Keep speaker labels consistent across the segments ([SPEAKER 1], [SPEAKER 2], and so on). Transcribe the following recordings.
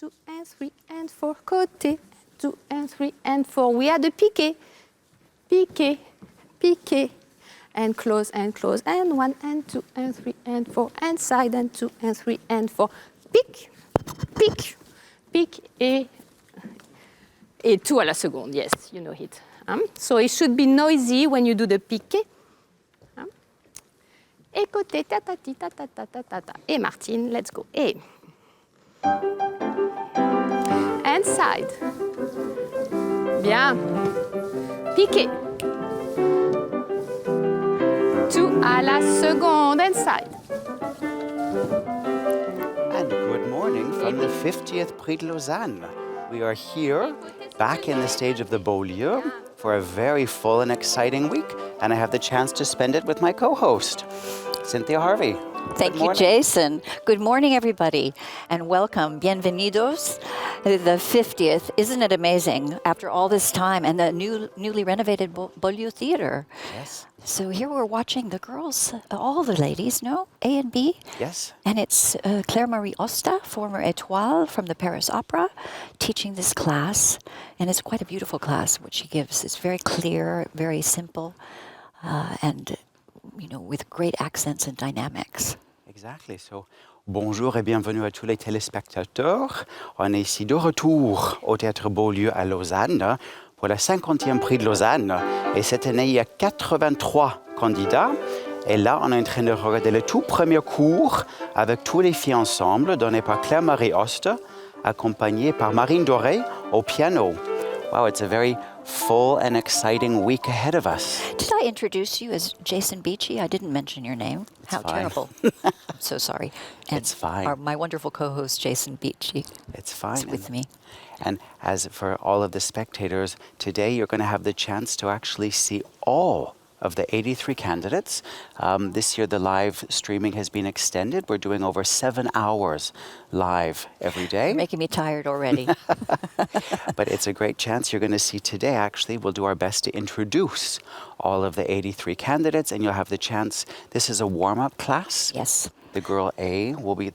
[SPEAKER 1] 2 and 3 and 4. Côté, 2 and 3 and 4. We add the piqué, piqué, piqué. And close, and 1 and 2 and 3 and 4. And side, and 2 and 3 and 4. Pique, pique, pique, et 2 à la seconde. Yes, you know it. So it should be noisy when you do the piqué. Et côté, ta ta ti ta ta ta ta ta ta. Et Martine, let's go. Et. And side. Bien. Piqué. 2 à la seconde and side.
[SPEAKER 2] And good morning from the 50th Prix de Lausanne. We are here, back in the stage of the Beaulieu, for a very full and exciting week, and I have the chance to spend it with my co-host, Cynthia Harvey.
[SPEAKER 3] Thank you, Jason. Good morning, everybody, and welcome. Bienvenidos. The 50th. Isn't it amazing after all this time and the newly renovated Beaulieu Theatre?
[SPEAKER 2] Yes.
[SPEAKER 3] So here we're watching the girls, all the ladies, no? A and B.
[SPEAKER 2] Yes.
[SPEAKER 3] And it's Claire Marie Osta, former Étoile from the Paris Opera, teaching this class. And it's quite a beautiful class, what she gives. It's very clear, very simple, and with great accents and dynamics.
[SPEAKER 2] Exactly. So, bonjour et bienvenue à tous les téléspectateurs. On est ici de retour au Théâtre Beaulieu à Lausanne pour la 50e Prix de Lausanne. Et cette année, il y a 83 candidats. Et là, on est en train de regarder le tout premier cours avec tous les filles ensemble, donné par Claire Marie Oster, accompagnée par Marine Doré au piano. Wow, it's a very full and exciting week ahead of us.
[SPEAKER 3] Did I introduce you as Jason Beechey? I didn't mention your name. How terrible. I'm so sorry. And
[SPEAKER 2] it's fine.
[SPEAKER 3] My wonderful co-host, Jason Beechey.
[SPEAKER 2] It's fine.
[SPEAKER 3] Is with me.
[SPEAKER 2] And as for all of the spectators, today you're going to have the chance to actually see all of the 83 candidates. This year the live streaming has been extended. We're doing over 7 hours live every day.
[SPEAKER 3] You're making me tired already.
[SPEAKER 2] But it's a great chance you're going to see today. Actually, we'll do our best to introduce all of the 83 candidates, and you'll have the chance. This is a warm-up class.
[SPEAKER 3] Yes.
[SPEAKER 2] The girls A will be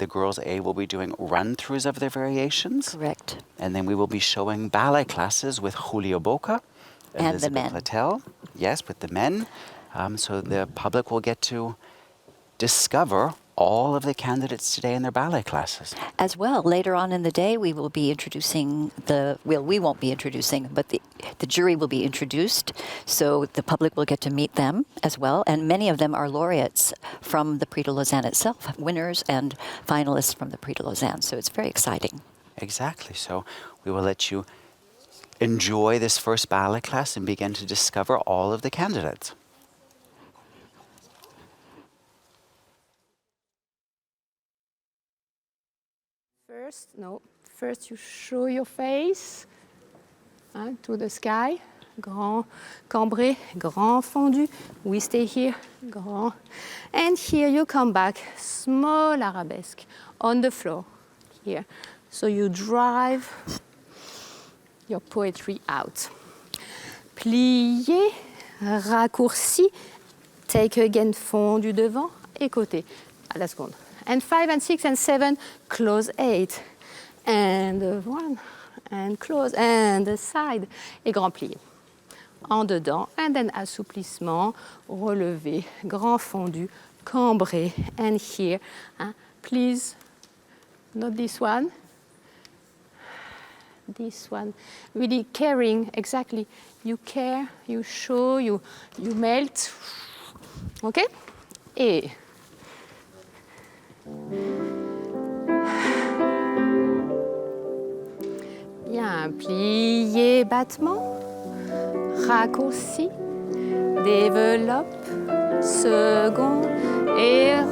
[SPEAKER 2] doing run-throughs of their variations.
[SPEAKER 3] Correct.
[SPEAKER 2] And then we will be showing ballet classes with Julio Boca.
[SPEAKER 3] And
[SPEAKER 2] Elizabeth
[SPEAKER 3] the men.
[SPEAKER 2] Platel. Yes, with the men. So the public will get to discover all of the candidates today in their ballet classes.
[SPEAKER 3] As well, later on in the day, we will be introducing we won't be introducing, but the jury will be introduced, so the public will get to meet them as well, and many of them are laureates from the Prix de Lausanne itself, winners and finalists from the Prix de Lausanne, so it's very exciting.
[SPEAKER 2] Exactly, so we will let you enjoy this first ballet class and begin to discover all of the candidates.
[SPEAKER 1] First you show your face to the sky. Grand cambré, grand fondu. We stay here, grand. And here you come back, small arabesque on the floor, here. So you drive your poetry out. Plié, raccourci, take again fondu devant et côté à la seconde. And 5 and 6 and 7, close 8. And 1, and close, and the side. Et grand plié. En dedans, and then assouplissement, relevé, grand fondu, cambré. And here, please, not this one. This one, really caring, exactly. You care, you show, you melt. Okay? Et bien, plié, battement, raccourci, développe, second, et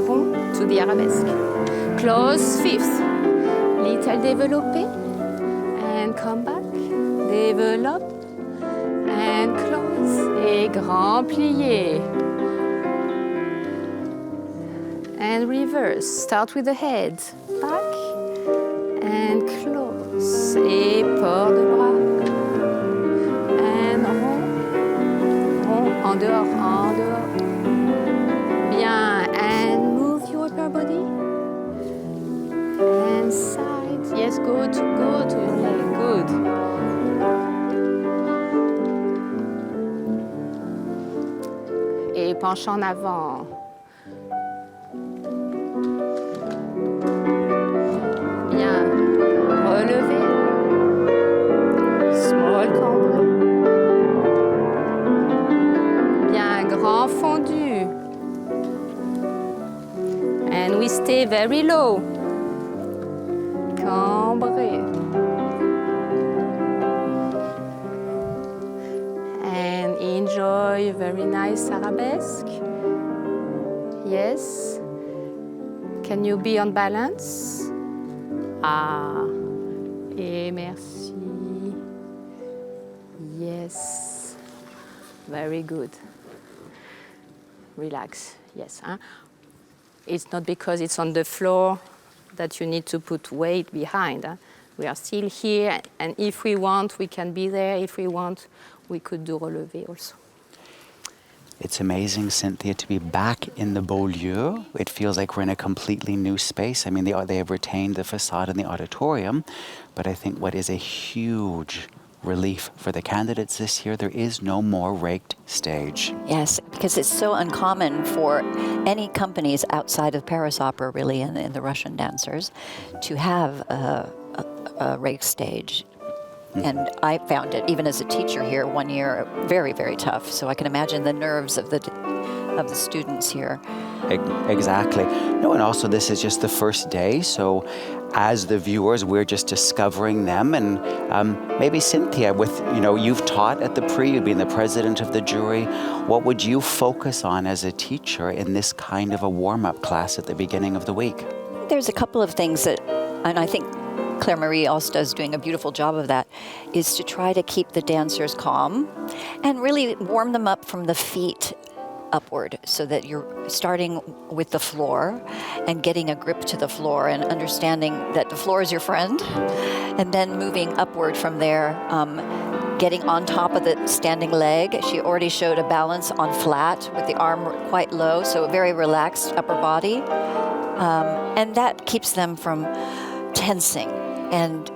[SPEAKER 1] rond to the arabesque. Close, fifth. Little développé, and come back, développe, and close, et grand plié. And reverse, start with the head, back, and close, et port de bras, and rond, en dehors, bien, and move your upper body, and side. go to your leg. Good. Et penche en avant. Bien. Relevez. Small cambré. Bien, grand fondu. And we stay very low. Cambré. And enjoy a very nice arabesque. Yes. Can you be on balance? Ah. Et merci. Yes. Very good. Relax. Yes. Huh? It's not because it's on the floor that you need to put weight behind. Huh? We are still here, and if we want, we can be there. If we want, we could do relevé also.
[SPEAKER 2] It's amazing, Cynthia, to be back in the Beaulieu. It feels like we're in a completely new space. I mean, they have retained the facade in the auditorium, but I think what is a huge relief for the candidates this year, there is no more raked stage.
[SPEAKER 3] Yes, because it's so uncommon for any companies outside of Paris Opera, really, and the Russian dancers, to have a rake stage. And I found it, even as a teacher here 1 year, very, very tough. So I can imagine the nerves of the students here.
[SPEAKER 2] Exactly. No, and also this is just the first day, so as the viewers, we're just discovering them. And maybe Cynthia, you've taught at the Prix, you've been the president of the jury. What would you focus on as a teacher in this kind of a warm-up class at the beginning of the week?
[SPEAKER 3] There's a couple of things that, and I think Claire-Marie Alsta is doing a beautiful job of that, is to try to keep the dancers calm and really warm them up from the feet upward, so that you're starting with the floor and getting a grip to the floor and understanding that the floor is your friend, and then moving upward from there, getting on top of the standing leg. She already showed a balance on flat with the arm quite low, so a very relaxed upper body, and that keeps them from tensing, and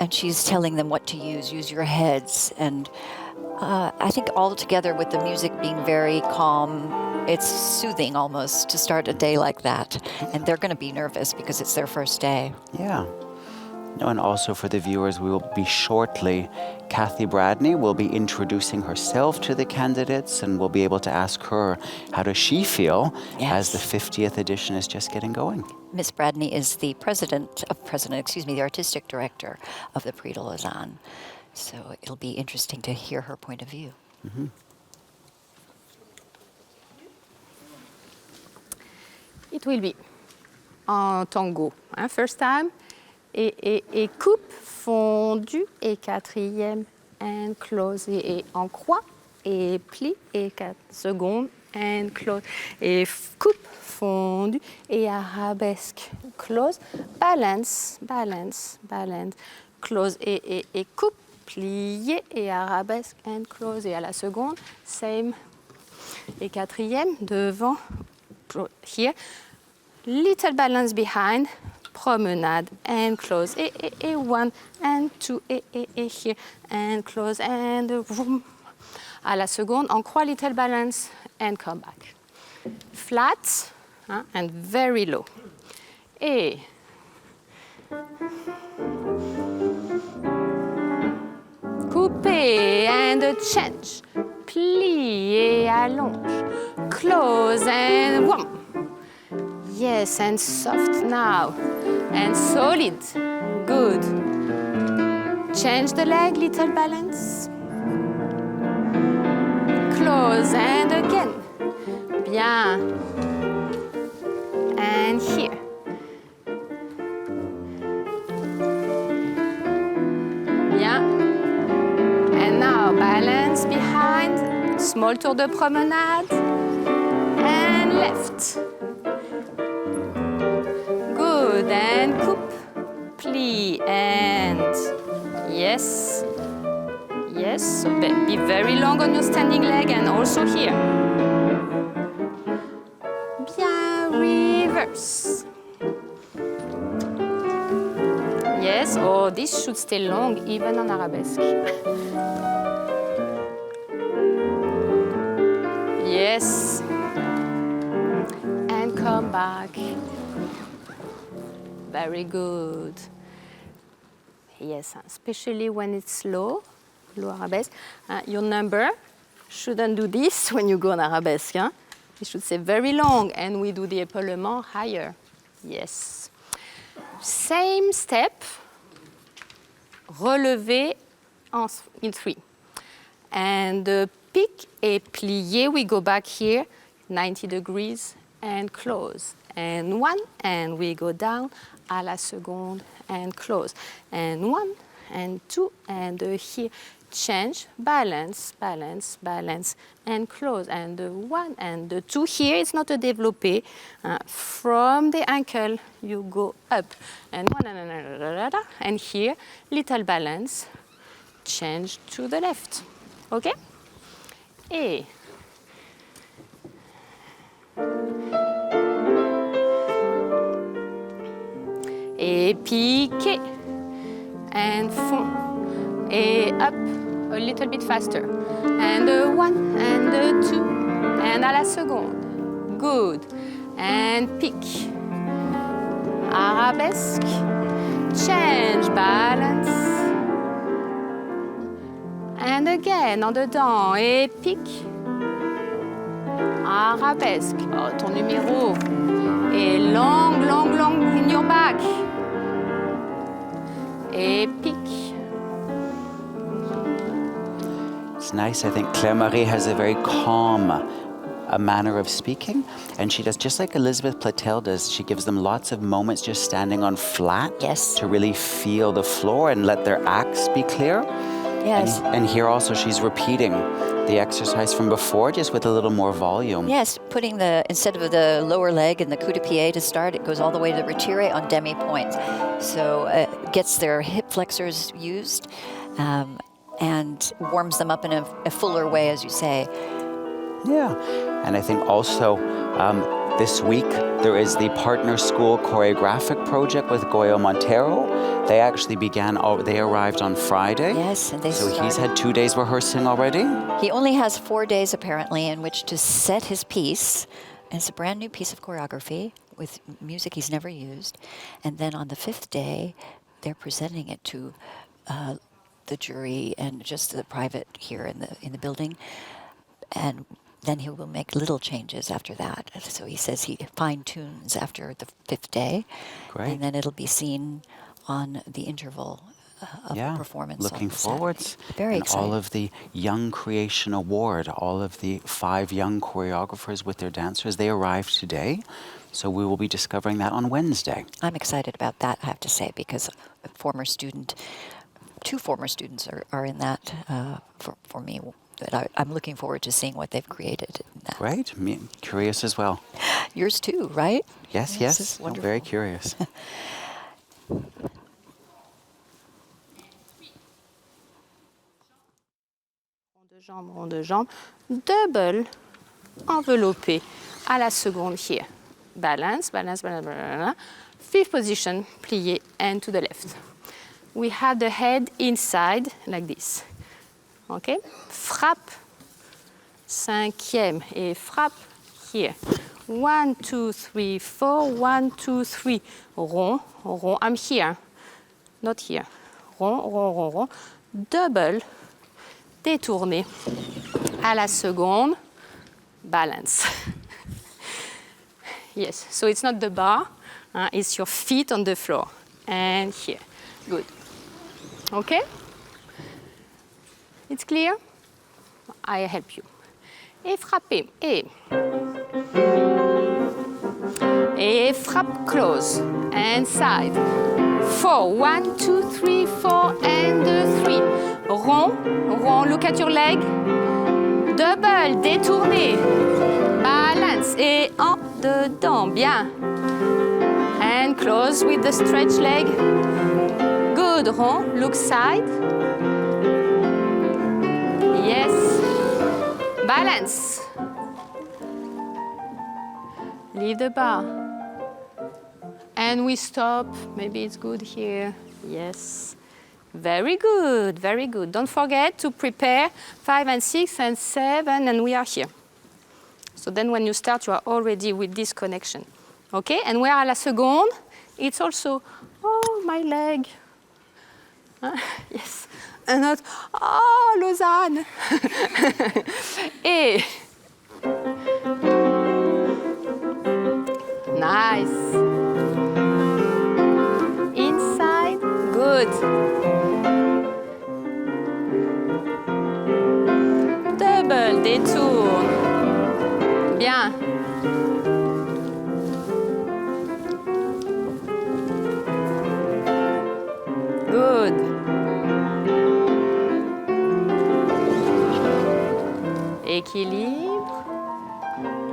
[SPEAKER 3] she's telling them what to use your heads, and I think all together with the music being very calm, it's soothing almost to start a day like that. And they're going to be nervous because it's their first day.
[SPEAKER 2] Yeah. No, and also for the viewers, we will be shortly, Kathy Bradney will be introducing herself to the candidates, and we'll be able to ask her, how does she feel as the 50th edition is just getting going?
[SPEAKER 3] Miss Bradney is the the artistic director of the Prix de Lausanne. So it'll be interesting to hear her point of view. Mm-hmm.
[SPEAKER 1] It will be en tango. First time. Et coupe, fondu, et quatrième, and close. Et en croix, et pli, et 4 secondes, and close. Et coupe, fondu, et arabesque, close. Balance, balance, balance, close. Et coupe, plié, et arabesque, and close. Et à la seconde, same. Et quatrième, devant, here. Little balance behind. Promenade, and close, et 1, and 2, et here, and close, and vroom. À la seconde, en croix, little balance, and come back. Flat, and very low. Et coupé, and change. Plie, et allonge. Close, and vroom. Yes, and soft now. And solid. Good. Change the leg, little balance. Close, and again. Bien. And here. Bien. And now balance behind. Small tour de promenade. And left. Then coupe, plie, and yes, yes. So be very long on your standing leg, and also here. Bien, reverse. Yes, or this should stay long even on arabesque. Yes. And come back. Very good. Yes, especially when it's slow, low arabesque. Your number shouldn't do this when you go on arabesque. Huh? It should say very long, and we do the épaulement higher. Yes. Same step, relevé in 3. And the pique et plié, we go back here, 90 degrees, and close. And 1, and we go down à la seconde, and close. And 1, and 2, and here, change, balance, balance, balance, and close. And the 1 and the 2 here, it's not a développé. From the ankle, you go up. And 1, and here, little balance, change to the left. Okay? Et piqué, and fond, et up, a little bit faster. And the 1, and the 2, and à la seconde. Good. And pique. Arabesque. Change, balance. And again, en dedans, et pique. Arabesque. Oh, ton numéro. Et long, long, long in your back. Et pique.
[SPEAKER 2] It's nice. I think Claire-Marie has a very calm manner of speaking, and she does just like Elizabeth Platel does. She gives them lots of moments just standing on flat to really feel the floor and let their acts be clear.
[SPEAKER 3] Yes.
[SPEAKER 2] And here also she's repeating the exercise from before, just with a little more volume.
[SPEAKER 3] Yes, putting instead of the lower leg and the coup de pied to start, it goes all the way to retire on demi-pointe. So it gets their hip flexors used and warms them up in a fuller way, as you say.
[SPEAKER 2] Yeah, and I think also this week there is the Partner School Choreographic Project with Goyo Montero. They actually they arrived on Friday.
[SPEAKER 3] Yes, and
[SPEAKER 2] he's had 2 days rehearsing already.
[SPEAKER 3] He only has 4 days apparently in which to set his piece. And it's a brand new piece of choreography with music he's never used. And then on the 5th day, they're presenting it to the jury and just the private here in the building. And then he will make little changes after that. So he says he fine-tunes after the 5th day.
[SPEAKER 2] Great.
[SPEAKER 3] And then it'll be seen on the interval of the performance.
[SPEAKER 2] Looking forwards.
[SPEAKER 3] Very exciting.
[SPEAKER 2] All of the Young Creation Award, all of the 5 young choreographers with their dancers, they arrived today. So we will be discovering that on Wednesday.
[SPEAKER 3] I'm excited about that, I have to say, because a former student, 2 former students are in that for me. That I'm looking forward to seeing what they've created.
[SPEAKER 2] Great. Me curious as well.
[SPEAKER 3] Yours too, right?
[SPEAKER 2] Yes. I'm very curious.
[SPEAKER 1] Rond de jambe, double enveloppé à la seconde here. Balance, balance, balance, balance. 5th position, plié and to the left. We have the head inside like this. Okay? Frappe, 5e, et frappe here. 1, 2, 3, 4, 1, 2, 3. Rond, rond. I'm here, not here. Rond, rond, rond, rond. Double, détourné. À la seconde, balance. Yes, so it's not the bar, it's your feet on the floor. And here, good. Okay? It's clear? I help you. Et frappez. Et frappe close. And side. 4. 1, 2, 3, 4, and 3. Rond, rond. Look at your leg. Double, détourné. Balance. Et en dedans. Bien. And close with the stretch leg. Good. Rond. Look side. Yes. Balance. Leave the bar. And we stop. Maybe it's good here. Yes. Very good, very good. Don't forget to prepare 5 and 6 and 7, and we are here. So then when you start, you are already with this connection. Okay, and we are à la seconde. It's also, oh, my leg. Yes, and not, oh, Lausanne. Et. Nice. Inside, good. Double, détour. Bien. Good. Équilibre,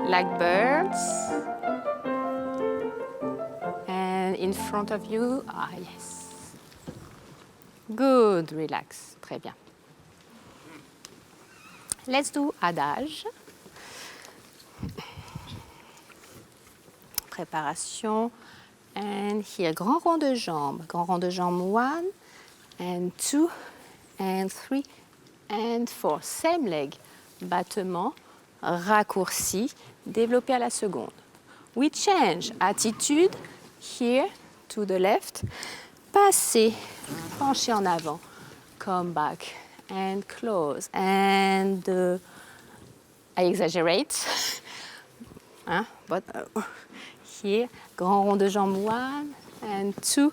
[SPEAKER 1] like birds. And in front of you, ah yes. Good, relax, très bien. Let's do adage. Préparation. And here, grand rond de jambes. Grand rond de jambes 1, and 2, and 3, and 4. Same leg. Battement, raccourci, développé à la seconde. We change attitude, here, to the left. Passer, pencher en avant. Come back, and close. And I exaggerate. But here, grand rond de jambe 1, and 2,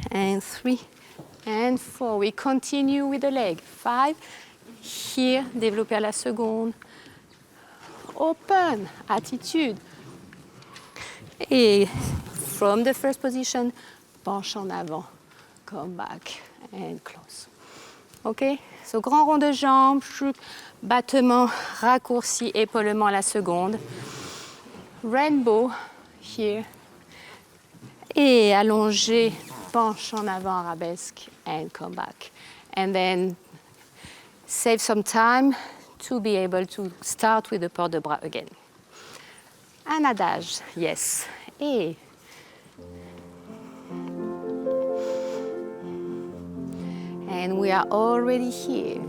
[SPEAKER 1] and 3, and 4. We continue with the leg. 5, here, développer à la seconde. Open, attitude. Et from the first position, penche en avant. Come back, and close. OK? So, grand rond de jambe, battement, raccourci, épaulement à la seconde. Rainbow, here. Et allongé, penche en avant, arabesque, and come back. And then save some time to be able to start with the port de bras again. Un adage, yes. Et and we are already here.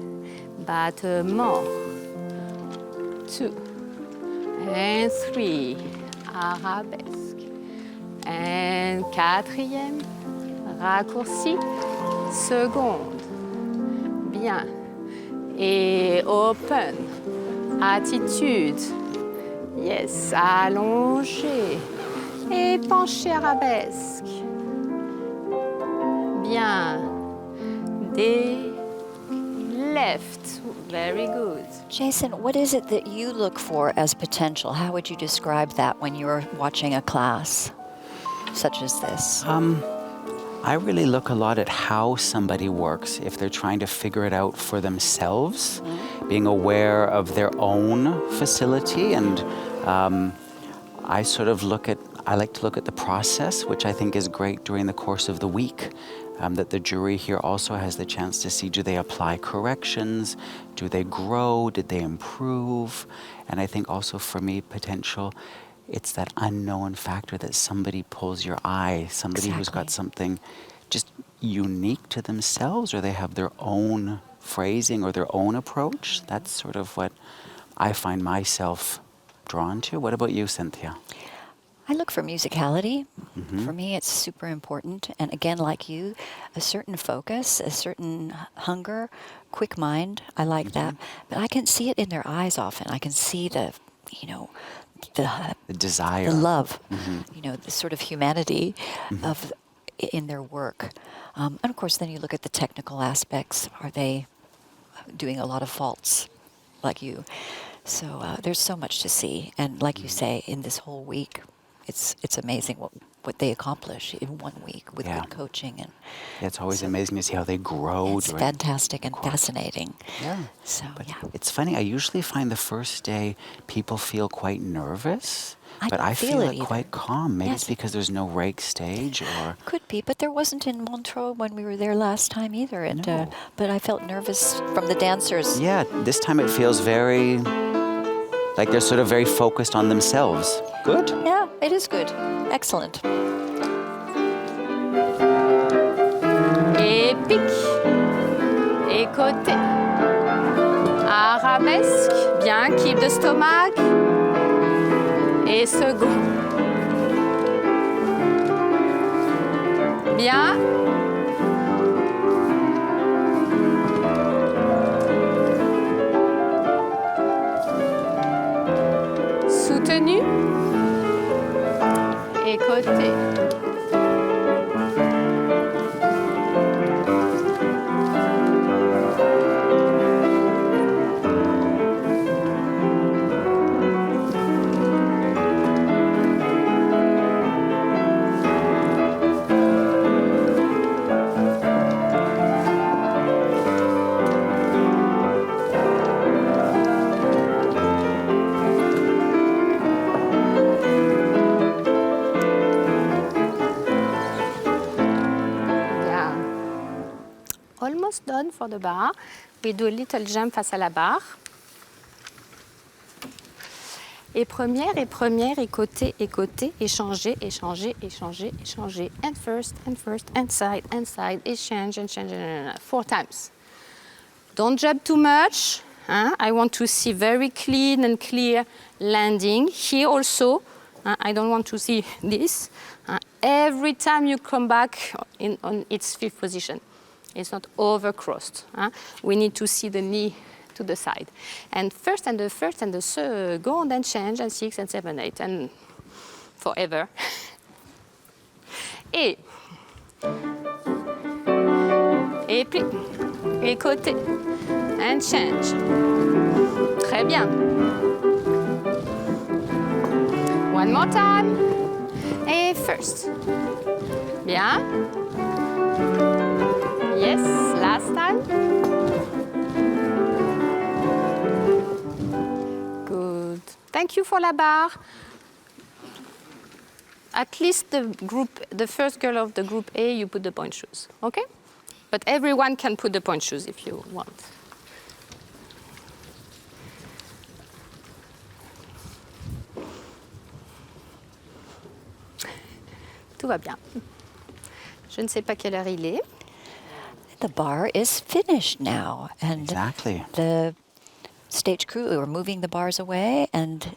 [SPEAKER 1] Battement. 2 and 3. Arabesque. And 4e. Raccourci. Seconde. Bien. Et open. Attitude. Yes. Allongé. Et penché arabesque. Bien. Des left. Very good.
[SPEAKER 3] Jason, what is it that you look for as potential? How would you describe that when you're watching a class such as this?
[SPEAKER 2] I really look a lot at how somebody works, if they're trying to figure it out for themselves, being aware of their own facility. And I like to look at the process, which I think is great during the course of the week. That the jury here also has the chance to see, do they apply corrections? Do they grow? Did they improve? And I think also for me, potential, it's that unknown factor that somebody pulls your eye, somebody who's got something just unique to themselves, or they have their own phrasing or their own approach. That's sort of what I find myself drawn to. What about you, Cynthia?
[SPEAKER 3] I look for musicality. For me, it's super important. And again, like you, a certain focus, a certain hunger, quick mind. I like that. But I can see it in their eyes often. I can see the
[SPEAKER 2] desire,
[SPEAKER 3] the love, the sort of humanity in their work. And of course, then you look at the technical aspects. Are they doing a lot of faults like you? So there's so much to see. And like you say, in this whole week, it's amazing what they accomplish in 1 week with good coaching. And
[SPEAKER 2] it's always amazing to see how they grow.
[SPEAKER 3] It's fantastic and fascinating.
[SPEAKER 2] Yeah.
[SPEAKER 3] So,
[SPEAKER 2] It's funny, I usually find the first day people feel quite nervous,
[SPEAKER 3] I
[SPEAKER 2] but
[SPEAKER 3] don't
[SPEAKER 2] I feel
[SPEAKER 3] it either.
[SPEAKER 2] quite calm. Maybe it's
[SPEAKER 3] Yes.
[SPEAKER 2] because there's no rake stage, or...
[SPEAKER 3] Could be, but there wasn't in Montreux when we were there last time either. And
[SPEAKER 2] No.
[SPEAKER 3] but I felt nervous from the dancers.
[SPEAKER 2] Yeah, this time it feels very... like they're sort of very focused on themselves. Good.
[SPEAKER 3] Yeah, it is good. Excellent.
[SPEAKER 1] Et pique. Et côté. Arabesque. Bien, keep the stomach. Et second. Bien. Soutenu. Et côté. Almost done for the bar. We do a little jump face à la barre. Et première, et côté, échanger, échanger, échanger, échanger. And first, and side, exchange, and change, 4 times. Don't jump too much. I want to see very clean and clear landing. Here also, I don't want to see this. Every time you come back on its 5th position. It's not overcrossed. We need to see the knee to the side. And first and the second, and change, and 6 and 7, 8, and forever. Et pli, et côté, and change. Très bien. One more time. Et first. Bien. Yes, last time. Good. Thank you for la barre. At least the first girl of the group A, you put the point shoes, okay? But everyone can put the point shoes if you want. Tout va bien. Je ne sais pas quelle heure il est.
[SPEAKER 3] The bar is finished now, and
[SPEAKER 2] Exactly.
[SPEAKER 3] the stage crew are moving the bars away, and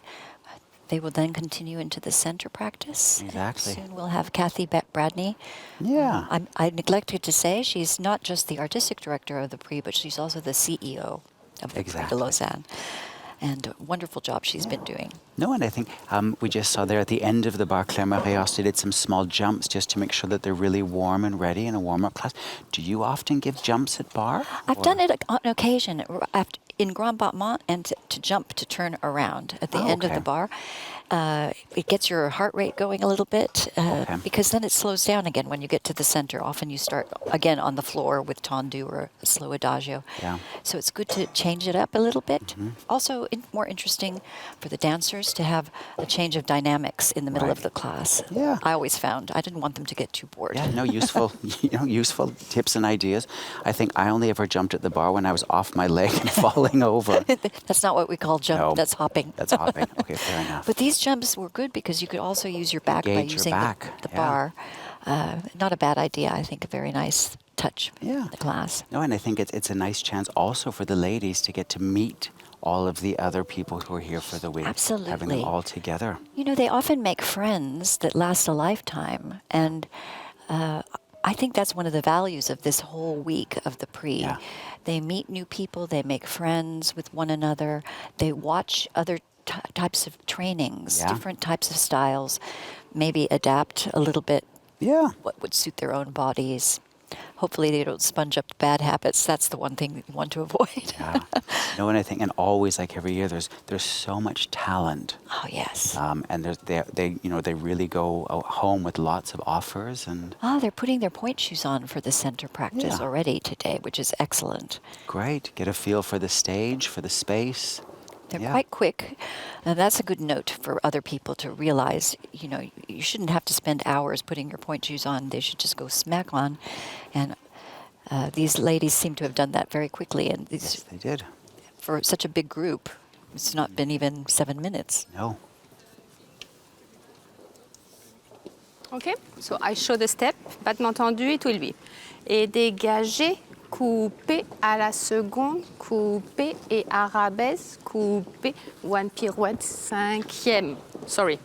[SPEAKER 3] they will then continue into the center practice.
[SPEAKER 2] Exactly.
[SPEAKER 3] Soon we'll have Kathy Bradney.
[SPEAKER 2] Yeah.
[SPEAKER 3] I neglected to say she's not just the artistic director of the Prix, but she's also the CEO of the Prix de Lausanne. And a wonderful job she's been doing.
[SPEAKER 2] No, and I think we just saw there at the end of the bar, Claire Marie also did some small jumps just to make sure that they're really warm and ready in a warm-up class. Do you often give jumps at bar?
[SPEAKER 3] I've done it on occasion in grand battement, and to jump to turn around at the end of the bar. It gets your heart rate going a little bit because then it slows down again when you get to the center. Often you start again on the floor with tendu or a slow adagio.
[SPEAKER 2] Yeah.
[SPEAKER 3] So it's good to change it up a little bit. Also more interesting for the dancers to have a change of dynamics in the middle of the class.
[SPEAKER 2] Yeah.
[SPEAKER 3] I always found I didn't want them to get too bored.
[SPEAKER 2] Yeah, no, useful, useful tips and ideas. I think I only ever jumped at the bar when I was off my leg and falling over.
[SPEAKER 3] That's not what we call jump.
[SPEAKER 2] No,
[SPEAKER 3] that's hopping.
[SPEAKER 2] That's hopping. Okay, fair enough.
[SPEAKER 3] But these jumps were good because you could also use your back by
[SPEAKER 2] Engage your
[SPEAKER 3] using
[SPEAKER 2] back,
[SPEAKER 3] the
[SPEAKER 2] yeah.
[SPEAKER 3] bar. Not a bad idea. I think a very nice touch in the class.
[SPEAKER 2] No, and I think it's a nice chance also for the ladies to get to meet all of the other people who are here for the week.
[SPEAKER 3] Absolutely.
[SPEAKER 2] Having them all together.
[SPEAKER 3] You know, they often make friends that last a lifetime. And I think that's one of the values of this whole week of the Prix.
[SPEAKER 2] Yeah.
[SPEAKER 3] They meet new people. They make friends with one another. They watch other types of trainings, different types of styles, maybe adapt a little bit what would suit their own bodies. Hopefully they don't sponge up bad habits. That's the one thing you want to avoid.
[SPEAKER 2] No, and I think, and always like every year, there's so much talent.
[SPEAKER 3] Oh yes.
[SPEAKER 2] And they really go home with lots of offers and.
[SPEAKER 3] They're putting their point shoes on for the center practice already today, which is excellent.
[SPEAKER 2] Great. Get a feel for the stage, for the space.
[SPEAKER 3] They're quite quick, and that's a good note for other people to realize, you shouldn't have to spend hours putting your point shoes on. They should just go smack on. And these ladies seem to have done that very quickly. And
[SPEAKER 2] yes, they did.
[SPEAKER 3] For such a big group, it's not been even 7 minutes.
[SPEAKER 2] No.
[SPEAKER 1] Okay, so I show the step. Battement tendu, it will be. Et dégager coupé à la seconde, coupé et arabesque, coupé, one pirouette, cinquième. Sorry.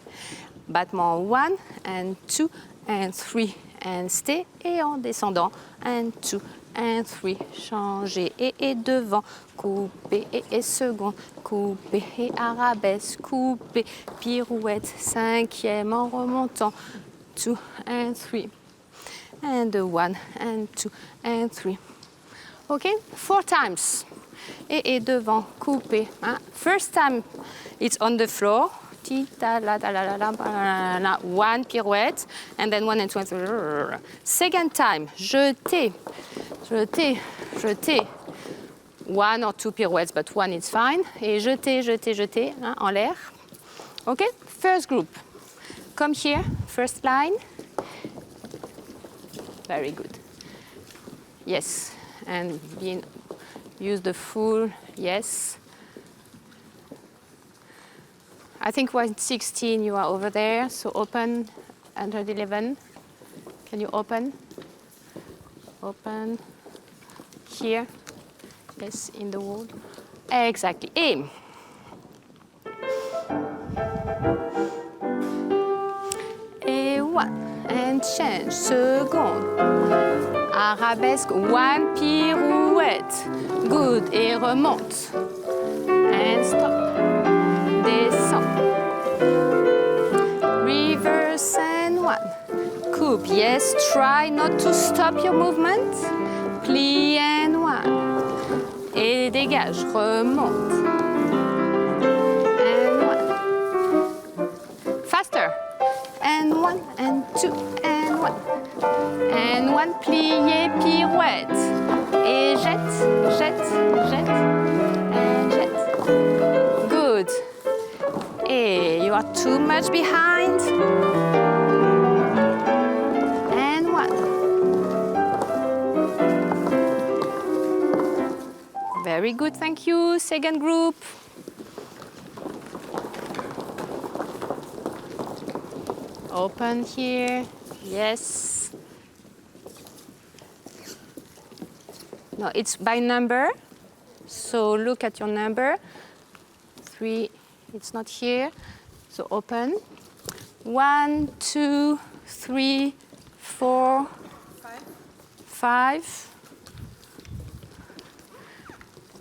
[SPEAKER 1] Battement 1 and 2 and 3 and stay et en descendant and 2 and 3, changer et devant, couper et seconde, couper et arabesque, couper, pirouette, cinquième en remontant, 2 and 3 and 1 and 2 and 3. Okay, 4 times. Et devant, couper. Hein? First time, it's on the floor. One pirouette, and then 1 and 2 and 3. Second time, jeter, jeter, jeter. 1 or 2 pirouettes, but 1 is fine. Et jeter, jeter, jeter, hein, en l'air. Okay, first group. Come here, first line. Very good. Yes, and use the full, yes. I think 116 you are over there, so open 111. Can you open? Open. Here. Yes, in the wall. Exactly. Aim. Et 1. And change. Seconde. Arabesque. 1 pirouette. Good. Et remonte. And stop. Descend. Reverse and 1. Coupe. Yes, try not to stop your movement. Plie and 1. Et dégage. Remonte. And 1. Faster. And 1 and 2 and 1. And 1. Plié, pirouette. Et jette, jette, jette. And jette. Good. Hey, you are too much behind. And 1. Very good, thank you. Second group. Open here. Yes. No, it's by number. So look at your number. 3. It's not here, so open. 1, 2, 3, 4, 5.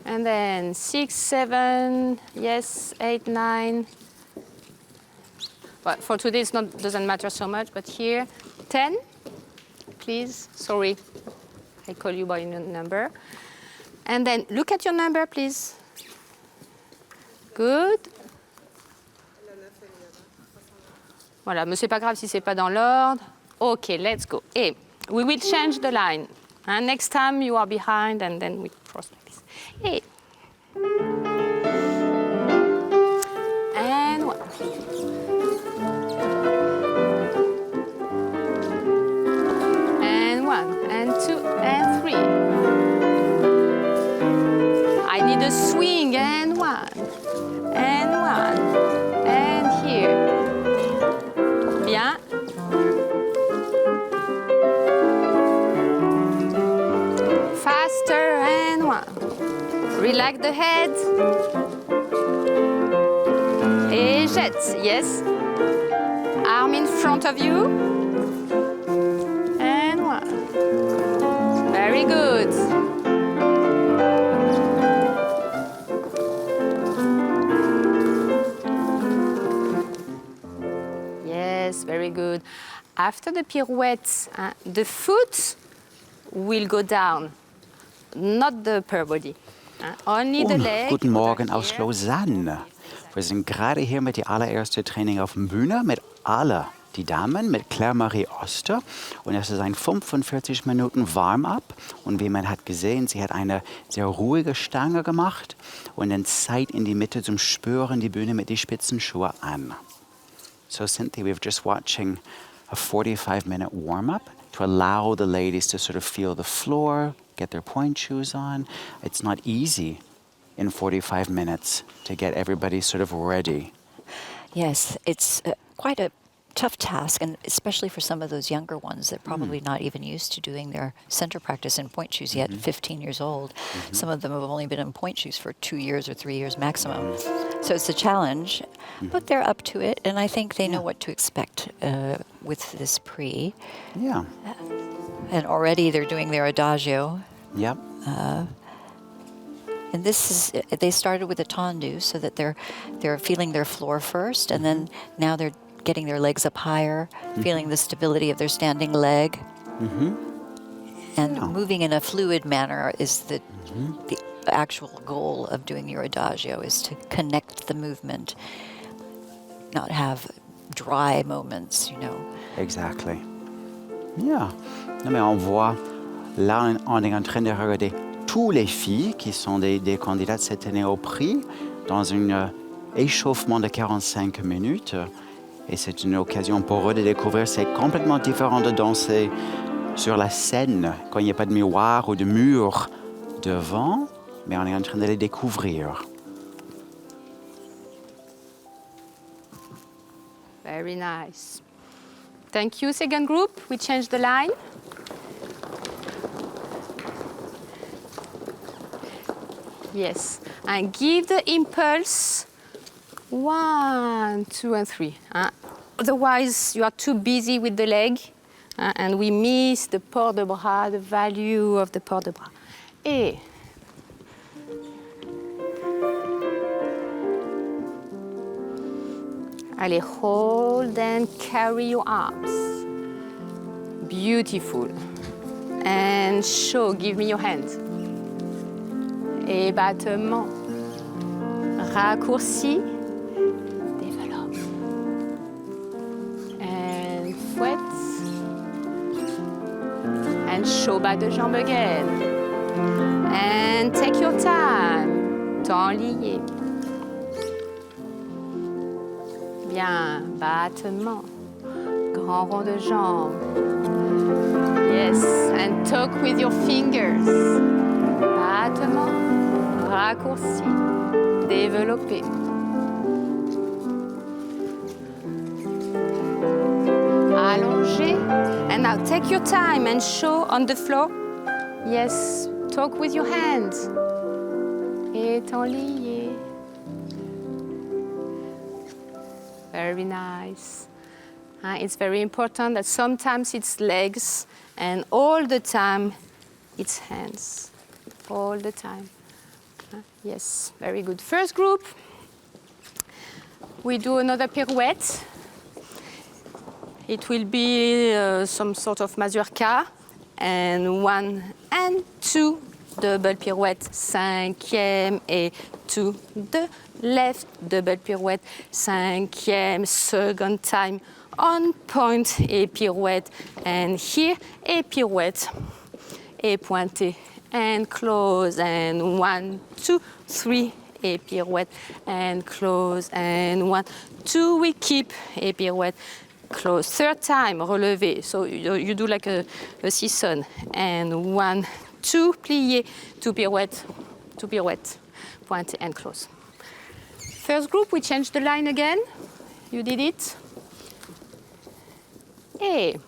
[SPEAKER 1] And then 6, 7, yes, 8, 9. But for today, doesn't matter so much, but here, 10, please. Sorry, I call you by your number. And then look at your number, please. Good. Voilà, mais c'est pas grave si c'est pas dans l'ordre. Okay, let's go. Et we will change the line. And next time you are behind, and then we cross like this. Et. And 1. And 1, and 2, and 3. I need a swing, and 1. And 1. And here. Bien. Faster and 1. Relax the head. Et jette, yes. Arm in front of you. And 1. Very good. Yes, very good. After the pirouette, the foot will go down, not the upper body. Only the leg.
[SPEAKER 2] Guten Morgen aus Lausanne. Wir sind gerade hier mit dem allerersten Training auf der Bühne mit alle die Damen, mit Claire-Marie Oster. Und es ist ein 45 Minuten Warm-up. Und wie man hat gesehen, sie hat eine sehr ruhige Stange gemacht und dann Zeit in die Mitte zum Spüren, die Bühne mit den Spitzenschuhen an. So Cynthia, we've just watching a 45-minute warm-up to allow the ladies to sort of feel the floor, get their pointe shoes on. It's not easy in 45 minutes to get everybody sort of ready.
[SPEAKER 3] Yes, it's quite a tough task, and especially for some of those younger ones that probably not even used to doing their center practice in pointe shoes yet, 15 years old. Some of them have only been in pointe shoes for 2 years or 3 years maximum. So it's a challenge, but they're up to it, and I think they know what to expect with this Prix.
[SPEAKER 2] Yeah.
[SPEAKER 3] And already they're doing their adagio.
[SPEAKER 2] Yep.
[SPEAKER 3] And this is, they started with a tendu so that they're feeling their floor first, and then now they're getting their legs up higher, feeling the stability of their standing leg. And moving in a fluid manner is the actual goal of doing your adagio, is to connect the movement, not have dry moments, you know.
[SPEAKER 2] Exactly. Yeah. Non, mais on voit, là, on est en train de regarder tous les filles qui sont des candidates cette année au prix dans un échauffement de 45 minutes. Et c'est une occasion pour eux de découvrir, c'est complètement différent de danser sur la scène quand il n'y a pas de miroir ou de mur devant, mais on est en train de les découvrir.
[SPEAKER 1] Very nice. Thank you, second group. We change the line. Yes, and give the impulse 1, 2, and 3. Otherwise, you are too busy with the leg, and we miss the port de bras, the value of the port de bras. Et allez, hold and carry your arms. Beautiful. And show, give me your hand. Et battement. Raccourci. Développe. And fouette. And show bas de jambe again. And take your time. Temps lié. Bien, battement. Grand rond de jambe. Yes, and talk with your fingers. Battement, raccourci, développer. Allongé. And now take your time and show on the floor. Yes, talk with your hands. Et temps lié. Very nice. It's very important that sometimes it's legs and all the time it's hands. All the time. Yes, very good. First group, we do another pirouette. It will be some sort of mazurka, and 1 and 2 double pirouette, 5e et 2 de left double pirouette, 5e, second time on point et pirouette, and here a pirouette et pointe and close, and 1, 2, 3 a pirouette and close, and 1, 2 we keep a pirouette, close, third time relevé, so you do like a seesaw, and 1, 2 plié, 2 pirouette, pointe and close. First group, we change the line again. You did it. Et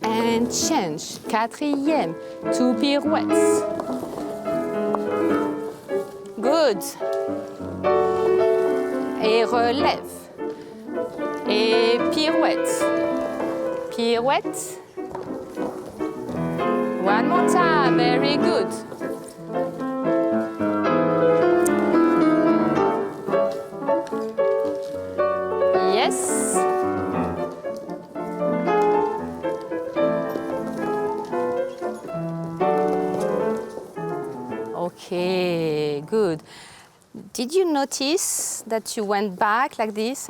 [SPEAKER 1] and change, 4e, 2 pirouettes. Good. Et relève. Et pirouette. Pirouette. One more time, very good. Yes. Okay, good. Did you notice that you went back like this?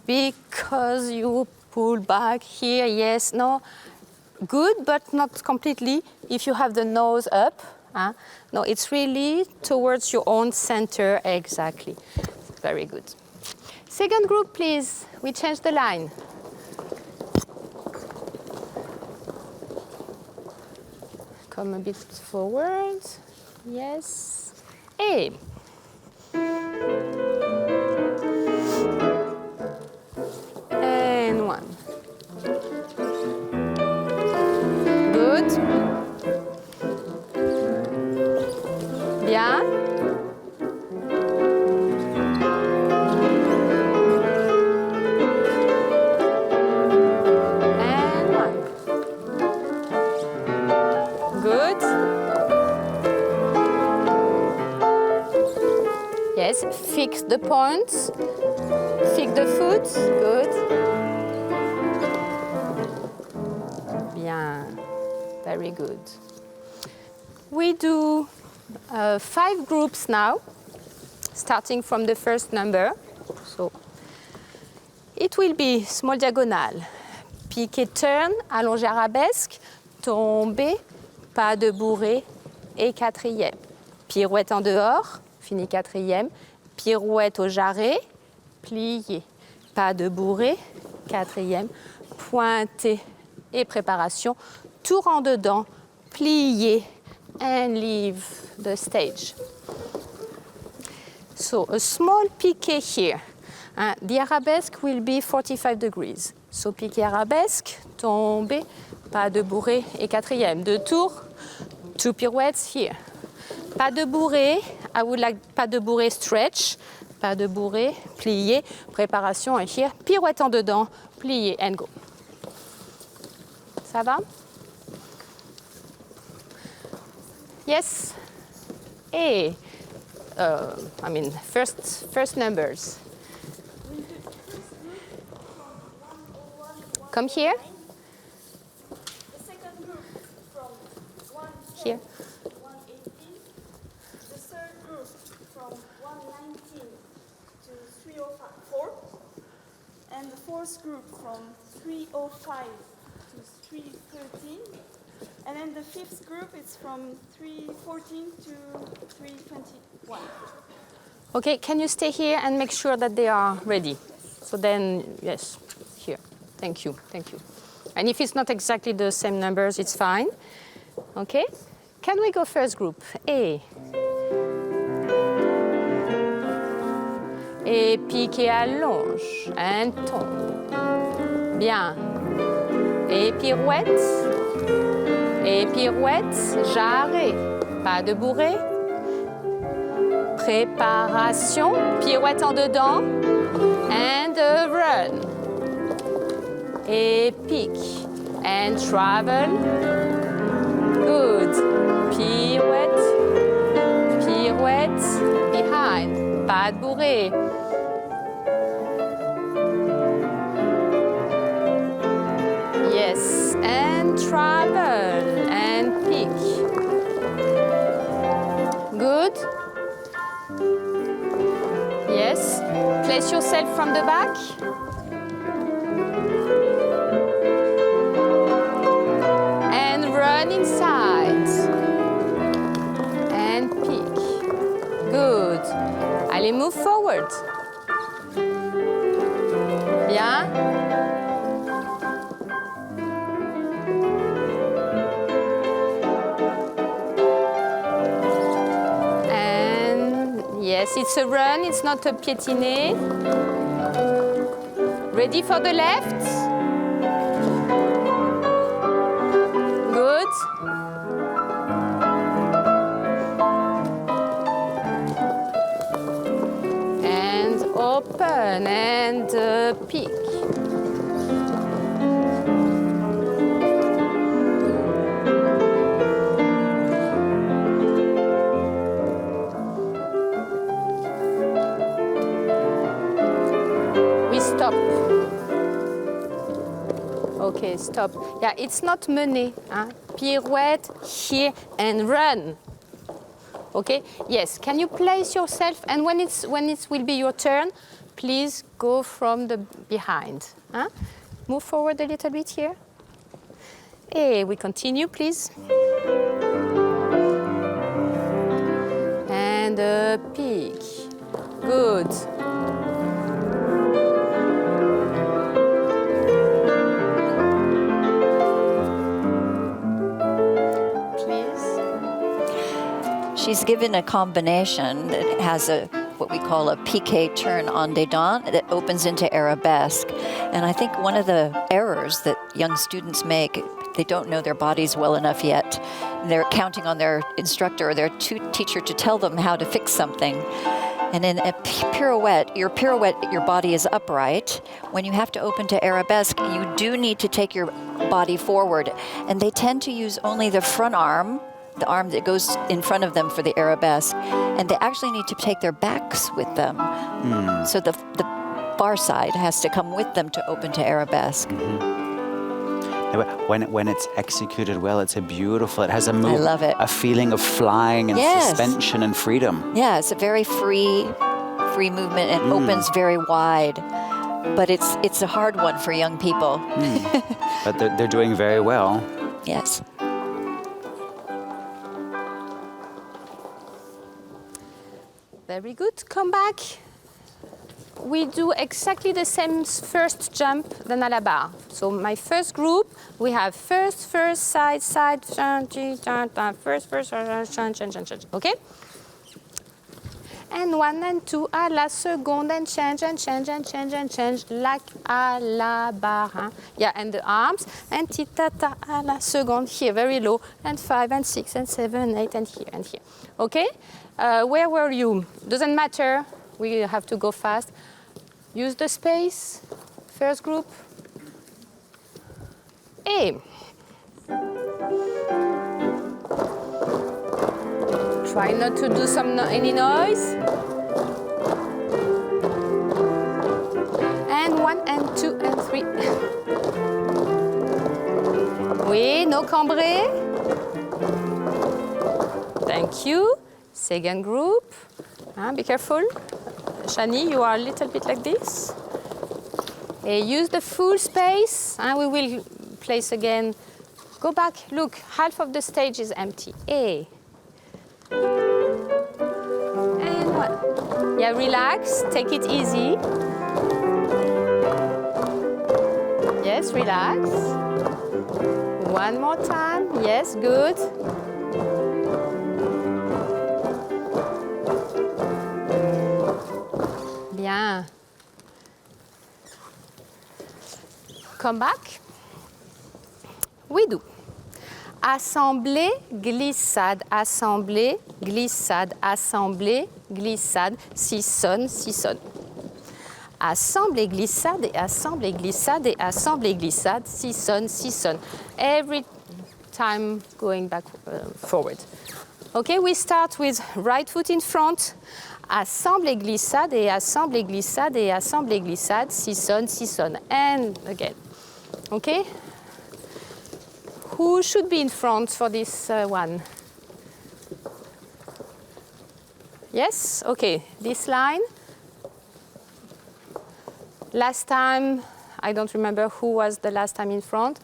[SPEAKER 1] Because you pull back here, yes, no? Good, but not completely. If you have the nose up, no, it's really towards your own center, exactly. Very good. Second group, please. We change the line. Come a bit forward. Yes. Et Good. Bien. And one. Good. Yes, fix the points. Fix the foot. Good. Bien. Very good. We do 5 groups now, starting from the first number. So it will be small diagonal, piqué turn, allongé arabesque, tombé, pas de bourrée et 4e. Pirouette en dehors, fini 4e. Pirouette au jarret, plié, pas de bourrée, 4e. Pointé et préparation, tour en dedans, plié, and leave the stage. So a small piqué here. The arabesque will be 45 degrees. So piqué arabesque, tombé, pas de bourrée et 4e. 2 tours, 2 pirouettes here. Pas de bourrée, I would like pas de bourrée stretch, pas de bourrée, plié, préparation and here. Pirouette en dedans, plié and go. Ça va? Yes. Hey. I mean, first numbers. Come here.
[SPEAKER 4] The second group from 110
[SPEAKER 1] Here.
[SPEAKER 4] to 118. The third group from 119 to 304. And the fourth group from 305 to 313. And then the fifth group is from 314 to 321.
[SPEAKER 1] Okay, can you stay here and make sure that they are ready? So then, yes, here. Thank you, thank you. And if it's not exactly the same numbers, it's fine. Okay, can we go first group? A. Et piqué allonge, and tombe. Bien. Et pirouette. Et pirouette, jarret, pas de bourrée. Préparation, pirouette en dedans. And a run. Et pique. And travel. Good. Pirouette. Pirouette. Behind. Pas de bourrée. Yes. And travel. And pique. Good. Yes. Place yourself from the back. And run inside. And pick. Good. Allez, move forward. Bien. Yes, it's a run, it's not a piétiné. Ready for the left? Good. And open and peek. Stop. Okay, stop. Yeah, it's not mené. Hein? Pirouette, here, and run. Okay? Yes. Can you place yourself? And when it will be your turn, please go from the behind. Hein? Move forward a little bit here. Hey, we continue, please. And a peek. Good.
[SPEAKER 3] She's given a combination that has what we call a piqué turn en dedans that opens into arabesque. And I think one of the errors that young students make, they don't know their bodies well enough yet. They're counting on their instructor or their teacher to tell them how to fix something. And in a pirouette, your body is upright. When you have to open to arabesque, you do need to take your body forward. And they tend to use only the front arm, the arm that goes in front of them for the arabesque. And they actually need to take their backs with them. So the bar side has to come with them to open to arabesque.
[SPEAKER 2] When it's executed well, it's it has a move,
[SPEAKER 3] I love it.
[SPEAKER 2] A feeling of flying and suspension and freedom.
[SPEAKER 3] Yeah, it's a very free movement and opens very wide. But it's a hard one for young people.
[SPEAKER 2] But they're doing very well.
[SPEAKER 3] Yes.
[SPEAKER 1] Very good. Come back. We do exactly the same first jump than à la barre. So my first group, we have first, side, first, change. Okay? And 1 and 2 à la seconde, and change, like à la barre. Hein? Yeah, and the arms, and tita-ta à la seconde, here, very low, and 5 and 6 and 7, 8, and here. Okay? Where were you? Doesn't matter. We have to go fast. Use the space. First group. A. Try not to do any noise. And 1 and 2 and 3. Oui, no cambré. Thank you. Second group. Be careful. Shani, you are a little bit like this. Use the full space. We will place again. Go back. Look, half of the stage is empty. And 1. Yeah, relax. Take it easy. Yes, relax. One more time. Yes, good. Bien. Come back. We do. Assemblée, glissade, assemblée, glissade, assemblée, glissade, sissonne. Assemblée, glissade, et assemblée, glissade, et assemblée, glissade, sissonne. Every time going back, forward. Okay, we start with right foot in front. Assemblée, glissade, et assemblée, glissade, et assemblée, glissade, sissonne. And again. Okay? Who should be in front for this one? Yes? Okay, this line. Last time, I don't remember who was the last time in front.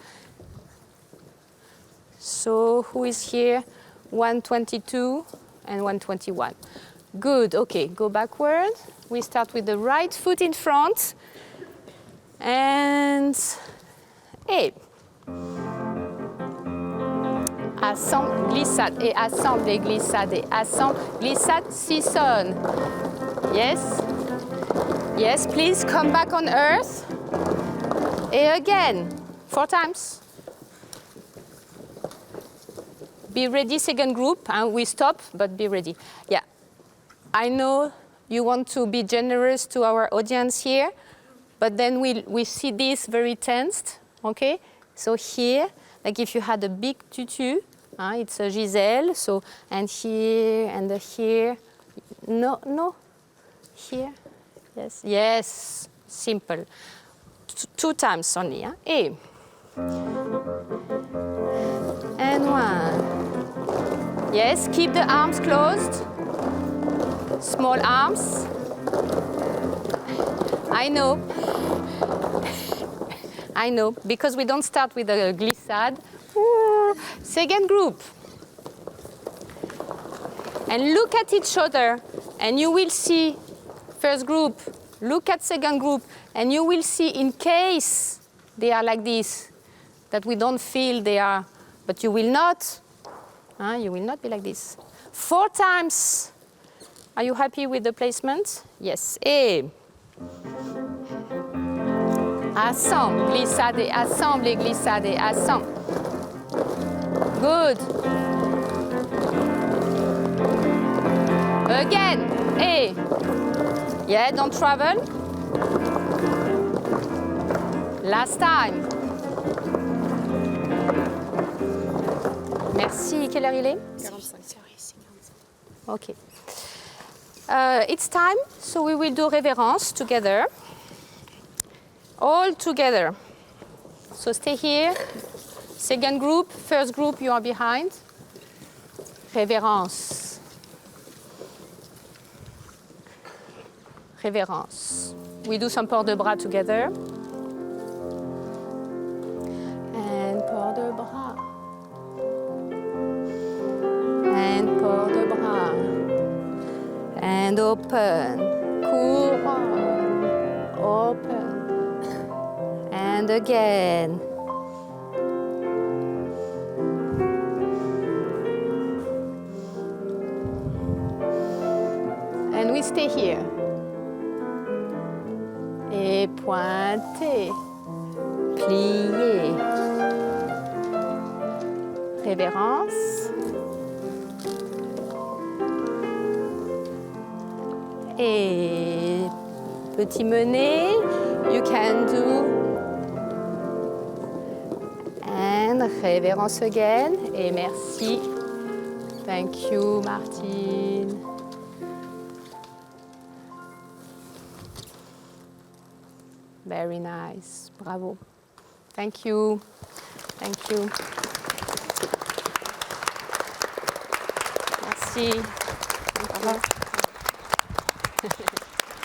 [SPEAKER 1] So who is here? 122 and 121. Good, okay, go backward. We start with the right foot in front. And A. Assemble, glissade, et assemble, glissade, et assemble, glissade, sissonne. Yes, please come back on earth. And again, 4 times. Be ready, second group, and we stop, but be ready. Yeah, I know you want to be generous to our audience here, but then we see this very tensed, okay? So here, like if you had a big tutu, it's a Giselle, so, and here, and here. No, here, yes, simple. 2 times only, A. And 1. Yes, keep the arms closed. Small arms. I know, because we don't start with a glissade. Second group. And look at each other, and you will see, first group, look at second group, and you will see in case they are like this, that we don't feel they are, but you will not. You will not be like this. 4 times. Are you happy with the placement? Yes. A. Assemble, glissade, assemble, glissade, assemble. Good. Again. Hey. Yeah, don't travel. Last time. Merci. Quelle heure il est?
[SPEAKER 5] 45.
[SPEAKER 1] Okay. It's time, so we will do reverence together. All together. So stay here. Second group, first group, you are behind. Reverence. Reverence. We do some port de bras together. And port de bras. And port de bras. And open. Couronne. Open. And again. And we stay here. Et pointer. Plier. Révérence. Et petit mené. You can do. And révérence again. Et merci. Thank you, Martine. Very nice. Bravo. Thank you. Thank you. Merci.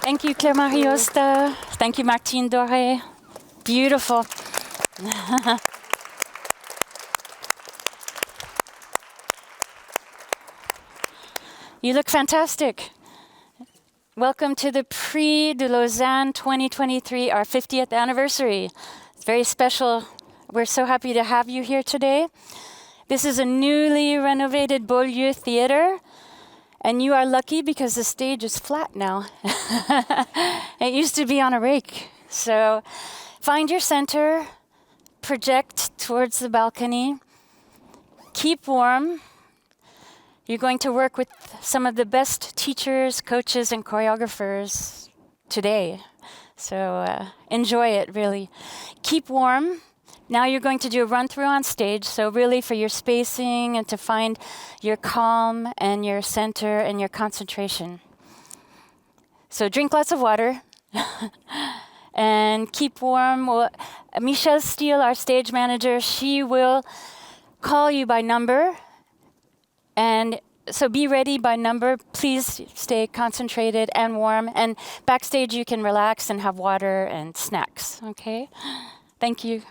[SPEAKER 5] Thank you, Claire Marie Oster. Thank you, Martine Doré. Beautiful. You look fantastic. Welcome to the Prix de Lausanne 2023, our 50th anniversary. It's very special. We're so happy to have you here today. This is a newly renovated Beaulieu theater, and you are lucky because the stage is flat now. It used to be on a rake. So find your center, project towards the balcony, keep warm. You're going to work with some of the best teachers, coaches, and choreographers today. So enjoy it, really. Keep warm. Now you're going to do a run-through on stage, so really for your spacing and to find your calm and your center and your concentration. So drink lots of water and keep warm. Well, Michelle Steele, our stage manager, she will call you by number. And so be ready by number. Please stay concentrated and warm. And backstage, you can relax and have water and snacks. Okay? Thank you.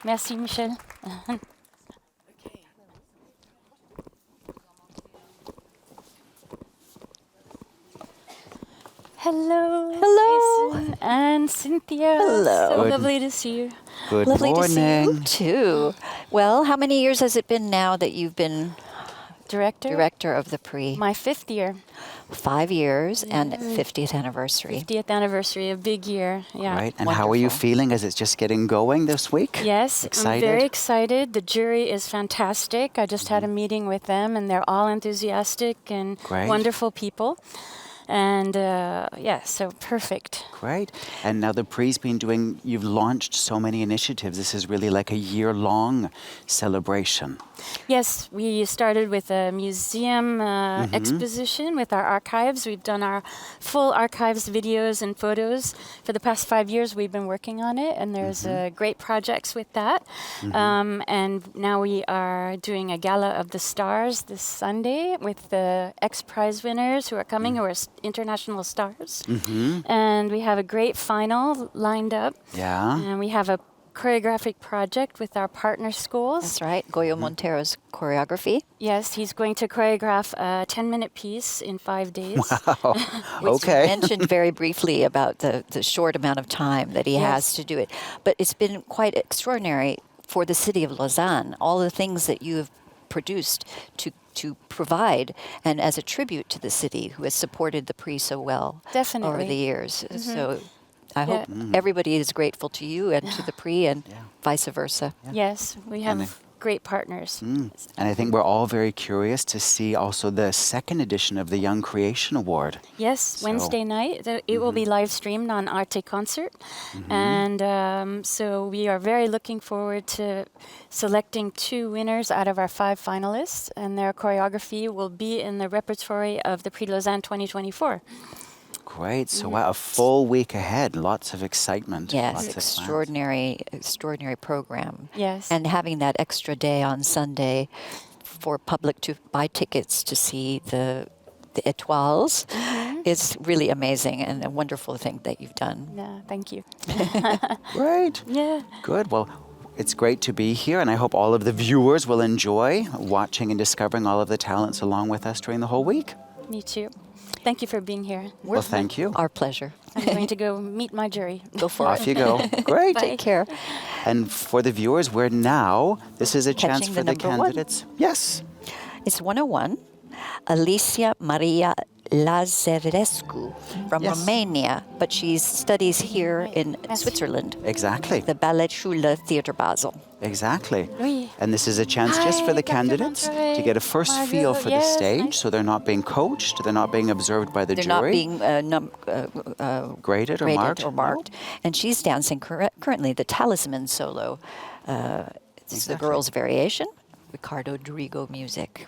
[SPEAKER 5] Merci, Michel. Hello.
[SPEAKER 3] Hello.
[SPEAKER 5] Jason and Cynthia.
[SPEAKER 3] Hello.
[SPEAKER 5] So
[SPEAKER 2] Good.
[SPEAKER 5] lovely to see you.
[SPEAKER 2] Good
[SPEAKER 3] Lovely
[SPEAKER 2] morning.
[SPEAKER 3] to see you too. Well, how many years has it been now that you've been director of the Prix?
[SPEAKER 5] My 5th year.
[SPEAKER 3] 5 years and 50th anniversary.
[SPEAKER 5] 50th anniversary, a big year. Yeah.
[SPEAKER 2] Right. And how are you
[SPEAKER 3] Wonderful.
[SPEAKER 2] feeling as it's just getting going this week?
[SPEAKER 5] Yes,
[SPEAKER 2] Excited?
[SPEAKER 5] I'm very excited. The jury is fantastic. I just had a meeting with them, and they're all enthusiastic and
[SPEAKER 2] Great.
[SPEAKER 5] wonderful people. And yeah, so perfect.
[SPEAKER 2] Great. And now the Prix's been doing, you've launched so many initiatives. This is really like a year-long celebration.
[SPEAKER 5] Yes, we started with a museum exposition with our archives. We've done our full archives videos and photos. For the past 5 years, we've been working on it, and there's great projects with that. And now we are doing a Gala of the Stars this Sunday with the ex-prize winners who are coming, who are international stars. And we have a great final lined up.
[SPEAKER 2] Yeah.
[SPEAKER 5] And we have a choreographic project with our partner schools.
[SPEAKER 3] That's right. Goyo Montero's choreography.
[SPEAKER 5] Yes, he's going to choreograph a 10-minute piece in 5 days.
[SPEAKER 3] Which
[SPEAKER 2] Okay.
[SPEAKER 3] you mentioned very briefly about the short amount of time that he has to do it. But it's been quite extraordinary for the city of Lausanne, all the things that you have produced to provide and as a tribute to the city who has supported the Prix so well
[SPEAKER 5] Definitely.
[SPEAKER 3] over the years. So I hope everybody is grateful to you and to the Prix and vice versa.
[SPEAKER 5] Yes, we have great partners.
[SPEAKER 2] And I think we're all very curious to see also the second edition of the Young Creation Award.
[SPEAKER 5] Yes,
[SPEAKER 2] So-
[SPEAKER 5] Wednesday night. It will be live streamed on ARTE concert. And so we are very looking forward to selecting 2 winners out of our 5 finalists. And their choreography will be in the repertory of the Prix de Lausanne 2024.
[SPEAKER 2] Great. So wow, a full week ahead. Lots of excitement.
[SPEAKER 3] Yes,
[SPEAKER 2] lots of plans.
[SPEAKER 3] extraordinary program.
[SPEAKER 5] Yes.
[SPEAKER 3] And having that extra day on Sunday for public to buy tickets to see the étoiles is really amazing and a wonderful thing that you've done.
[SPEAKER 5] Yeah, thank you.
[SPEAKER 2] Great.
[SPEAKER 5] Yeah.
[SPEAKER 2] Good. Well, it's great to be here, and I hope all of the viewers will enjoy watching and discovering all of the talents along with us during the whole week.
[SPEAKER 5] Me too. Thank you for being here.
[SPEAKER 2] Well, thank you.
[SPEAKER 3] Our pleasure.
[SPEAKER 5] I'm going to go meet my jury.
[SPEAKER 3] Go for
[SPEAKER 2] Off
[SPEAKER 3] it.
[SPEAKER 2] you go. Great.
[SPEAKER 3] Take care.
[SPEAKER 2] And for the viewers, this is a chance
[SPEAKER 3] Catching
[SPEAKER 2] for
[SPEAKER 3] the
[SPEAKER 2] the
[SPEAKER 3] number 1.
[SPEAKER 2] candidates. Yes.
[SPEAKER 3] It's 101. Alicia Maria Lazarescu from
[SPEAKER 2] Yes.
[SPEAKER 3] Romania, but she studies here in Switzerland,
[SPEAKER 2] Exactly.
[SPEAKER 3] the Balletschule Theater Basel.
[SPEAKER 2] Exactly.
[SPEAKER 5] Oui.
[SPEAKER 2] And this is a chance just for
[SPEAKER 5] Hi,
[SPEAKER 2] the
[SPEAKER 5] Dr.
[SPEAKER 2] candidates
[SPEAKER 5] Monterey.
[SPEAKER 2] to get a first
[SPEAKER 5] Margot,
[SPEAKER 2] feel for the
[SPEAKER 5] yes,
[SPEAKER 2] stage,
[SPEAKER 5] nice.
[SPEAKER 2] so they're not being coached, they're not being observed by the
[SPEAKER 3] They're not
[SPEAKER 2] jury,
[SPEAKER 3] being
[SPEAKER 2] graded or
[SPEAKER 3] rated
[SPEAKER 2] marked.
[SPEAKER 3] or marked. And she's dancing currently the Talisman solo. It's the
[SPEAKER 2] Exactly.
[SPEAKER 3] girls' variation, Ricardo Drigo music.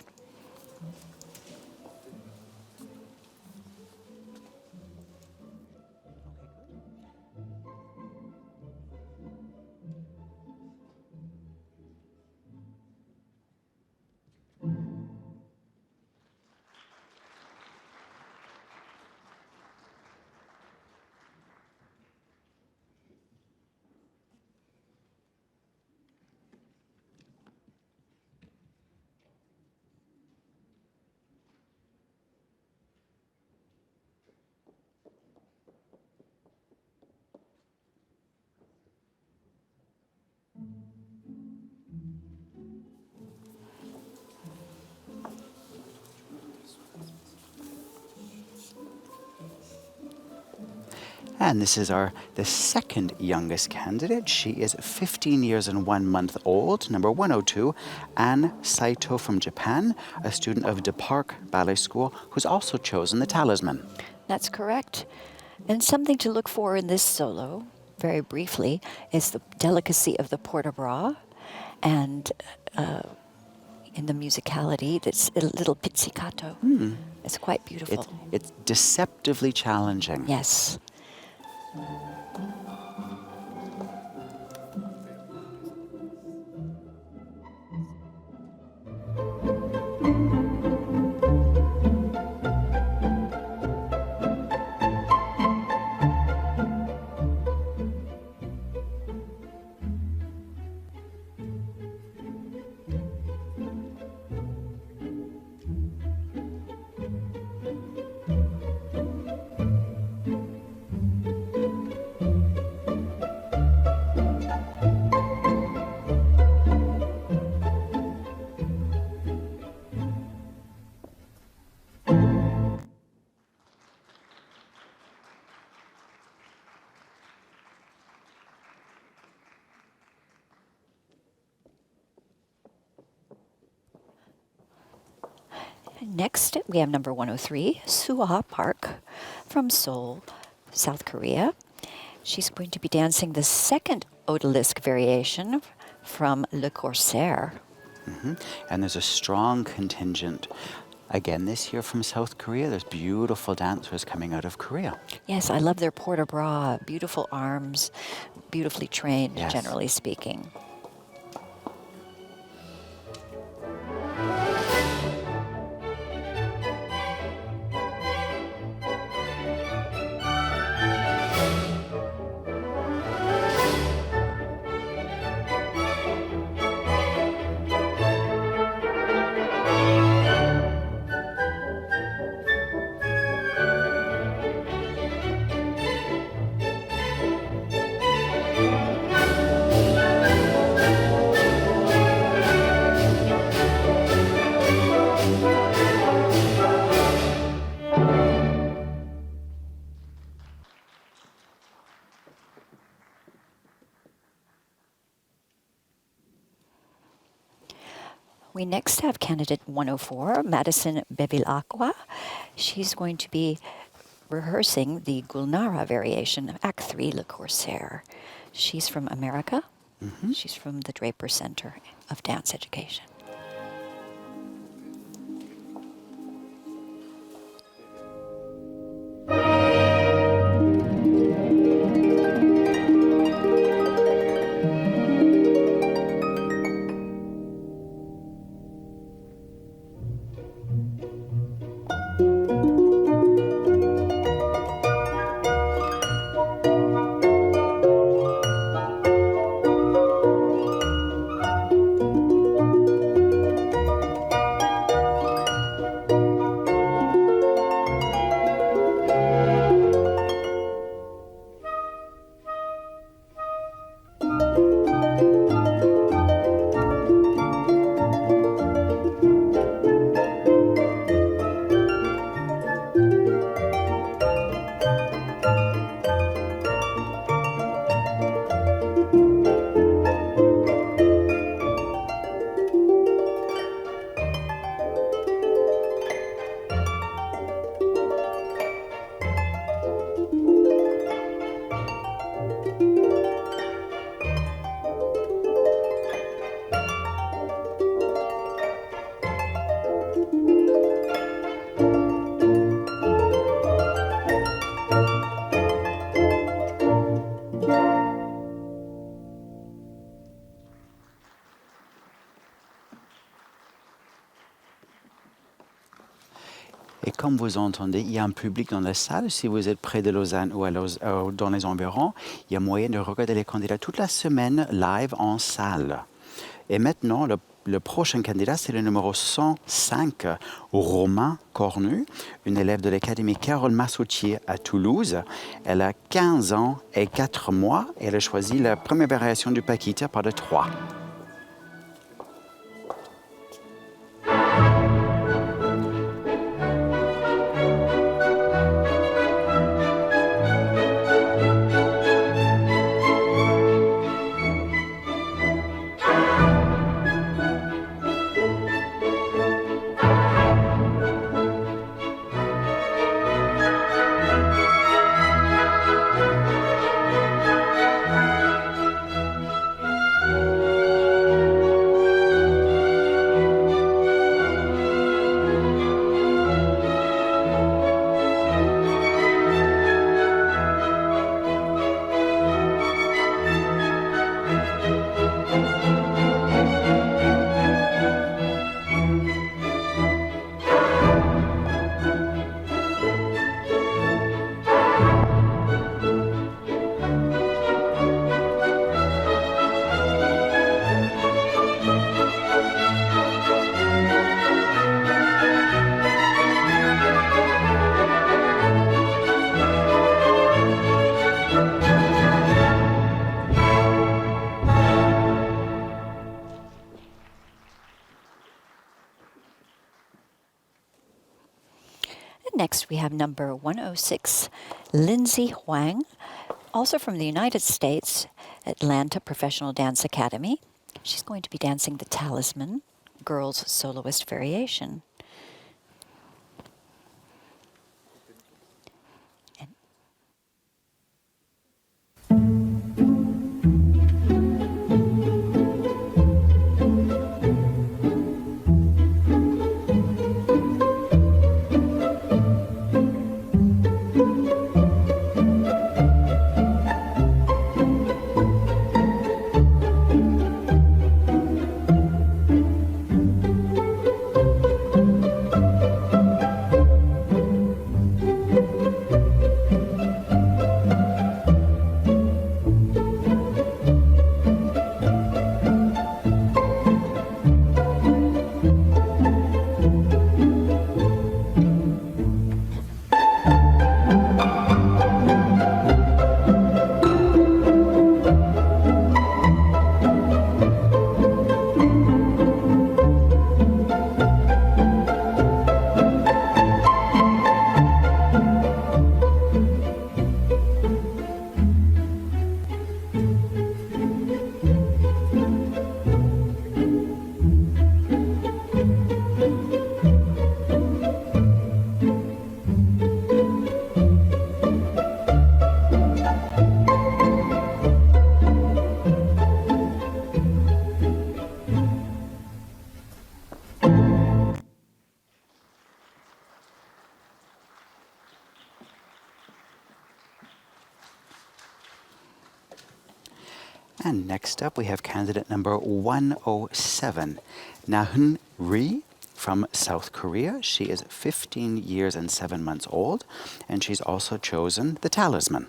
[SPEAKER 2] And this is the second youngest candidate. She is 15 years and 1 month old, number 102, Anne Saito from Japan, a student of De Park Ballet School, who's also chosen the Talisman.
[SPEAKER 3] That's correct. And something to look for in this solo, very briefly, is the delicacy of the port-de-bras and in the musicality, that's a little pizzicato. It's quite beautiful.
[SPEAKER 2] It's deceptively challenging.
[SPEAKER 3] Yes. Next, we have number 103, Suha Park from Seoul, South Korea. She's going to be dancing the second odalisque variation from Le Corsaire.
[SPEAKER 2] And there's a strong contingent. Again, this year from South Korea, there's beautiful dancers coming out of Korea.
[SPEAKER 3] Yes, I love their port-de-bras, beautiful arms, beautifully trained,
[SPEAKER 2] Yes.
[SPEAKER 3] generally speaking. We next have candidate 104, Madison Bevilacqua. She's going to be rehearsing the Gulnara variation of Act 3, Le Corsaire. She's from America. She's from the Draper Center of Dance Education.
[SPEAKER 2] Et comme vous entendez, il y a un public dans la salle. Si vous êtes près de Lausanne ou dans les environs, il y a moyen de regarder les candidats toute la semaine live en salle. Et maintenant, le prochain candidat, c'est le numéro 105, Romain Cornu, une élève de l'Académie Carole Massoutier à Toulouse. Elle a 15 ans et 4 mois et elle a choisi la première variation du Paquita par le 3.
[SPEAKER 3] Next, we have number 106, Lindsay Huang, also from the United States, Atlanta Professional Dance Academy. She's going to be dancing the Talisman, Girls Soloist Variation.
[SPEAKER 2] And next up, we have candidate number 107, Nahun Ri from South Korea. She is 15 years and 7 months old, and she's also chosen the talisman.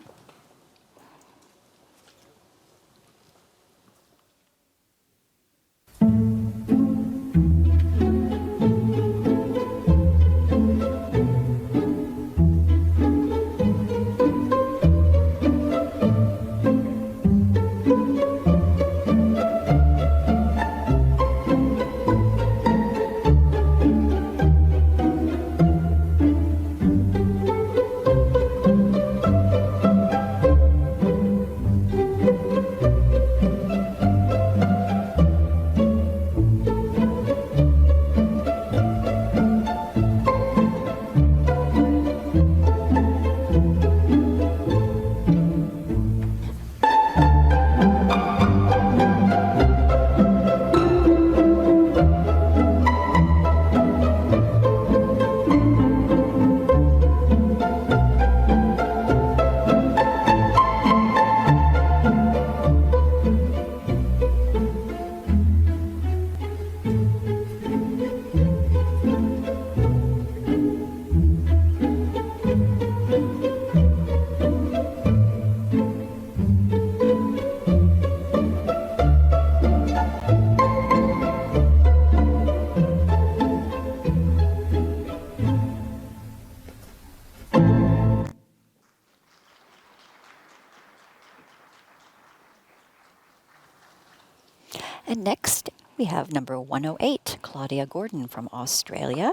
[SPEAKER 3] And next, we have number 108, Claudia Gordon from Australia,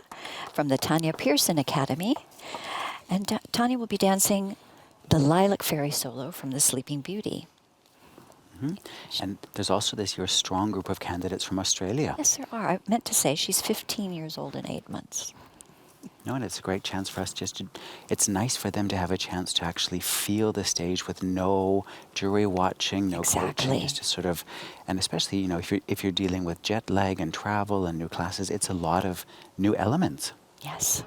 [SPEAKER 3] from the Tanya Pearson Academy. And Tanya will be dancing the Lilac Fairy solo from the Sleeping Beauty.
[SPEAKER 2] Mm-hmm. And there's also this year's strong group of candidates from Australia.
[SPEAKER 3] Yes, there are. I meant to say she's 15 years old and 8 months.
[SPEAKER 2] No, and it's a great chance for us just to, it's nice for them to have a chance to actually feel the stage with no jury watching, no coaching, just to sort of, and especially, you know, if you're dealing with jet lag and travel and new classes, it's a lot of new elements.
[SPEAKER 3] Yes.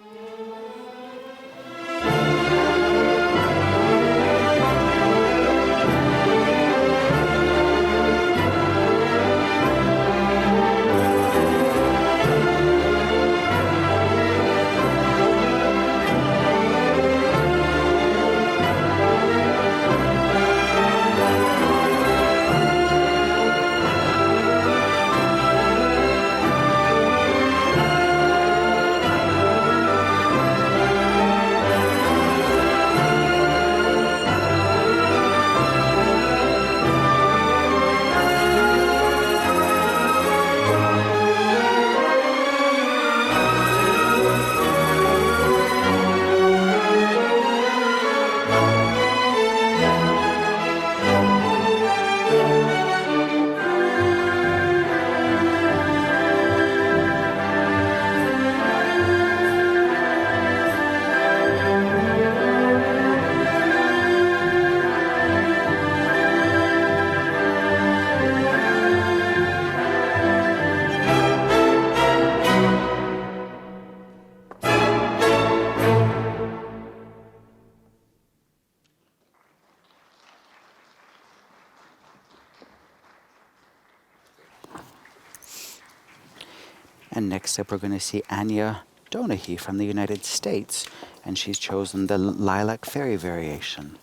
[SPEAKER 2] And next up, we're going to see Anya Donaghy from the United States, and she's chosen the Lilac Fairy variation.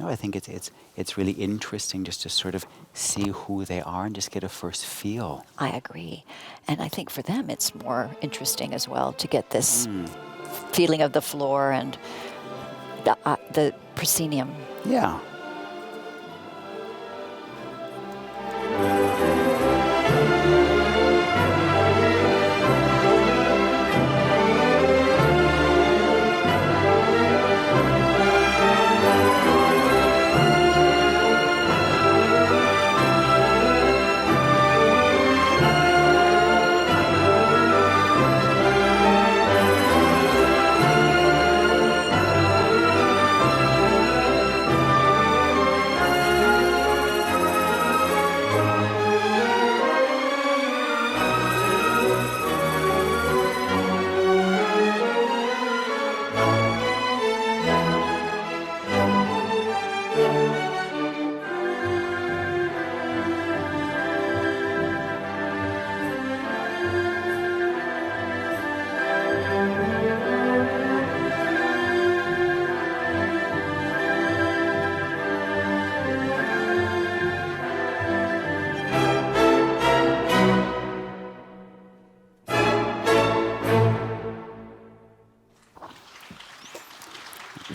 [SPEAKER 2] No, I think it's really interesting just to sort of see who they are and just get a first feel.
[SPEAKER 3] I agree. And I think for them it's more interesting as well to get this feeling of the floor and the proscenium.
[SPEAKER 2] Yeah.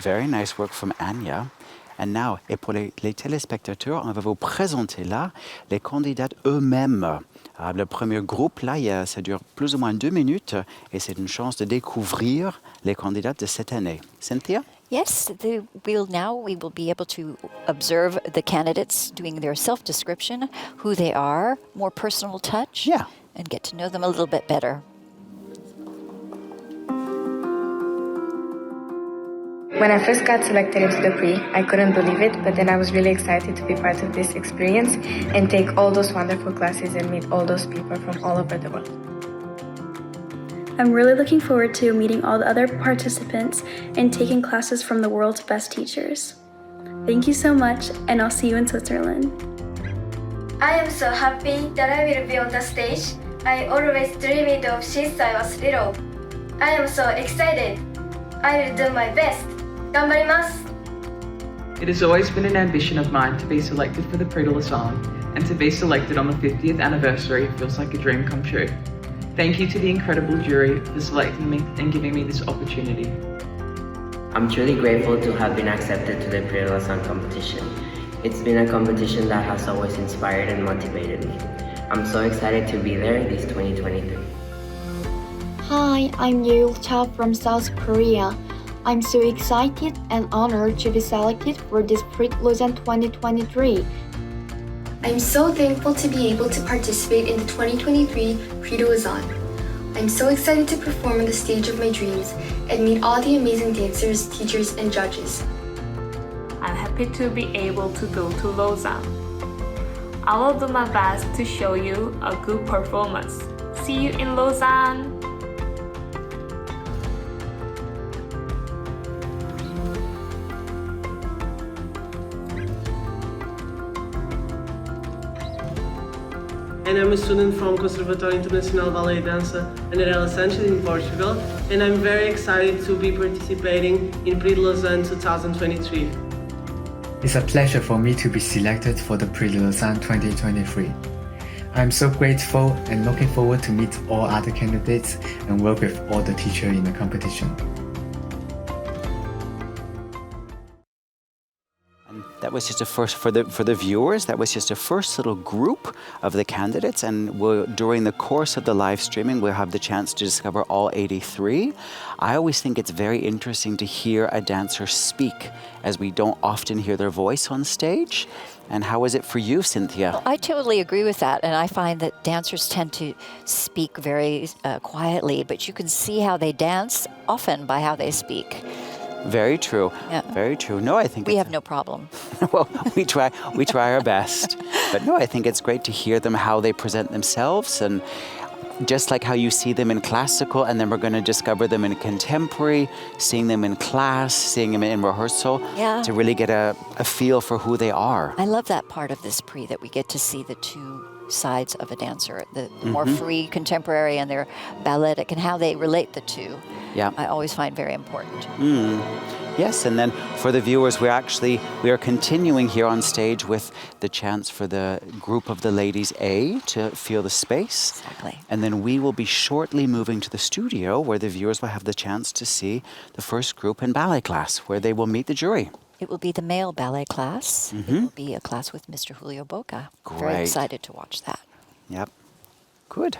[SPEAKER 2] Very nice work from Anya. And now, et pour les téléspectateurs, on va vous présenter là les candidats eux-mêmes. Le premier groupe, là, ça dure plus ou moins 2 minutes et c'est une chance de découvrir les candidats de cette année. Cynthia?
[SPEAKER 3] Yes, we will be able to observe the candidates doing their self-description, who they are, more personal touch,
[SPEAKER 2] Yeah.
[SPEAKER 3] and get to know them a little bit better.
[SPEAKER 6] When I first got selected into the Prix, I couldn't believe it, but then I was really excited to be part of this experience and take all those wonderful classes and meet all those people from all over the world.
[SPEAKER 7] I'm really looking forward to meeting all the other participants and taking classes from the world's best teachers. Thank you so much, and I'll see you in Switzerland.
[SPEAKER 8] I am so happy that I will be on the stage. I always dreamed of since I was little. I am so excited. I will do my best. 頑張ります.
[SPEAKER 9] It has always been an ambition of mine to be selected for the Prix de Lausanne, and to be selected on the 50th anniversary feels like a dream come true. Thank you to the incredible jury for selecting me and giving me this opportunity.
[SPEAKER 10] I'm truly grateful to have been accepted to the Prix de Lausanne competition. It's been a competition that has always inspired and motivated me. I'm so excited to be there this 2023.
[SPEAKER 11] Hi, I'm Yeul Cha from South Korea. I'm so excited and honored to be selected for this Prix de Lausanne 2023.
[SPEAKER 12] I'm so thankful to be able to participate in the 2023 Prix de Lausanne. I'm so excited to perform on the stage of my dreams and meet all the amazing dancers, teachers, and judges.
[SPEAKER 13] I'm happy to be able to go to Lausanne. I will do my best to show you a good performance. See you in Lausanne!
[SPEAKER 14] And I'm a student from Conservatório Internacional Ballet Dança and Real Sanchez in Portugal, and I'm very excited to be participating in Prix de Lausanne 2023.
[SPEAKER 15] It's a pleasure for me to be selected for the Prix de Lausanne 2023. I'm so grateful and looking forward to meet all other candidates and work with all the teachers in the competition.
[SPEAKER 2] That was just a first for the viewers. That was just a first little group of the candidates, and during the course of the live streaming, we'll have the chance to discover all 83. I always think it's very interesting to hear a dancer speak, as we don't often hear their voice on stage. And how is it for you, Cynthia?
[SPEAKER 3] Well, I totally agree with that, and I find that dancers tend to speak very quietly, but you can see how they dance often by how they speak.
[SPEAKER 2] Very true.
[SPEAKER 3] Yeah.
[SPEAKER 2] Very true. No, I think
[SPEAKER 3] we have no problem.
[SPEAKER 2] Well, we try our best. But no, I think it's great to hear them, how they present themselves, and just like how you see them in classical, and then we're going to discover them in contemporary, seeing them in class, seeing them in rehearsal, to really get a feel for who they are.
[SPEAKER 3] I love that part of this Prix, that we get to see the two sides of a dancer, the more free contemporary and their balletic, and how they relate the two.
[SPEAKER 2] Yeah.
[SPEAKER 3] I always find very important.
[SPEAKER 2] Yes, and then for the viewers, we are continuing here on stage with the chance for the group of the ladies A to feel the space.
[SPEAKER 3] Exactly.
[SPEAKER 2] And then we will be shortly moving to the studio where the viewers will have the chance to see the first group in ballet class, where they will meet the jury.
[SPEAKER 3] It will be the male ballet class. It will be a class with Mr. Julio Boca.
[SPEAKER 2] Great.
[SPEAKER 3] Very excited to watch that.
[SPEAKER 2] Yep. Good.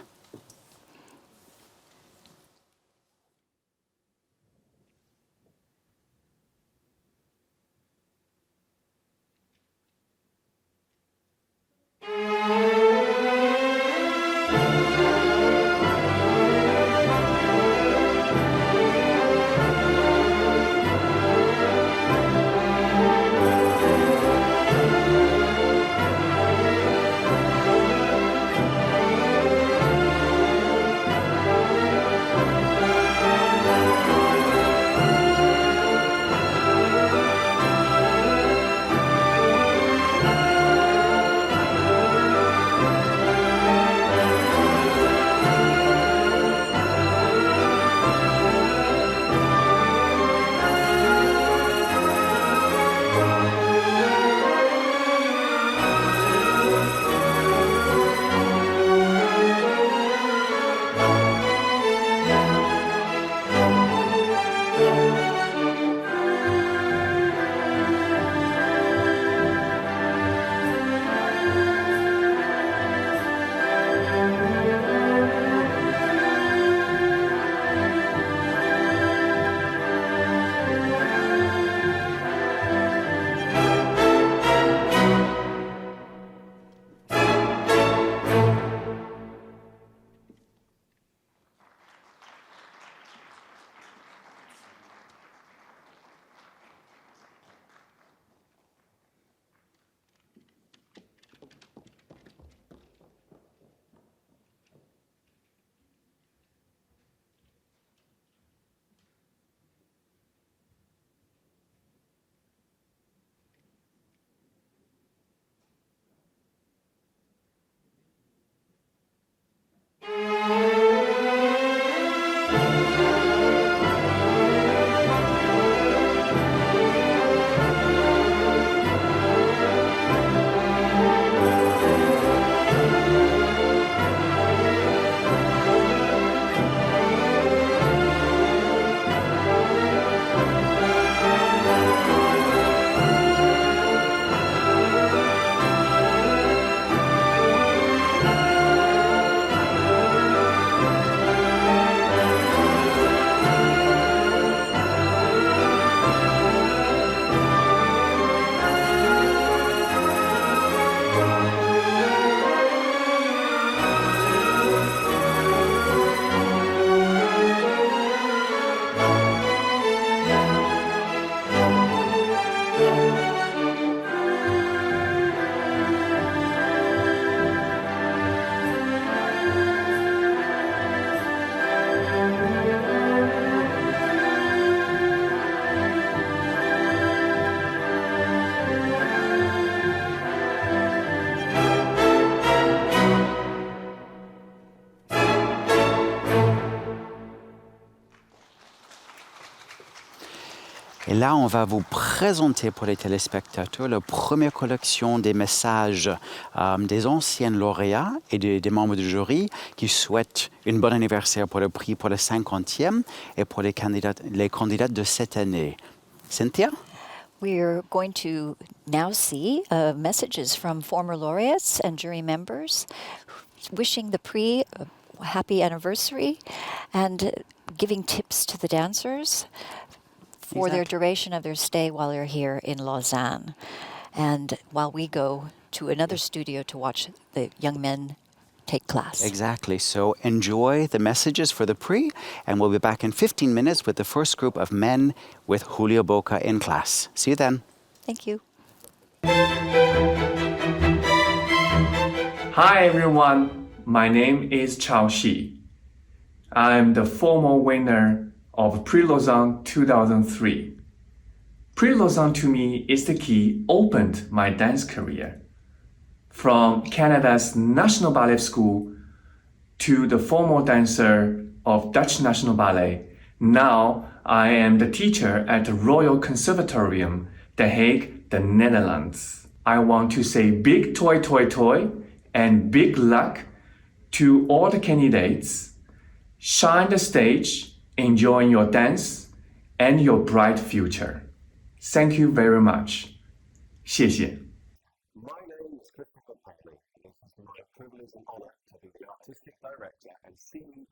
[SPEAKER 2] Et là, on va vous présenter pour les téléspectateurs la première collection des messages des anciens lauréats et des membres du jury qui souhaitent un bon anniversaire pour le prix pour le 50e et pour les candidats de cette année. Cynthia?
[SPEAKER 3] We're going to now see messages from former laureates and jury members wishing the Prix a happy anniversary and giving tips to the dancers for their duration of their stay while they're here in Lausanne. And while we go to another studio to watch the young men take class.
[SPEAKER 2] Exactly. So enjoy the messages for the Prix, and we'll be back in 15 minutes with the first group of men with Julio Boca in class. See you then.
[SPEAKER 3] Thank you.
[SPEAKER 16] Hi everyone, my name is Chao Xi. I'm the former winner of Prix de Lausanne 2003. Prix de Lausanne to me is the key opened my dance career. From Canada's National Ballet School to the former dancer of Dutch National Ballet, now I am the teacher at the Royal Conservatorium, The Hague, the Netherlands. I want to say big toi toi toi and big luck to all the candidates. Shine the stage, enjoying your dance and your bright future. Thank you very much. 谢谢.
[SPEAKER 17] Privilege and honour to be the Artistic Director and CEO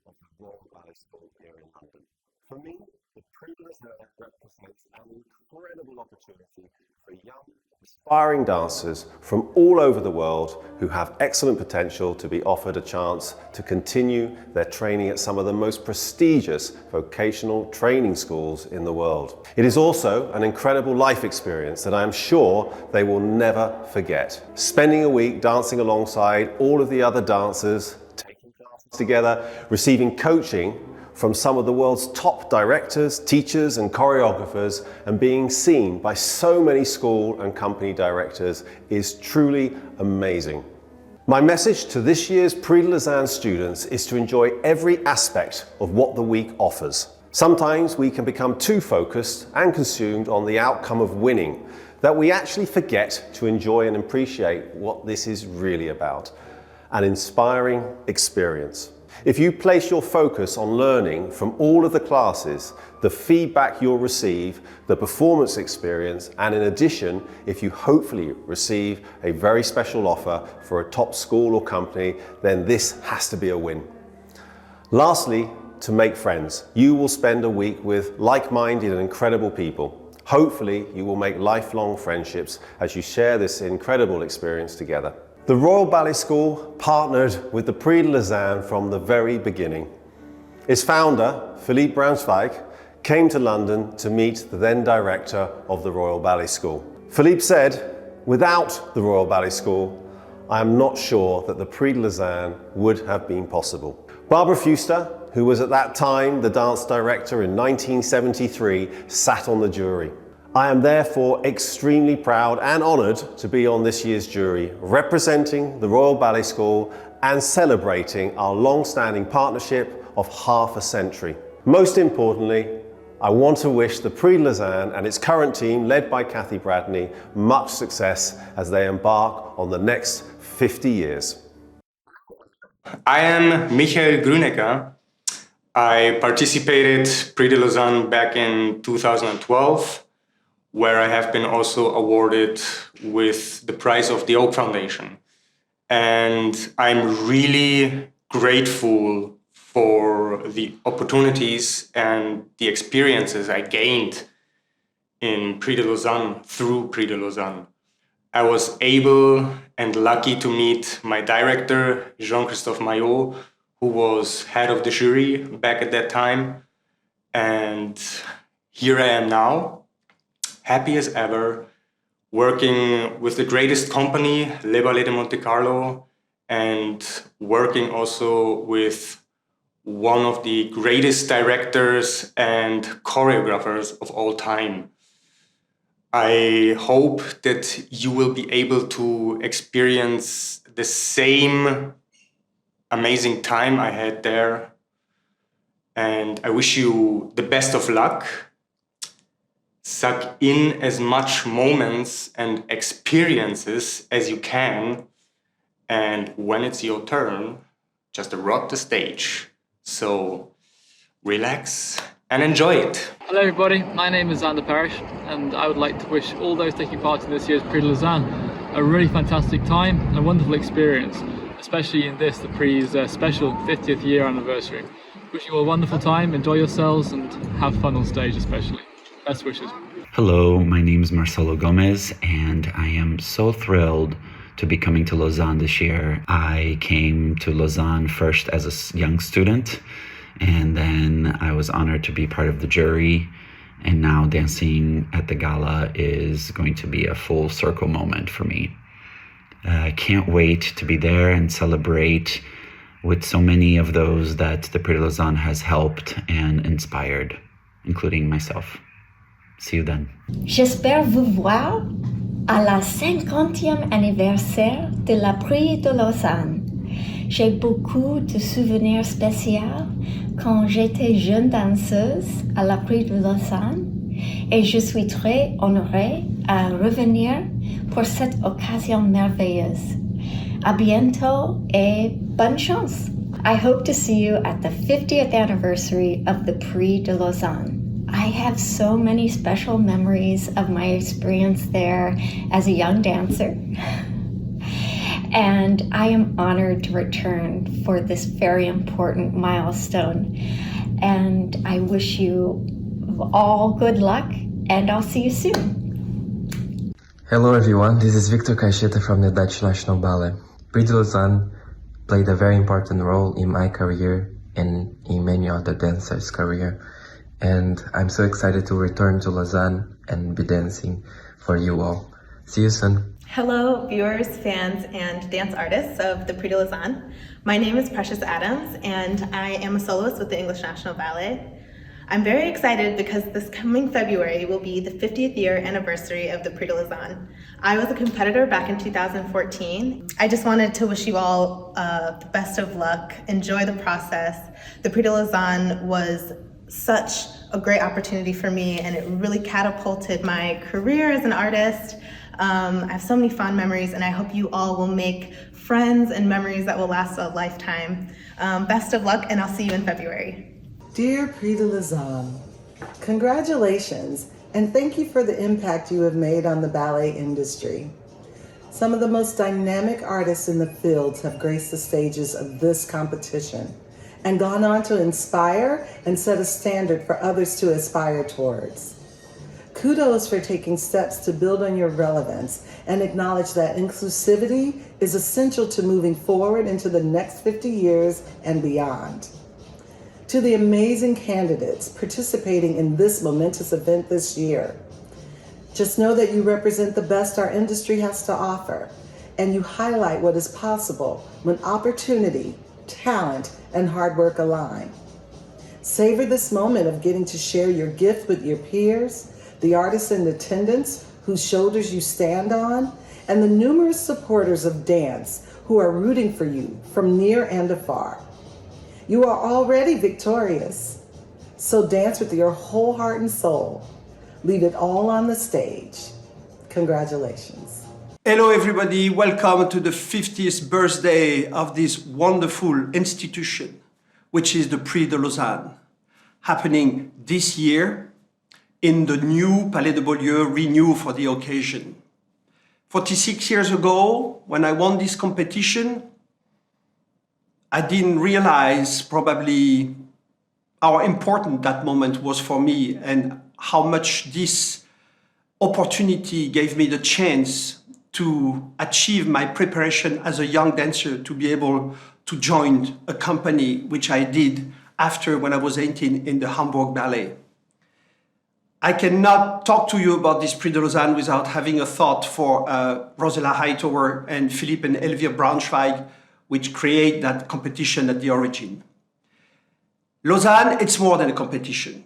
[SPEAKER 17] of the Royal Ballet School here in London. For me, the Prix de Lausanne represents an incredible opportunity for young, aspiring dancers from all over the world who have excellent potential to be offered a chance to continue their training at some of the most prestigious vocational training schools in the world. It is also an incredible life experience that I am sure they will never forget. Spending a week dancing alongside all of the other dancers, taking classes together, receiving coaching from some of the world's top directors, teachers and choreographers, and being seen by so many school and company directors is truly amazing. My message to this year's Prix de Lausanne students is to enjoy every aspect of what the week offers. Sometimes we can become too focused and consumed on the outcome of winning that we actually forget to enjoy and appreciate what this is really about, an inspiring experience. If you place your focus on learning from all of the classes, the feedback you'll receive, the performance experience, and in addition, if you hopefully receive a very special offer for a top school or company, then this has to be a win. Lastly, to make friends. You will spend a week with like-minded and incredible people. Hopefully, you will make lifelong friendships as you share this incredible experience together. The Royal Ballet School partnered with the Prix de Lausanne from the very beginning. Its founder, Philippe Braunschweig, came to London to meet the then director of the Royal Ballet School. Philippe said, "Without the Royal Ballet School, I am not sure that the Prix de Lausanne would have been possible." Barbara Fuster, who was at that time the dance director in 1973, sat on the jury. I am therefore extremely proud and honoured to be on this year's jury, representing the Royal Ballet School and celebrating our long-standing partnership of half a century. Most importantly, I want to wish the Prix de Lausanne and its current team, led by Kathy Bradney, much success as they embark on the next 50 years.
[SPEAKER 18] I am Michael Grünecker. I participated Prix de Lausanne back in 2012. Where I have been also awarded with the prize of the Oak Foundation. And I'm really grateful for the opportunities and the experiences I gained in Prix de Lausanne through Prix de Lausanne. I was able and lucky to meet my director, Jean-Christophe Maillot, who was head of the jury back at that time. And here I am now, happy as ever, working with the greatest company, Le Ballet de Monte Carlo, and working also with one of the greatest directors and choreographers of all time. I hope that you will be able to experience the same amazing time I had there. And I wish you the best of luck. suck in as much moments and experiences as you can, and when it's your turn, just rock the stage. So relax and enjoy it.
[SPEAKER 19] Hello everybody, my name is Xander Parrish, and I would like to wish all those taking part in this year's Prix de Lausanne a really fantastic time and a wonderful experience, especially in this, the Prix's special 50th year anniversary. Wish you all a wonderful time, enjoy yourselves and have fun on stage especially. Best wishes.
[SPEAKER 20] Hello, my name is Marcelo Gomez, and I am so thrilled to be coming to Lausanne this year. I came to Lausanne first as a young student, and then I was honored to be part of the jury, and now dancing at the gala is going to be a full circle moment for me. I can't wait to be there and celebrate with so many of those that the Prix de Lausanne has helped and inspired, including myself. See you then.
[SPEAKER 21] J'espère vous voir à la 50e anniversaire de la Prix de Lausanne. J'ai beaucoup de souvenirs spéciaux quand j'étais jeune danseuse à la Prix de Lausanne et je suis très honorée à revenir pour cette occasion merveilleuse. À bientôt et bonne chance. I hope to see you at the 50th anniversary of the Prix de Lausanne. I have so many special memories of my experience there as a young dancer. And I am honored to return for this very important milestone. And I wish you all good luck, and I'll see you soon.
[SPEAKER 22] Hello everyone, this is Victor Caixeta from the Dutch National Ballet. Prix de Lausanne played a very important role in my career and in many other dancers' career. And I'm so excited to return to Lausanne and be dancing for you all. See you soon.
[SPEAKER 23] Hello, viewers, fans, and dance artists of the Prix de Lausanne. My name is Precious Adams, and I am a soloist with the English National Ballet. I'm very excited because this coming February will be the 50th year anniversary of the Prix de Lausanne. I was a competitor back in 2014. I just wanted to wish you all the best of luck, enjoy the process. The Prix de Lausanne was such a great opportunity for me, and it really catapulted my career as an artist. I have so many fond memories, and I hope you all will make friends and memories that will last a lifetime. Best of luck, and I'll see you in February.
[SPEAKER 24] Dear Prix de Lausanne, congratulations, and thank you for the impact you have made on the ballet industry. Some of the most dynamic artists in the fields have graced the stages of this competition and gone on to inspire and set a standard for others to aspire towards. Kudos for taking steps to build on your relevance and acknowledge that inclusivity is essential to moving forward into the next 50 years and beyond. To the amazing candidates participating in this momentous event this year, just know that you represent the best our industry has to offer, and you highlight what is possible when opportunity, talent, and hard work align. Savor this moment of getting to share your gift with your peers, the artists in attendance whose shoulders you stand on, and the numerous supporters of dance who are rooting for you from near and afar. You are already victorious, so dance with your whole heart and soul. Leave it all on the stage. Congratulations.
[SPEAKER 25] Hello everybody, welcome to the 50th birthday of this wonderful institution, which is the Prix de Lausanne, happening this year in the new Palais de Beaulieu, renewed for the occasion. 46 years ago, when I won this competition, I didn't realize probably how important that moment was for me and how much this opportunity gave me the chance to achieve my preparation as a young dancer, to be able to join a company, which I did after when I was 18 in the Hamburg Ballet. I cannot talk to you about this Prix de Lausanne without having a thought for Rosella Hightower and Philippe and Elvire Braunschweig, which create that competition at the origin. Lausanne, it's more than a competition.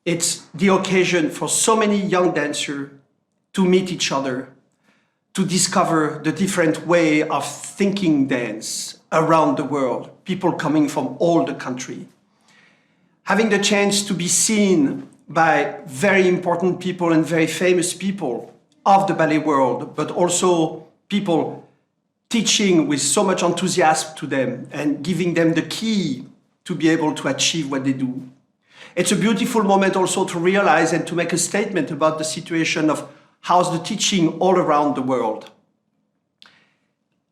[SPEAKER 25] It's the occasion for so many young dancers to meet each other, to discover the different way of thinking dance around the world, people coming from all the country. Having the chance to be seen by very important people and very famous people of the ballet world, but also people teaching with so much enthusiasm to them and giving them the key to be able to achieve what they do. It's a beautiful moment also to realize and to make a statement about the situation of how's the teaching all around the world.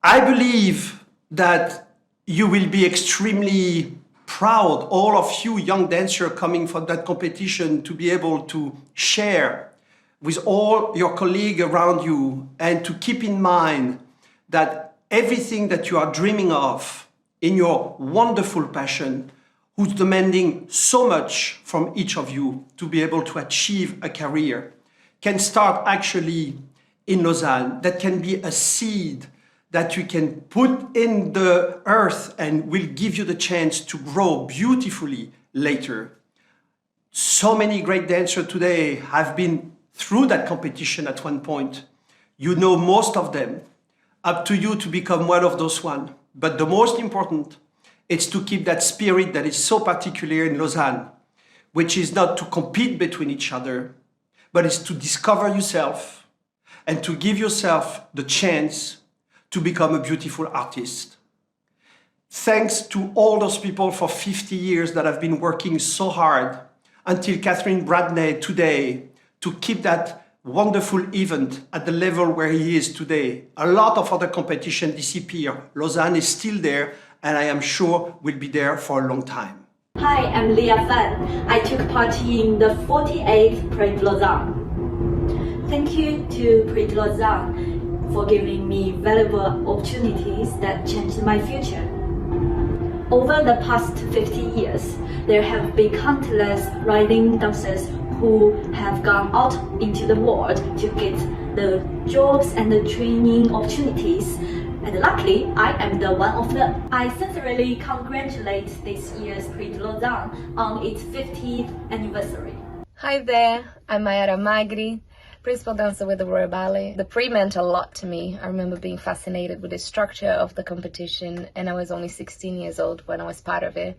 [SPEAKER 25] I believe that you will be extremely proud, all of you young dancers coming from that competition, to be able to share with all your colleagues around you and to keep in mind that everything that you are dreaming of in your wonderful passion, who's demanding so much from each of you to be able to achieve a career, can start actually in Lausanne. That can be a seed that you can put in the earth and will give you the chance to grow beautifully later. So many great dancers today have been through that competition at one point. You know most of them. Up to you to become one of those one. But the most important is to keep that spirit that is so particular in Lausanne, which is not to compete between each other, but is to discover yourself and to give yourself the chance to become a beautiful artist. Thanks to all those people for 50 years that have been working so hard until Catherine Bradney today to keep that wonderful event at the level where he is today. A lot of other competition disappear. Lausanne is still there, and I am sure will be there for a long time.
[SPEAKER 1] Hi, I'm Leah Fan. I took part in the 48th Prix de Lausanne. Thank you to Prix de Lausanne for giving me valuable opportunities that changed my future. Over the past 50 years, there have been countless riding dancers who have gone out into the world to get the jobs and the training opportunities, and luckily, I am the one of them. I sincerely congratulate this year's Prix de Lausanne on its 50th anniversary.
[SPEAKER 4] Hi there, I'm Mayara Magri, principal dancer with the Royal Ballet. The Prix meant a lot to me. I remember being fascinated with the structure of the competition, and I was only 16 years old when I was part of it.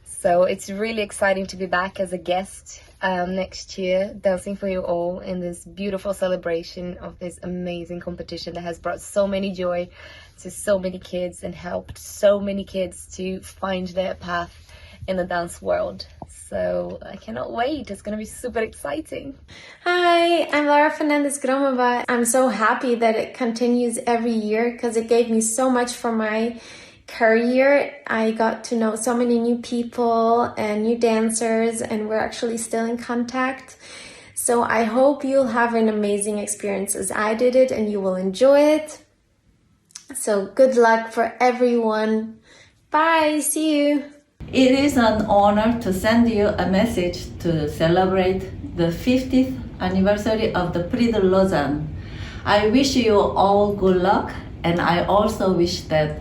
[SPEAKER 4] So it's really exciting to be back as a guest next year, dancing for you all in this beautiful celebration of this amazing competition that has brought so many joy to so many kids and helped so many kids to find their path in the dance world. So I cannot wait. It's going to be super exciting.
[SPEAKER 5] Hi, I'm Laura Fernandez-Gromova. I'm so happy that it continues every year because it gave me so much for my career. I got to know so many new people and new dancers, and we're actually still in contact. So I hope you'll have an amazing experience as I did it and you will enjoy it. So good luck for everyone. Bye, see you.
[SPEAKER 6] It is an honor to send you a message to celebrate the 50th anniversary of the Prix de Lausanne. I wish you all good luck, and I also wish that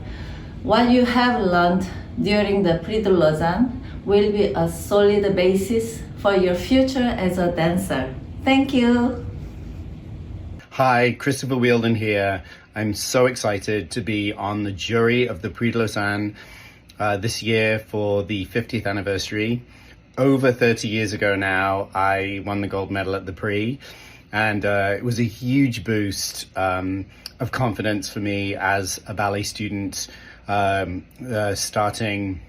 [SPEAKER 6] what you have learned during the Prix de Lausanne will be a solid basis for your future as a dancer. Thank you.
[SPEAKER 7] Hi, Christopher Wheeldon here. I'm so excited to be on the jury of the Prix de Lausanne this year for the 50th anniversary. Over 30 years ago now, I won the gold medal at the Prix, and it was a huge boost of confidence for me as a ballet student, starting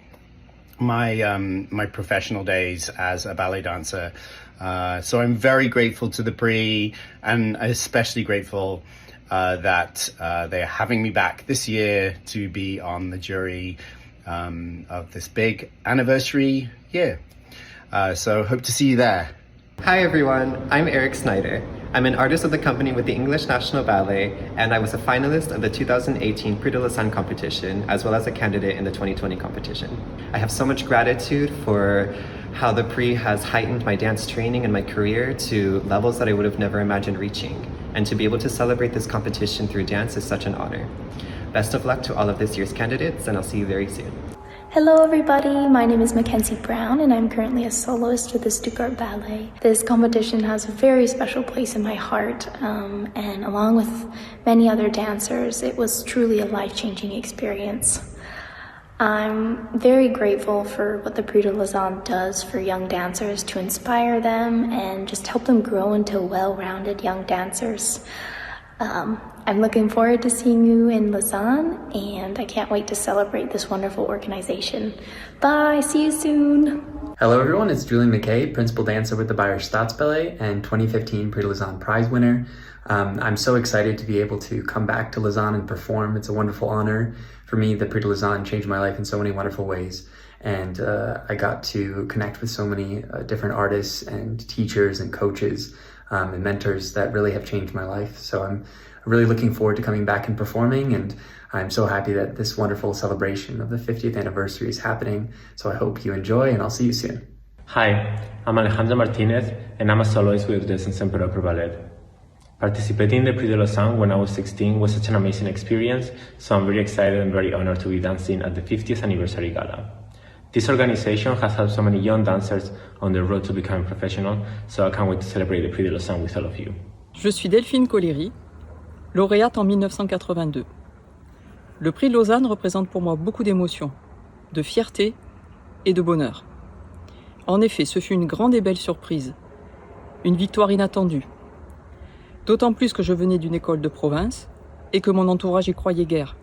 [SPEAKER 7] my professional days as a ballet dancer. So I'm very grateful to the Prix, and especially grateful that they're having me back this year to be on the jury of this big anniversary year. So hope to see you there.
[SPEAKER 26] Hi everyone, I'm Eric Snyder. I'm an artist of the company with the English National Ballet, and I was a finalist of the 2018 Prix de Lausanne competition, as well as a candidate in the 2020 competition. I have so much gratitude for how the Prix has heightened my dance training and my career to levels that I would have never imagined reaching. And to be able to celebrate this competition through dance is such an honor. Best of luck to all of this year's candidates, and I'll see you very soon.
[SPEAKER 27] Hello everybody, my name is Mackenzie Brown and I'm currently a soloist with the Stuttgart Ballet. This competition has a very special place in my heart, and along with many other dancers, it was truly a life-changing experience. I'm very grateful for what the Prix de Lausanne does for young dancers to inspire them and just help them grow into well-rounded young dancers. I'm looking forward to seeing you in Lausanne, and I can't wait to celebrate this wonderful organization. Bye, see you soon.
[SPEAKER 8] Hello everyone, it's Julian McKay, principal dancer with the Barre Staatsballet and 2015 Prix de Lausanne prize winner. I'm so excited to be able to come back to Lausanne and perform. It's a wonderful honor. For me, the Prix de Lausanne changed my life in so many wonderful ways. And I got to connect with so many different artists and teachers and coaches and mentors that really have changed my life. So I'm really looking forward to coming back and performing, and I'm so happy that this wonderful celebration of the 50th anniversary is happening. So I hope you enjoy, and I'll see you soon.
[SPEAKER 9] Hi, I'm Alejandro Martinez, and I'm a soloist with the Celebratory Ballet. Participating in the Prix de Lausanne when I was 16 was such an amazing experience, so I'm very excited and very honored to be dancing at the 50th anniversary gala. This organization has helped so many young dancers on their road to becoming professional, so I can't wait to celebrate the Prix de Lausanne with all of you.
[SPEAKER 10] Je suis Delphine Colléry, lauréate en 1982. Le Prix de Lausanne représente pour moi beaucoup d'émotions, de fierté et de bonheur. En effet, ce fut une grande et belle surprise, une victoire inattendue. D'autant plus que je venais d'une école de province et que mon entourage y croyait guère.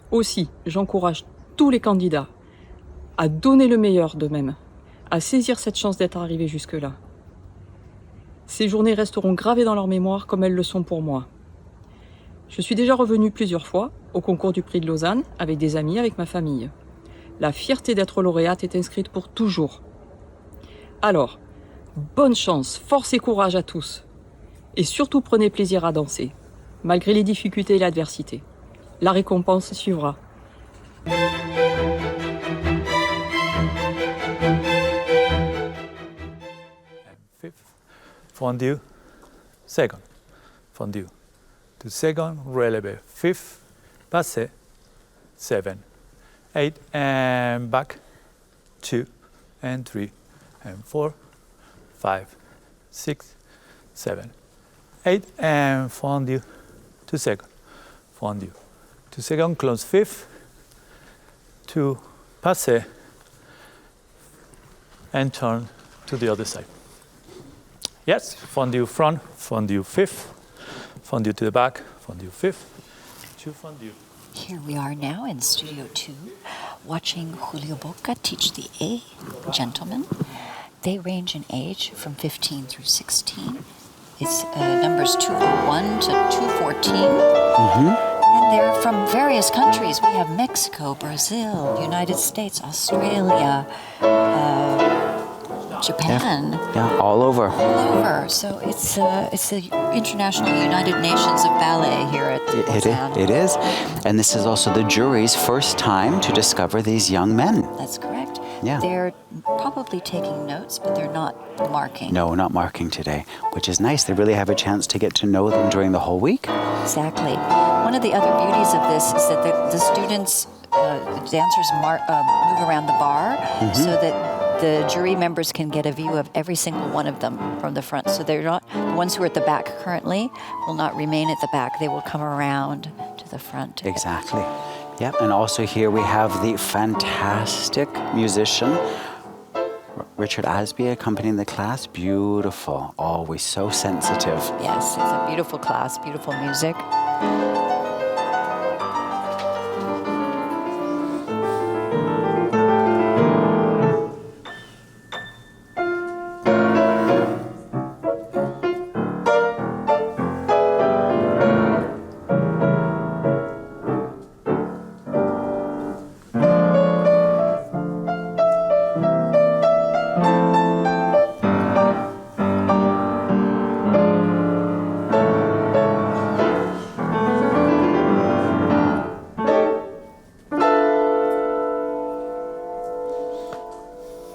[SPEAKER 10] Aussi, j'encourage tous les candidats à donner le meilleur d'eux-mêmes, à saisir cette chance d'être arrivés jusque-là. Ces journées resteront gravées dans leur mémoire comme elles le sont pour moi. Je suis déjà revenue plusieurs fois au concours du Prix de Lausanne avec des amis, avec ma famille. La fierté d'être lauréate est inscrite pour toujours. Alors, bonne chance, force et courage à tous. Et surtout prenez plaisir à danser, malgré les difficultés et l'adversité. La récompense suivra.
[SPEAKER 11] Fondue, second, fondue, to second, releve, fifth, passé, 7, 8, and back, 2, and 3, and 4, 5, 6, 7, 8, and fondue, to second, close fifth, 2, passé, and turn to the other side. Yes, fondue front, fondue fifth, fondue to the back, fondue fifth, 2 fondue.
[SPEAKER 3] Here we are now in Studio 2, watching Julio Boca teach the A gentlemen. They range in age from 15 through 16. It's numbers 201 to 214. And they're from various countries. We have Mexico, Brazil, United States, Australia, Japan.
[SPEAKER 2] Yeah, all over.
[SPEAKER 3] All over. So it's the International United Nations of Ballet here at Lausanne.
[SPEAKER 2] It is. And this is also the jury's first time to discover these young men.
[SPEAKER 3] That's correct.
[SPEAKER 2] Yeah.
[SPEAKER 3] They're probably taking notes, but they're not marking.
[SPEAKER 2] No, not marking today, which is nice. They really have a chance to get to know them during the whole week.
[SPEAKER 3] Exactly. One of the other beauties of this is that the students, the dancers move around the bar so that the jury members can get a view of every single one of them from the front. So they're not, the ones who are at the back currently will not remain at the back. They will come around to the front.
[SPEAKER 2] Exactly. Yep, and also here we have the fantastic musician, Richard Asby, accompanying the class. Beautiful, always so sensitive.
[SPEAKER 3] Yes, it's a beautiful class, beautiful music.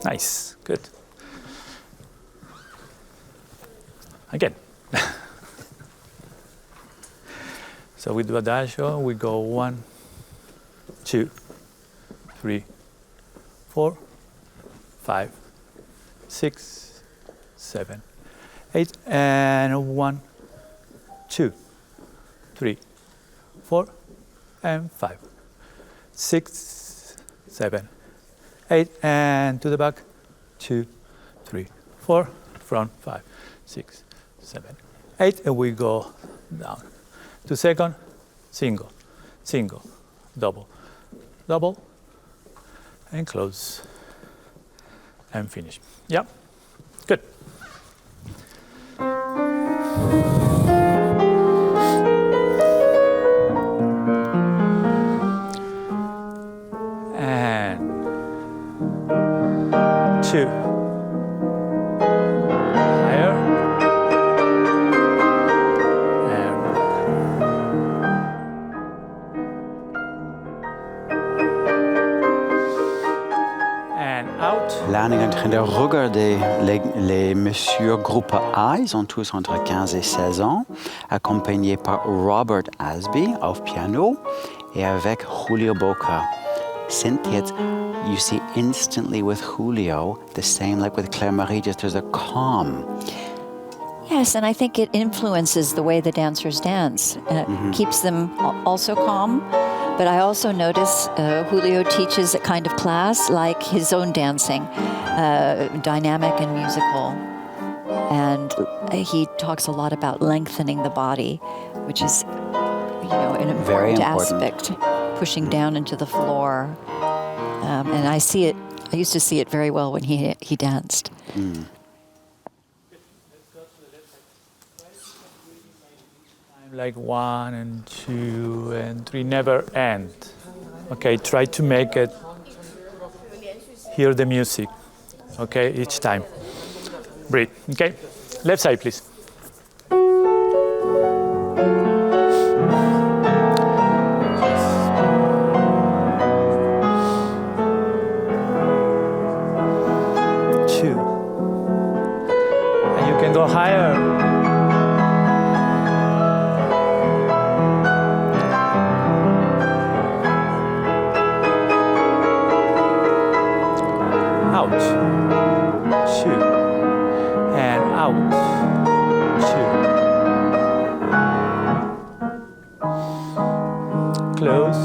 [SPEAKER 11] Nice, good. Again. So we do adagio, we go 1, 2, 3, 4, 5, 6, 7, 8, and 1, 2, 3, 4, and 5, 6, 7, 8, and to the back, 2, 3, 4, front, 5, 6, 7, 8, and we go down. 2 second, single, single, double, double, and close, and finish. Yeah, good. And 2, higher, and out.
[SPEAKER 2] Là, on est en train de regarder les messieurs groupe A. Ils ont tous entre 15 et 16 ans, accompagnés par Robert Asby au piano et avec Julio Boca. Cynthia, you see instantly with Julio, the same like with Claire Marie, just there's a calm.
[SPEAKER 3] Yes, and I think it influences the way the dancers dance. Keeps them also calm. But I also notice Julio teaches a kind of class like his own dancing, dynamic and musical. And he talks a lot about lengthening the body, which is, an important aspect, pushing down into the floor. And I used to see it very well when he danced.
[SPEAKER 11] Like 1 and 2 and 3, never end. Okay, try to make it, hear the music, okay, each time. Breathe, okay? Left side, please. Two. And you can go higher. Out, 2, and out, 2. Close.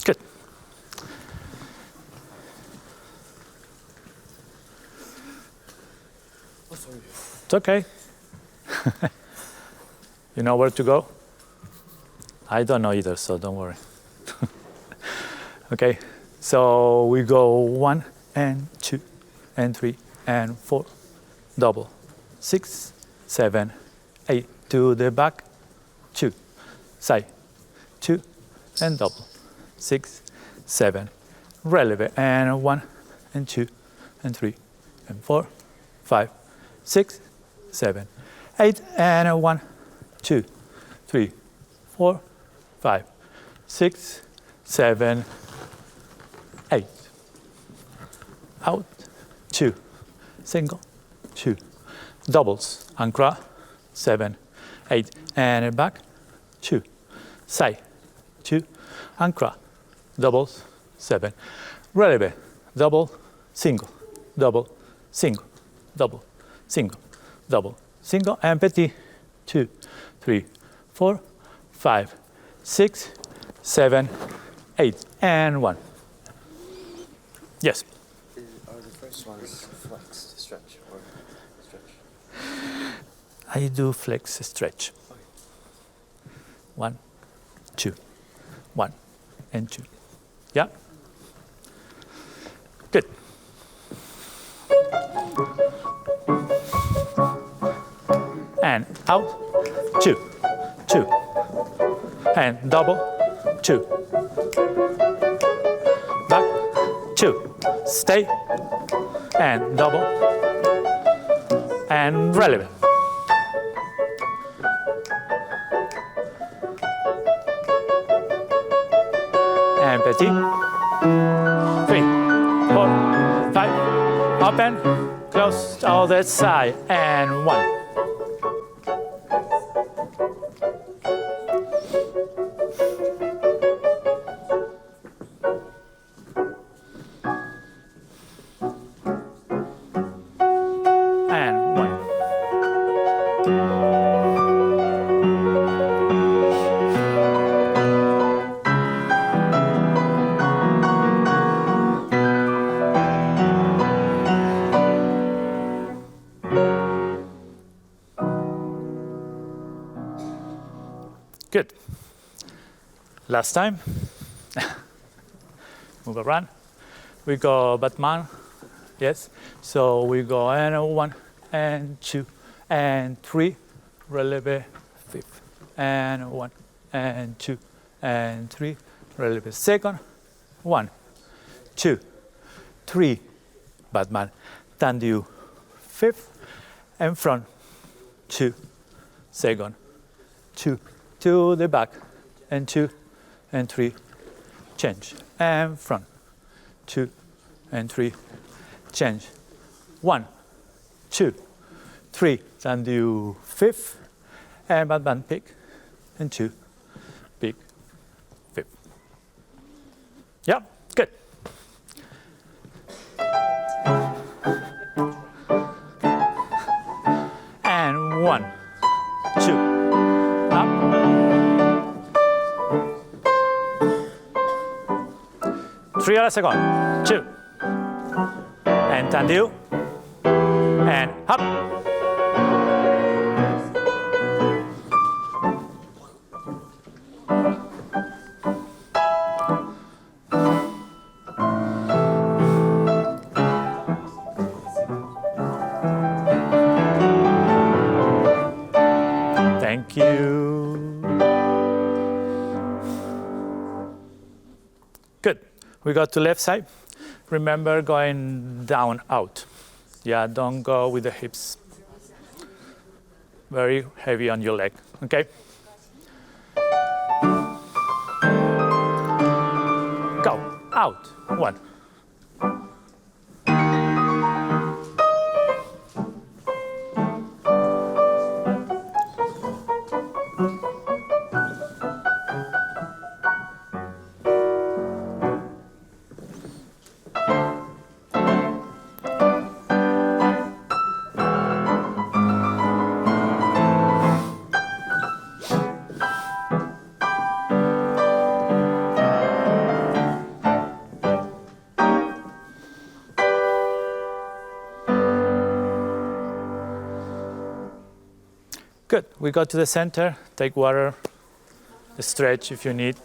[SPEAKER 11] Good. It's okay. You know where to go? I don't know either, so don't worry. Okay, so we go 1 and 2 and 3 and 4, double, 6, 7, 8, to the back, 2, side, 2, and double, 6, 7, releve, and 1 and 2 and 3 and 4, 5, 6, 7, 8, and 1, 2, 3, 4, 5, 6, 7, 8. Out, 2, single, 2, doubles, ancra, 7, 8, and back, 2, side, 2, ancra, doubles, 7, releve, double, single, double, single, double, single, double, single, and petit, 2, 3, 4, 5, 6, 7, 8, and 1. Yes.
[SPEAKER 12] Are the first ones flex to stretch or stretch?
[SPEAKER 11] I do flex stretch.
[SPEAKER 12] Okay.
[SPEAKER 11] 1, 2, 1, and 2. Yeah? Good. And out, 2, 2, and double, 2, back, 2, stay, and double, and releve. petit. 3, 4, 5. Open, close, other side, and 1. And 1. Good. Last time. Move around. We go Batman. Yes. So we go and 1 and 2 and 3. Relevé 5. And 1 and 2 and 3. Relevé second. 1, 2, 3. Batman. Tendu 5th. And front. 2. Second. 2. To the back, and 2 and 3, change, and front, 2 and 3, change, 1, 2, 3, then do 5th, and Batman pick, and 2, pick, 5th. Yeah, good. And 1, 2, up. 3 a la seconde, 2, and tendu, and up. Thank you. Good. We got to left side. Remember going down, out. Yeah, don't go with the hips. Very heavy on your leg, okay? Go, out, 1. Good. We go to the center, take water, stretch if you need.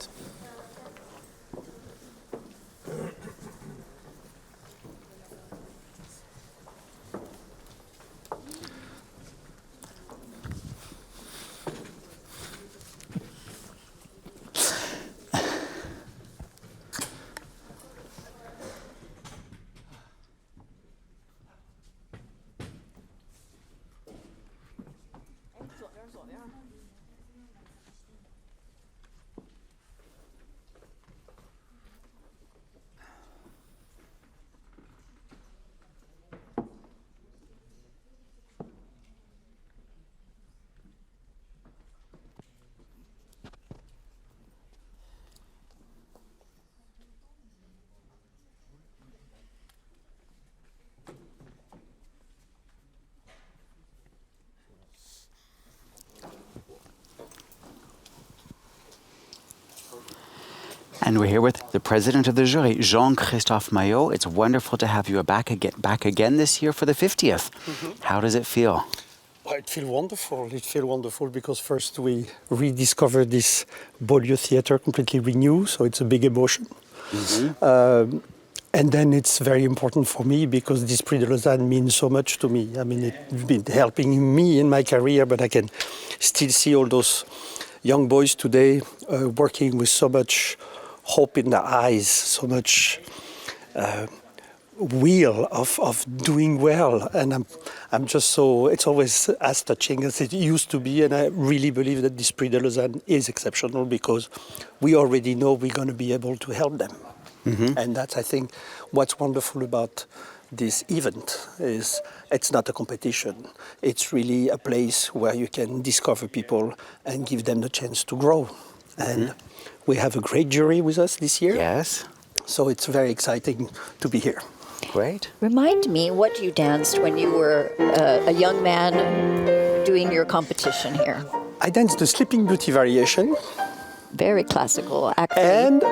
[SPEAKER 2] And we're here with the president of the jury, Jean-Christophe Maillot. It's wonderful to have you back again this year for the 50th. How does it feel?
[SPEAKER 13] Well, it feels wonderful. It feels wonderful because first we rediscovered this Beaulieu theatre completely renewed, so it's a big emotion. And then it's very important for me because this Prix de Lausanne means so much to me. I mean, it's been helping me in my career, but I can still see all those young boys today working with so much hope in their eyes, so much wheel of doing well, and I'm just so, it's always as touching as it used to be, and I really believe that this Prix de Lausanne is exceptional because we already know we're going to be able to help them. And that's, I think, what's wonderful about this event is it's not a competition. It's really a place where you can discover people and give them the chance to grow. And we have a great jury with us this year.
[SPEAKER 2] Yes.
[SPEAKER 13] So it's very exciting to be here.
[SPEAKER 2] Great.
[SPEAKER 3] Remind me what you danced when you were a young man doing your competition here.
[SPEAKER 13] I danced the Sleeping Beauty variation.
[SPEAKER 3] Very classical, actually.
[SPEAKER 13] And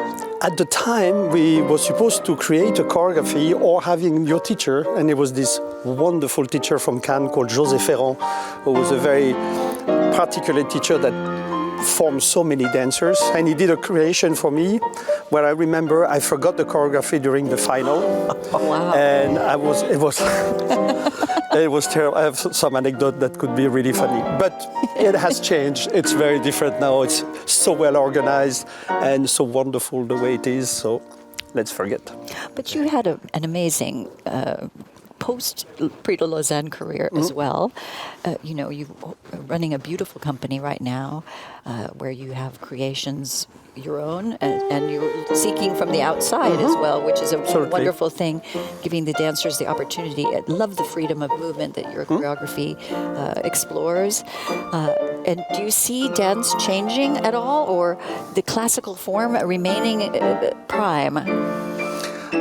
[SPEAKER 13] at the time, we were supposed to create a choreography or having your teacher, and it was this wonderful teacher from Cannes called José Ferrand, who was a very particular teacher that formed so many dancers. And he did a creation for me where I remember I forgot the choreography during the final.
[SPEAKER 3] Wow.
[SPEAKER 13] And it was terrible. I have some anecdote that could be really funny, but it has changed. It's very different now. It's so well organized and so wonderful the way it is. So let's forget.
[SPEAKER 3] But you had an amazing post-Prix de Lausanne career as well. You're running a beautiful company right now where you have creations your own and you're seeking from the outside as well, which is a wonderful thing, giving the dancers the opportunity. I love the freedom of movement that your choreography explores. And do you see dance changing at all, or the classical form remaining prime?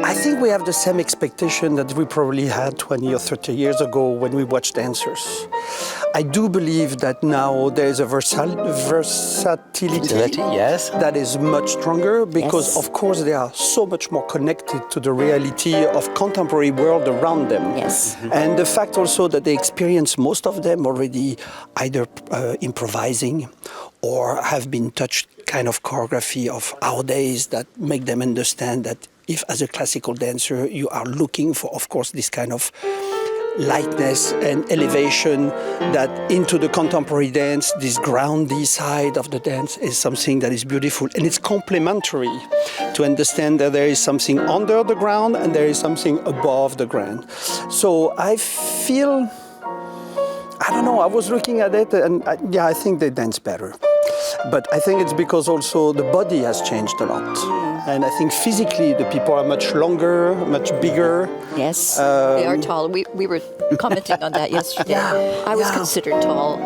[SPEAKER 13] I think we have the same expectation that we probably had 20 or 30 years ago when we watched dancers. I do believe that now there is a versatility
[SPEAKER 2] yes.
[SPEAKER 13] that is much stronger because, of course, they are so much more connected to the reality of contemporary world around them.
[SPEAKER 3] Yes.
[SPEAKER 13] And the fact also that they experience, most of them already either improvising or have been touched kind of choreography of our days that make them understand that if as a classical dancer you are looking for, of course, this kind of lightness and elevation, that into the contemporary dance, this groundy side of the dance is something that is beautiful. And it's complementary to understand that there is something under the ground and there is something above the ground. So I feel, I don't know, I was looking at it and I think they dance better. But I think it's because also the body has changed a lot. And I think physically the people are much longer, much bigger.
[SPEAKER 3] Yes, they are tall. We were commenting on that yesterday. I was considered tall,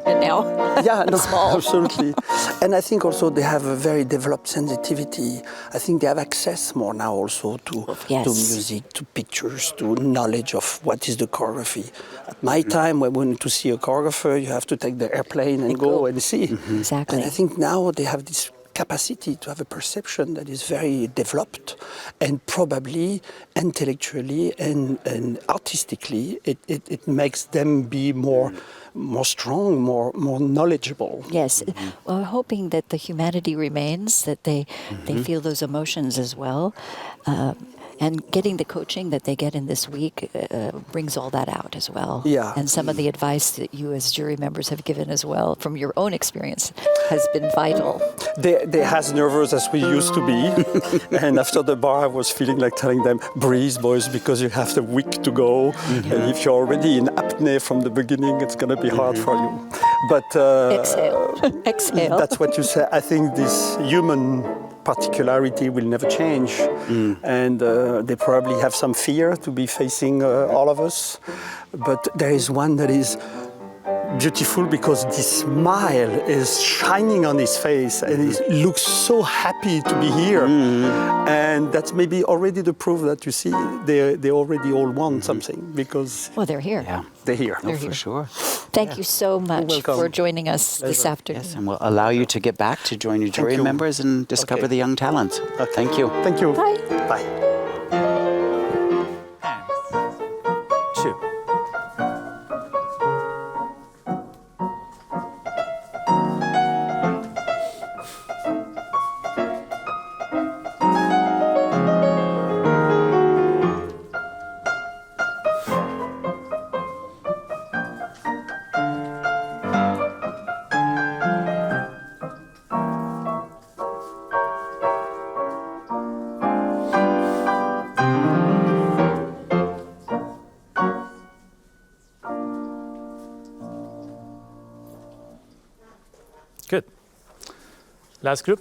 [SPEAKER 3] and now I'm small.
[SPEAKER 13] Absolutely. And I think also they have a very developed sensitivity. I think they have access more now also to music, to pictures, to knowledge of what is the choreography. At my time, when we wanted to see a choreographer, you have to take the airplane and go and see.
[SPEAKER 3] Exactly.
[SPEAKER 13] And I think now they have this capacity to have a perception that is very developed, and probably intellectually and artistically it makes them be more strong, more knowledgeable.
[SPEAKER 3] Yes, well, hoping that the humanity remains, that they feel those emotions as well. And getting the coaching that they get in this week brings all that out as well.
[SPEAKER 13] Yeah.
[SPEAKER 3] And some of the advice that you as jury members have given as well from your own experience has been vital.
[SPEAKER 13] They're as nervous as we used to be. And after the bar, I was feeling like telling them, breathe, boys, because you have the week to go. And if you're already in apnea from the beginning, it's going to be hard for you. But
[SPEAKER 3] exhale. Exhale.
[SPEAKER 13] That's what you say. I think this human particularity will never change. And they probably have some fear to be facing all of us. But there is one that is beautiful because the smile is shining on his face and he looks so happy to be here. And that's maybe already the proof that you see they already all want something because...
[SPEAKER 3] Well, they're here.
[SPEAKER 2] Yeah.
[SPEAKER 13] They're here.
[SPEAKER 2] No, for sure.
[SPEAKER 3] Thank you so much for joining us this afternoon.
[SPEAKER 2] Yes, and we'll allow you to get back to join your jury members and discover the young talent. Thank you.
[SPEAKER 13] Thank you.
[SPEAKER 3] Bye.
[SPEAKER 13] Bye.
[SPEAKER 11] Two. Good. Last group.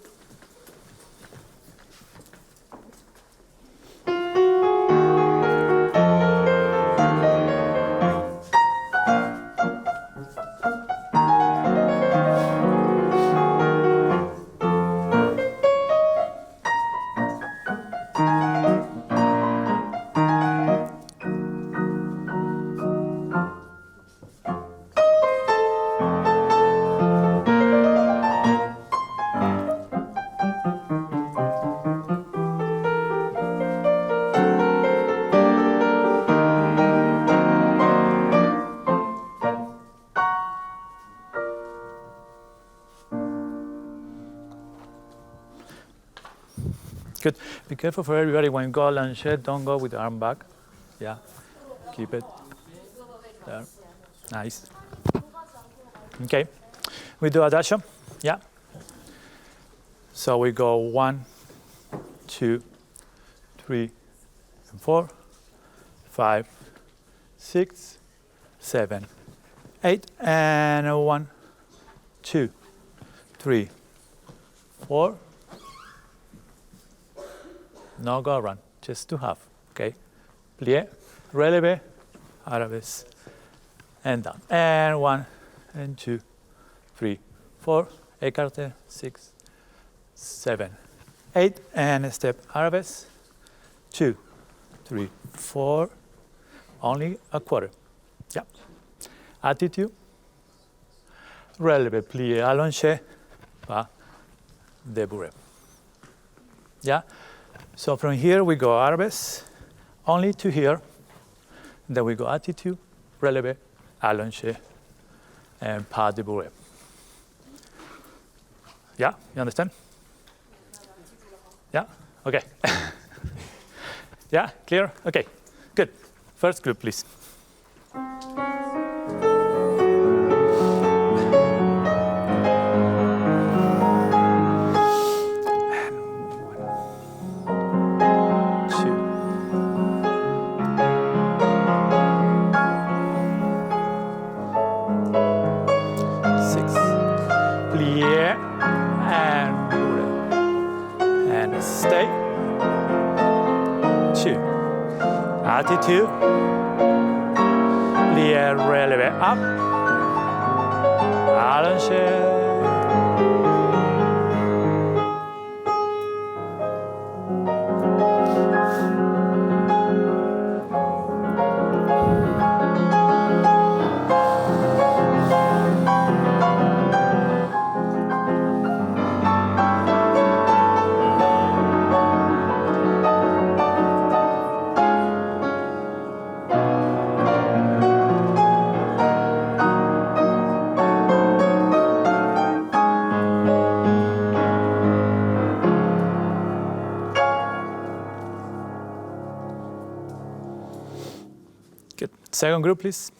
[SPEAKER 11] Good. Be careful for everybody when you go allongé, don't go with the arm back. Yeah. Keep it there. Nice. Okay. We do adagio. Yeah. So we go 1, 2, 3, and 4, 5, 6, 7, 8, and 1, 2, 3, 4. No go around, just to half, okay? Plie, releve, arabes, and down. And 1, and 2, 3, 4, écarte, 6, 7, 8, and step arabes, 2, 3, 4, only a quarter. Yeah. Attitude, releve, plie, allongé, pas, débourré. Yeah. So from here we go arabes, only to here. Then we go attitude, releve, allongé, and pas de bourrée. Yeah, you understand? Yeah, okay. Yeah, clear? Okay, good. First group, please. Attitude, plie, releve, up, allongé. Good. Second group, please.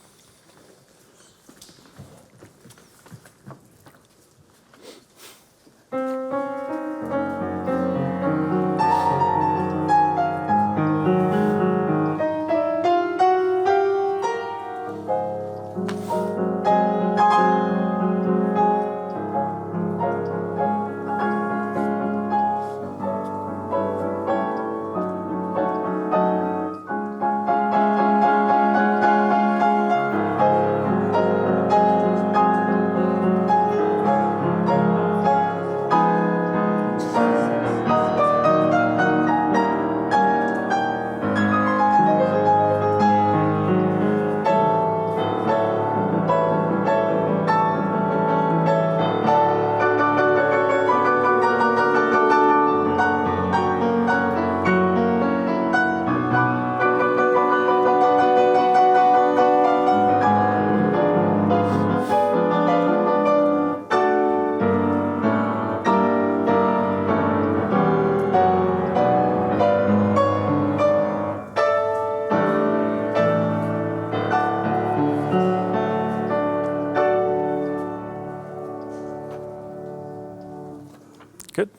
[SPEAKER 11] Good.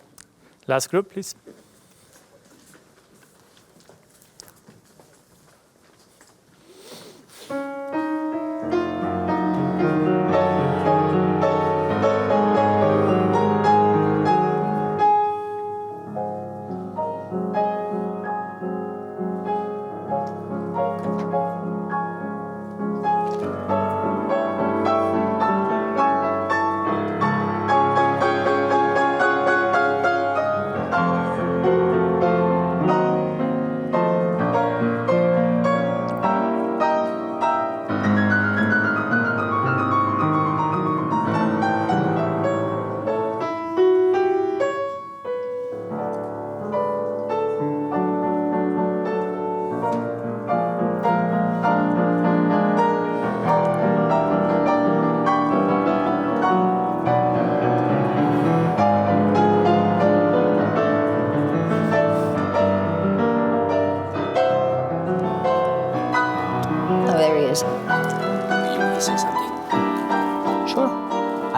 [SPEAKER 11] Last group, please.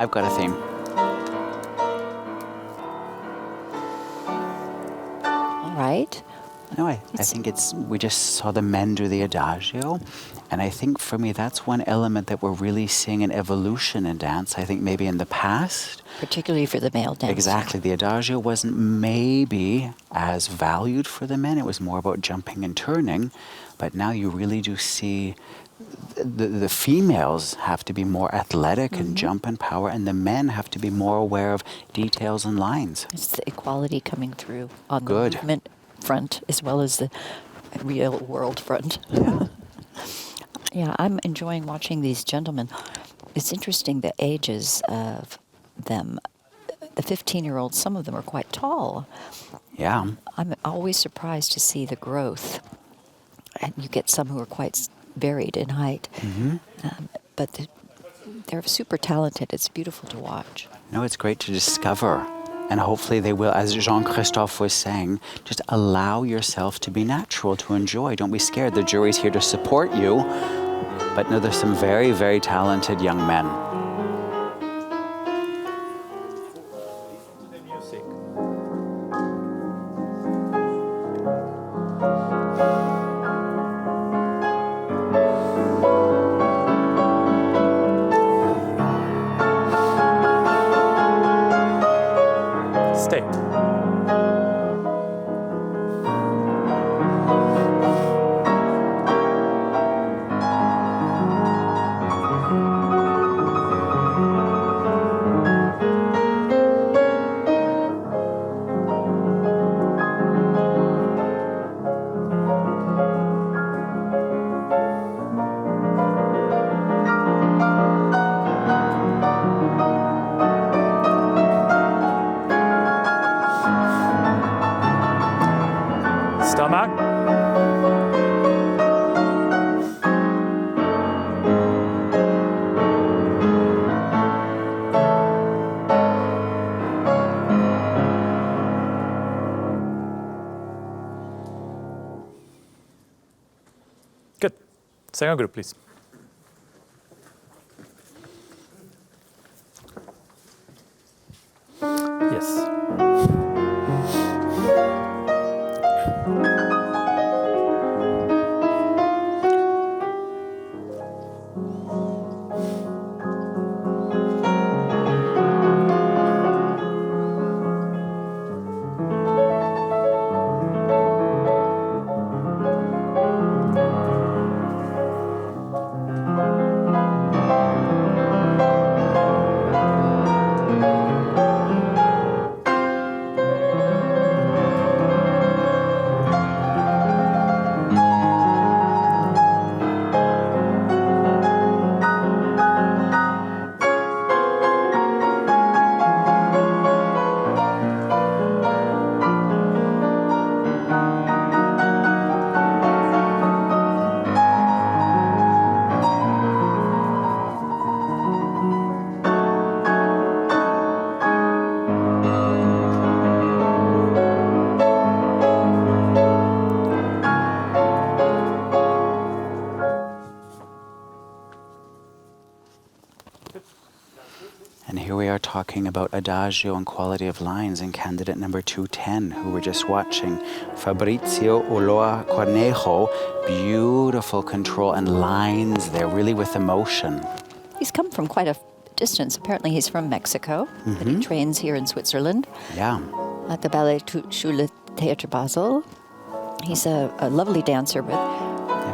[SPEAKER 2] I've got a theme.
[SPEAKER 3] All right.
[SPEAKER 2] No, I think we just saw the men do the adagio. And I think for me, that's one element that we're really seeing an evolution in dance. I think maybe in the past.
[SPEAKER 3] Particularly for the male dancer.
[SPEAKER 2] Exactly. The adagio wasn't maybe as valued for the men. It was more about jumping and turning. But now you really do see the females have to be more athletic and jump and power, and the men have to be more aware of details and lines.
[SPEAKER 3] It's the equality coming through on the
[SPEAKER 2] Good.
[SPEAKER 3] movement front as well as the real world front. Yeah, I'm enjoying watching these gentlemen. It's interesting the ages of them. The 15-year-olds, some of them are quite tall.
[SPEAKER 2] Yeah.
[SPEAKER 3] I'm always surprised to see the growth. And you get some who are quite varied in height. But they're super talented. It's beautiful to watch.
[SPEAKER 2] No, it's great to discover. And hopefully they will, as Jean-Christophe was saying, just allow yourself to be natural, to enjoy. Don't be scared. The jury's here to support you. But no, there's some very, very talented young men.
[SPEAKER 11] Stay. Stomach. Good. Second group, please. Yes.
[SPEAKER 2] And here we are talking about adagio and quality of lines, and candidate number 210, who we're just watching, Fabrizio Ulloa Cornejo. Beautiful control and lines there, really with emotion.
[SPEAKER 3] He's come from quite a distance. Apparently he's from Mexico, but he trains here in Switzerland.
[SPEAKER 2] Yeah.
[SPEAKER 3] At the Ballet Schule Theater Basel. He's a lovely dancer, but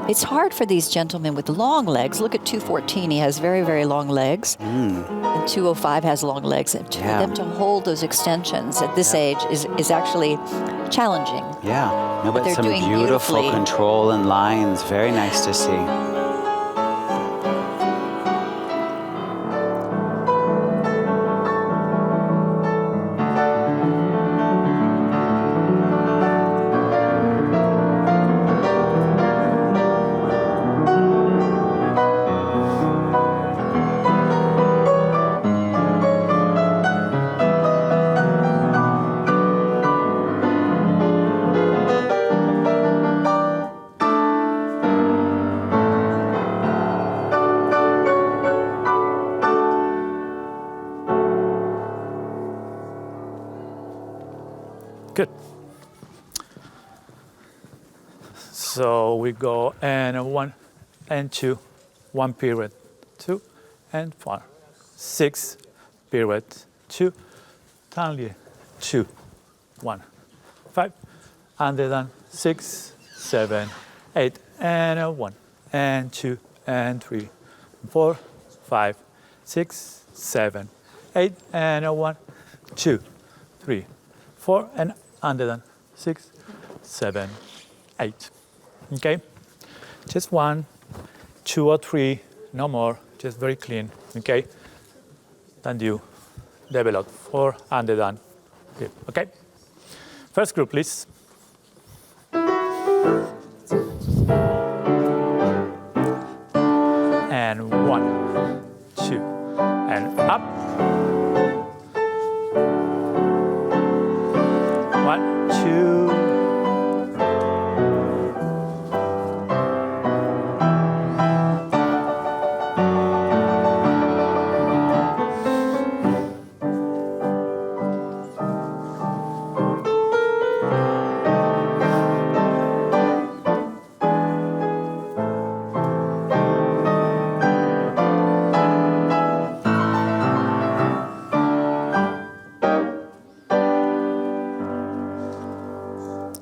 [SPEAKER 3] it's hard for these gentlemen with long legs. Look at 214, he has very, very long legs. And 205 has long legs. And for them to hold those extensions at this age is actually challenging.
[SPEAKER 2] Yeah, no, but
[SPEAKER 3] they're
[SPEAKER 2] some
[SPEAKER 3] doing
[SPEAKER 2] beautiful
[SPEAKER 3] beautifully.
[SPEAKER 2] control and lines. Very nice to see.
[SPEAKER 11] So we go and 1 and 2, 1 period, 2 and 4, 6 period, 2, 2, 1, 5, and then 6, 7, 8, and 1 and 2 and 3, 4, 5, 6, 7, 8, and 1, 2, 3, 4, and then 6, 7, 8. Okay, just 1, 2 or 3, no more, just very clean. Okay, then you develop 4 and then here. Okay, first group, please. And 1, 2, and up. 1, 2.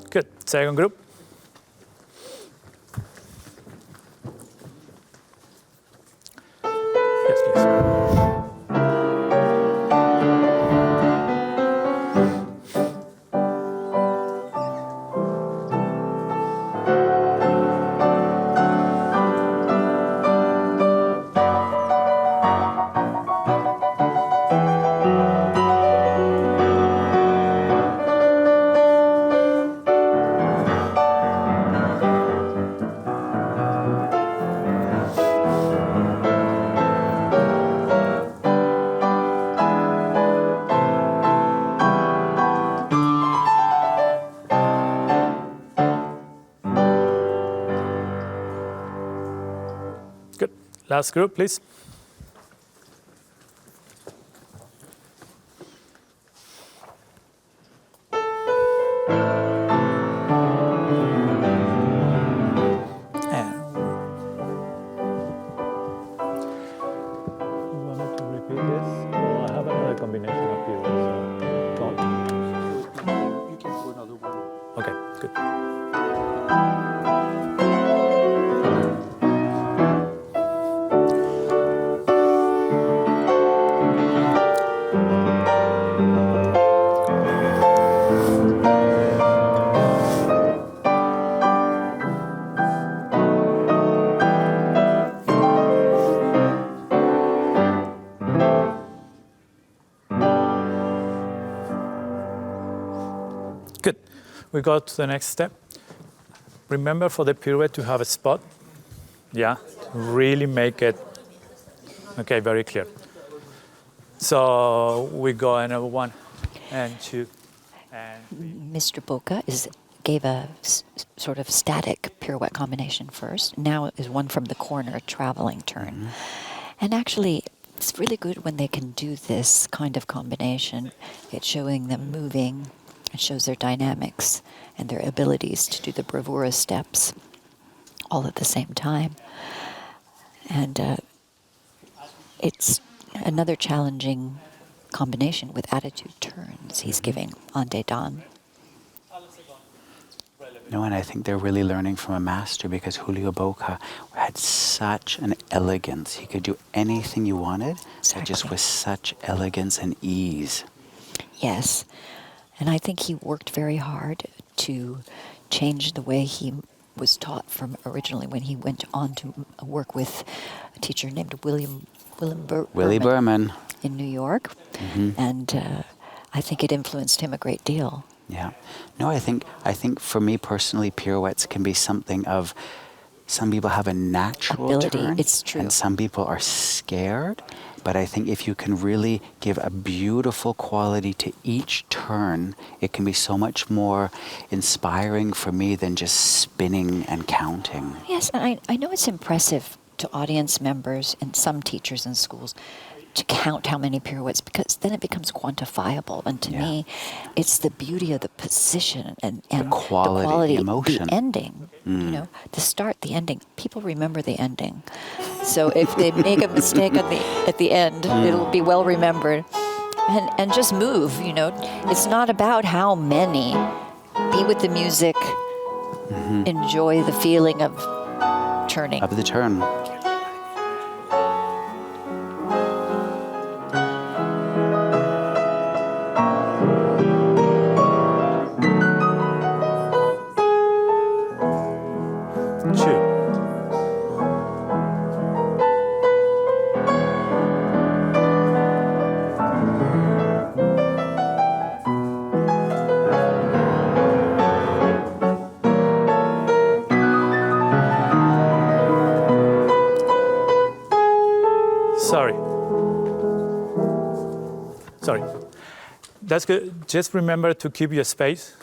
[SPEAKER 11] Good. Second group. Yes, please. Good. Last group, please. Good. We go to the next step. Remember for the pirouette to have a spot. Yeah, really make it, okay, very clear. So we go in 1 and 2 and 3.
[SPEAKER 3] Mr. Boca gave a sort of static pirouette combination first. Now is one from the corner, a traveling turn. Mm-hmm. And actually, it's really good when they can do this kind of combination. It's showing them moving. It shows their dynamics and their abilities to do the bravura steps all at the same time. And it's another challenging combination with attitude turns he's giving en dedans.
[SPEAKER 2] No, and I think they're really learning from a master, because Julio Boca had such an elegance. He could do anything you wanted, but just with such elegance and ease.
[SPEAKER 3] Yes. And I think he worked very hard to change the way he was taught from originally when he went on to work with a teacher named Willie Berman in New York. Mm-hmm. And I think it influenced him a great deal.
[SPEAKER 2] Yeah. No, I think for me personally, pirouettes can be something of, some people have a natural
[SPEAKER 3] ability.
[SPEAKER 2] Turn,
[SPEAKER 3] it's true.
[SPEAKER 2] And some people are scared. But I think if you can really give a beautiful quality to each turn, it can be so much more inspiring for me than just spinning and counting.
[SPEAKER 3] Yes, and I know it's impressive to audience members and some teachers in schools to count how many pirouettes, because then it becomes quantifiable. And to me, it's the beauty of the position and
[SPEAKER 2] the quality, the emotion.
[SPEAKER 3] the ending. You know, the start, the ending. People remember the ending. So if they make a mistake at the end, it'll be well remembered. And just move, you know. It's not about how many. Be with the music. Enjoy the feeling of turning.
[SPEAKER 2] Of the turn.
[SPEAKER 11] Sorry. That's good. Just remember to keep your space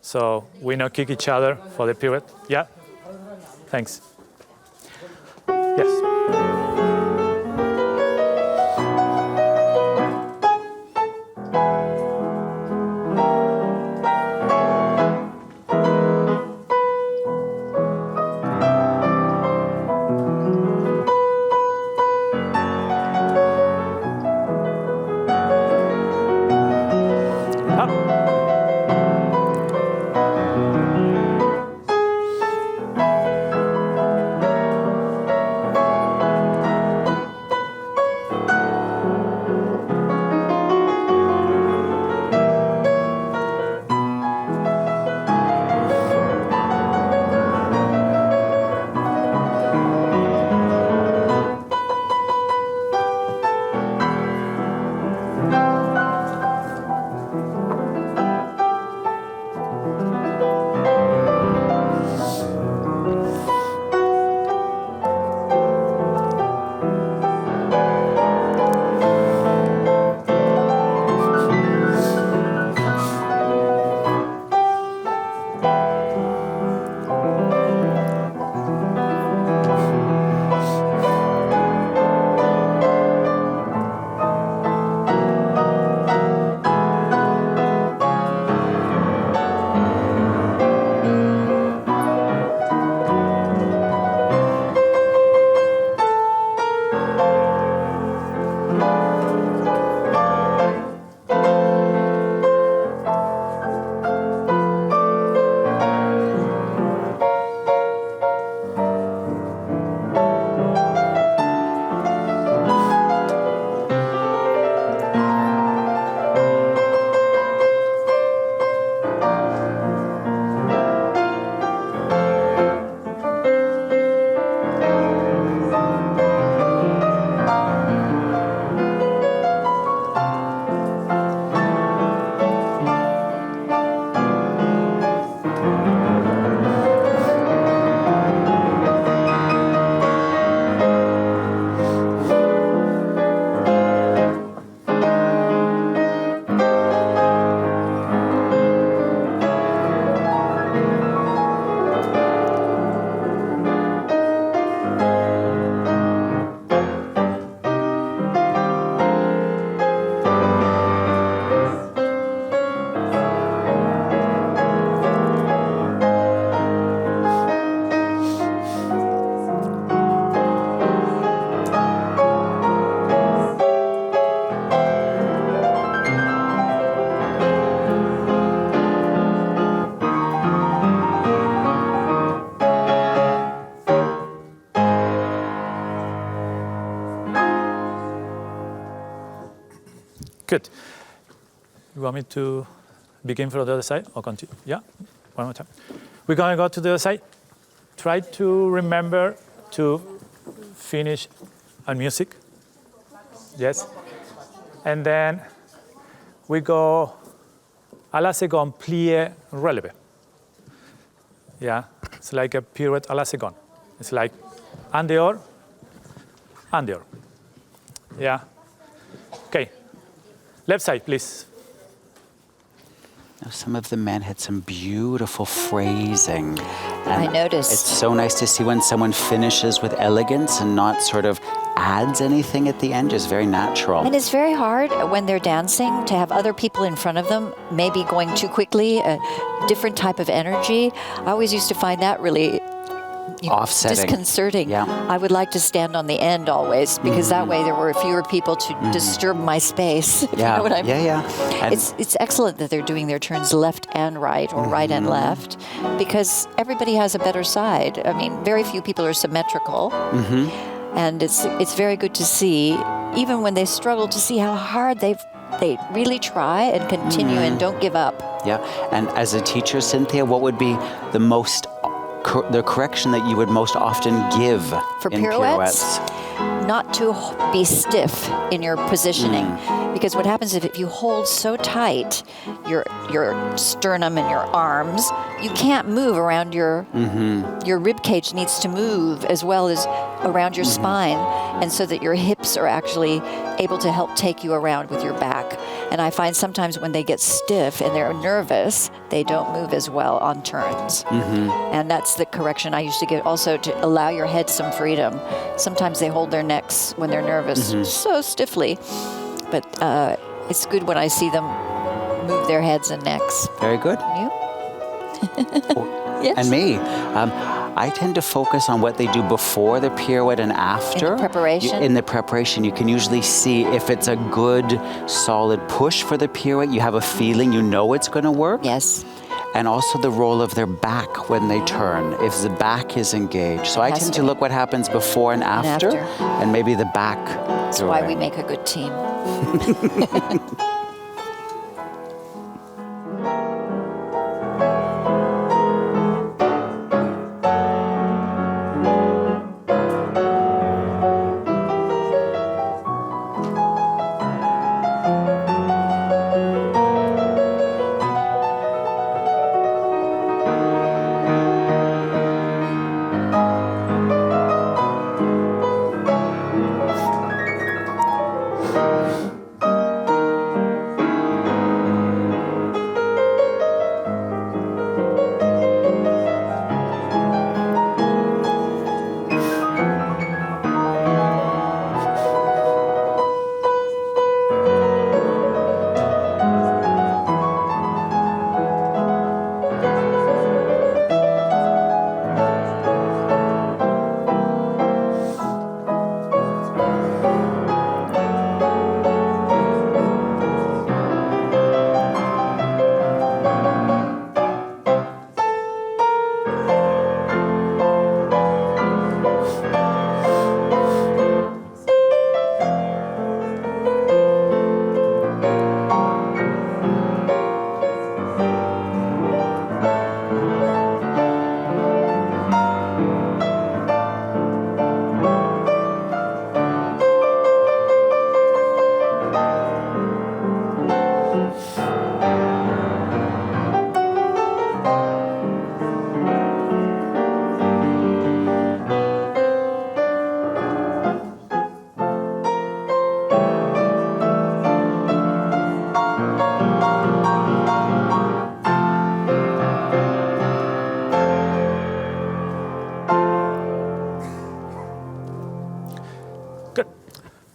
[SPEAKER 11] so we not kick each other for the pirouette. Yeah? Thanks. Yes. Good. You want me to begin from the other side or continue? Yeah, one more time. We're going to go to the other side. Try to remember to finish on music. Yes. And then we go à la seconde, plié, relevé. Yeah, it's like a pirouette à la seconde. It's like en dehors, en dehors. Yeah. Okay. Left side, please.
[SPEAKER 2] Now, some of the men had some beautiful phrasing.
[SPEAKER 3] I noticed.
[SPEAKER 2] It's so nice to see when someone finishes with elegance and not sort of adds anything at the end, just very natural.
[SPEAKER 3] And it's very hard when they're dancing to have other people in front of them, maybe going too quickly, a different type of energy. I always used to find that really
[SPEAKER 2] offsetting,
[SPEAKER 3] disconcerting.
[SPEAKER 2] Yeah.
[SPEAKER 3] I would like to stand on the end always, because that way there were fewer people to disturb my space. If you know what I mean?
[SPEAKER 2] And
[SPEAKER 3] it's excellent that they're doing their turns left and right, or right and left, because everybody has a better side. I mean, very few people are symmetrical, and it's very good to see, even when they struggle, to see how hard they really try and continue and don't give up.
[SPEAKER 2] Yeah, and as a teacher, Cynthia, what would be the correction that you would most often give
[SPEAKER 3] for
[SPEAKER 2] in
[SPEAKER 3] pirouettes? Not to be stiff in your positioning, because what happens if you hold so tight your sternum and your arms, you can't move around your rib cage needs to move as well as around your spine, and so that your hips are actually able to help take you around with your back. And I find sometimes when they get stiff and they're nervous, they don't move as well on turns. And that's the correction I used to give, also to allow your head some freedom. Sometimes they hold their necks when they're nervous so stiffly, but it's good when I see them move their heads and necks.
[SPEAKER 2] Very good.
[SPEAKER 3] You? Yes.
[SPEAKER 2] And me. I tend to focus on what they do before the pirouette and after.
[SPEAKER 3] In the preparation?
[SPEAKER 2] In the preparation, you can usually see if it's a good, solid push for the pirouette. You have a feeling, you know it's going to work.
[SPEAKER 3] Yes.
[SPEAKER 2] And also the roll of their back when they turn, if the back is engaged. So I tend to look what happens before and after, and maybe the back.
[SPEAKER 3] That's why we make a good team.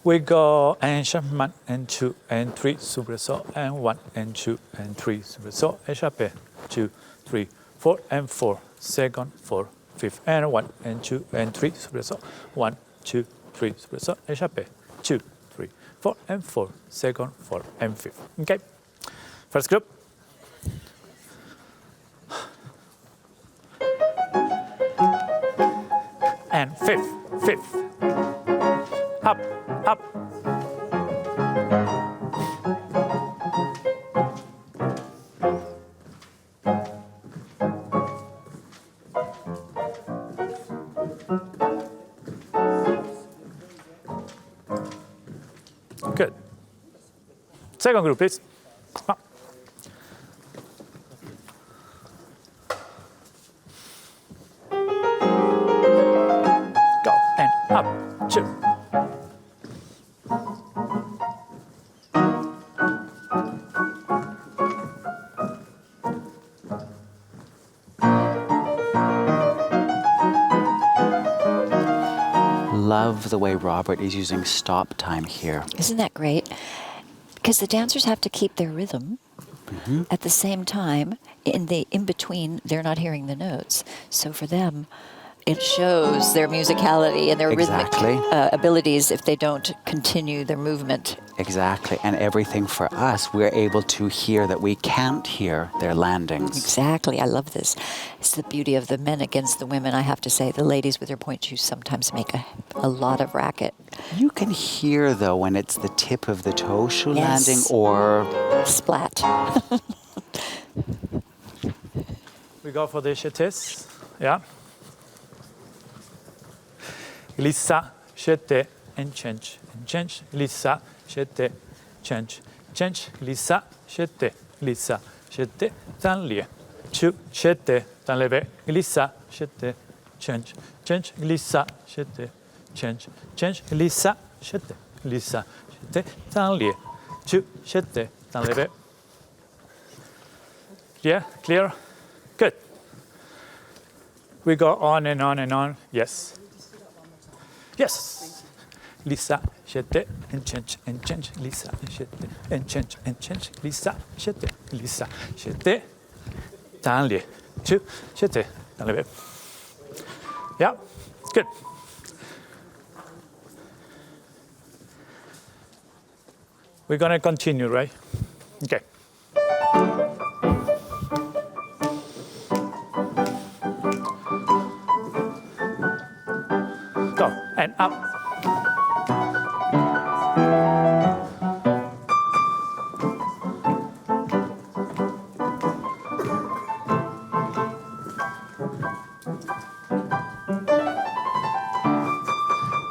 [SPEAKER 11] We go and sharp 1 and 2 and 3 soubresaut and 1 and 2 and 3 soubresaut échappé 2 3 4 and 4 second 4 5th and 1 and 2 and 3 soubresaut 1 2 3 soubresaut échappé 2 3 4 and 4 second 4 and 5th. Okay, first group. And fifth. Up. Good. Second group, please. Up. Go and up. 2.
[SPEAKER 2] Love love the way Robert is using stop time here.
[SPEAKER 3] Isn't that great? Because the dancers have to keep their rhythm. At the same time, in between, they're not hearing the notes. So for them, it shows their musicality and their rhythmic abilities if they don't continue their movement.
[SPEAKER 2] Exactly. And everything for us, we're able to hear that we can't hear their landings.
[SPEAKER 3] Exactly. I love this. It's the beauty of the men against the women, I have to say. The ladies with their point shoes sometimes make a lot of racket.
[SPEAKER 2] You can hear, though, when it's the tip of the toe shoe
[SPEAKER 3] Yes.
[SPEAKER 2] landing or...
[SPEAKER 3] Splat.
[SPEAKER 11] We go for the jetés. Yeah. Glissa, jeté, and change. And change, glissa, jeté, change. Change, glissa, jeté, glissa, jeté, t'enlève. Tu, jeté, t'enlève, glissa, jeté, change. Change, glissa, jeté, change. Change, glissa, jeté, glissa, jeté, t'enlève. Tu, jeté, t'enlève. Yeah, clear? Good. We go on and on and on. Yes. Yes. Lisa, jeté, and change, Lisa, jeté, and change, Lisa, jeté, Lisa, jeté, t'enlève. Tu, jeté, t'enlève. Yeah, good. We're going to continue, right? Okay. Go, and up.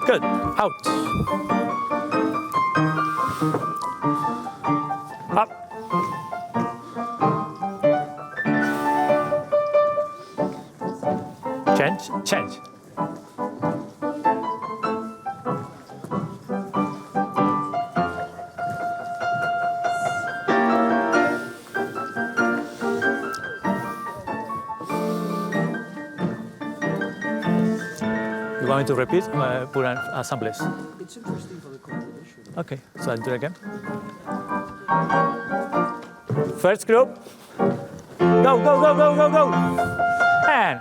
[SPEAKER 11] Good, out. Up. Change. You want me to repeat pour un assemblage?
[SPEAKER 12] It's interesting for the combination.
[SPEAKER 11] Okay, so I'll do it again. First group. Go. And.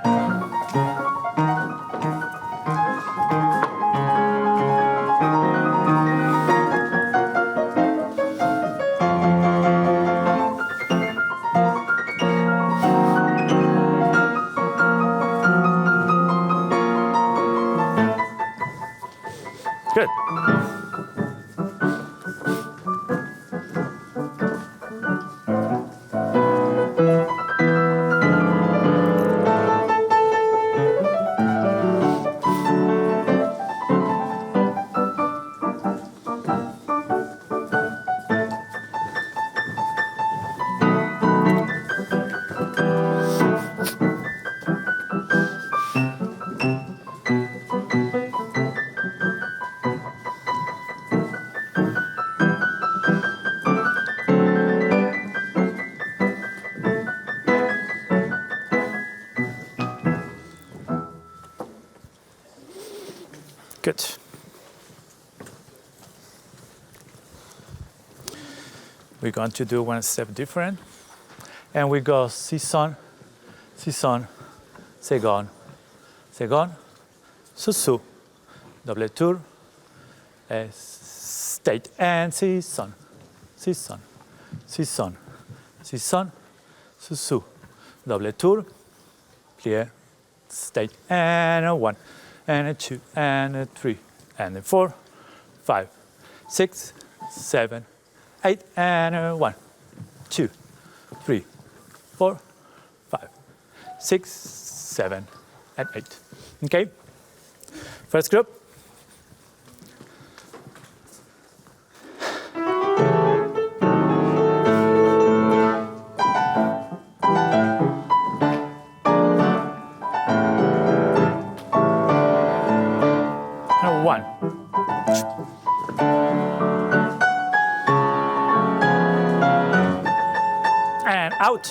[SPEAKER 11] Good. Good. We're going to do one step different. And we go season, season, second, second, sous, double tour, state, and season, season, season, season, sous, double tour, clear, state, and a 1, and a 2, and a 3, and a 4, 5, 6, 7, 8, and a 1, 2, 3, 4, 5, 6, 7, and 8. Okay? First group. And 1. And out.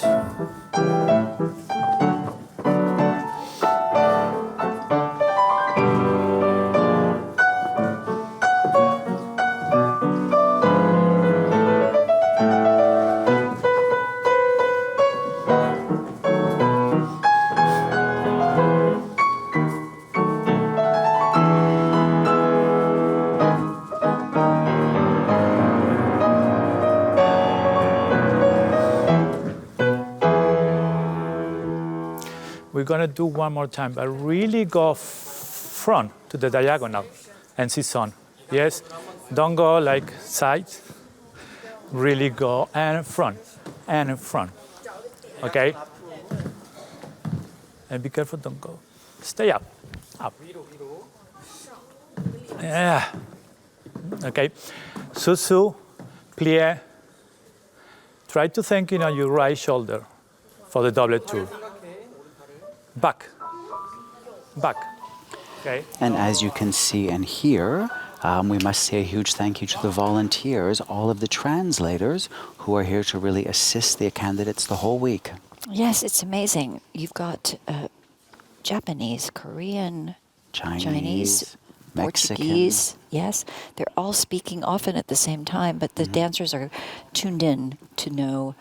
[SPEAKER 11] going to do one more time, but really go front to the diagonal and saison. Yes, don't go like side. Really go and front, okay? And be careful, don't go. Stay up. Yeah. Okay. Susu, plie. Try to think, your right shoulder for the double tour. Back. Okay.
[SPEAKER 2] And as you can see and hear, we must say a huge thank you to the volunteers, all of the translators who are here to really assist the candidates the whole week.
[SPEAKER 3] Yes, it's amazing. You've got Japanese, Korean, Chinese,
[SPEAKER 2] Mexican.
[SPEAKER 3] Portuguese. Yes, they're all speaking often at the same time, but the dancers are tuned in to know.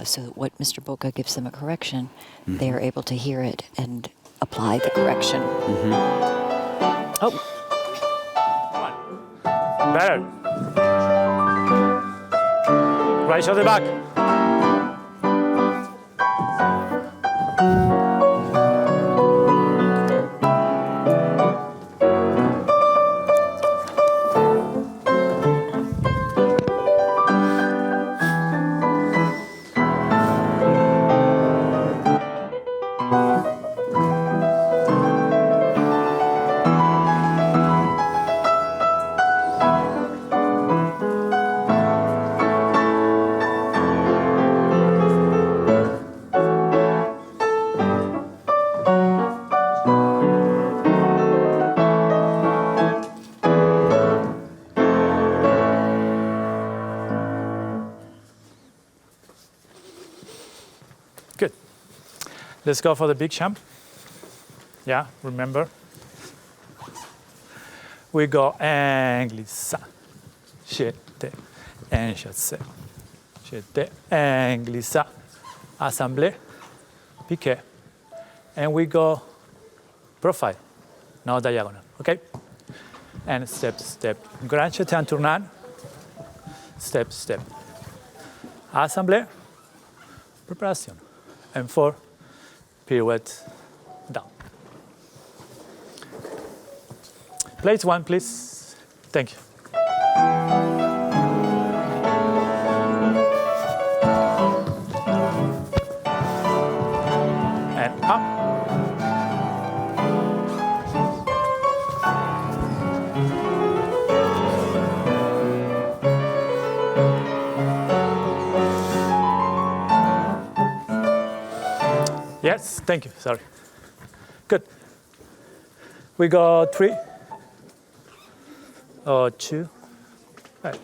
[SPEAKER 3] So that what Mr. Boca gives them a correction, they are able to hear it and apply the correction.
[SPEAKER 11] Oh. Better. Right shoulder back. Good. Let's go for the big jump. Yeah, remember? We go and glissa, jeté, and chassé, jeté, and glissa, assemblé, piqué, and we go profile, no diagonal, okay? And step, step, grand jeté en tournant, step, step, assemblé, préparation, and 4, pirouette, down. Place 1, please. Thank you. And up. Yes, thank you. Sorry. Good. We go 3. Or 2. Right.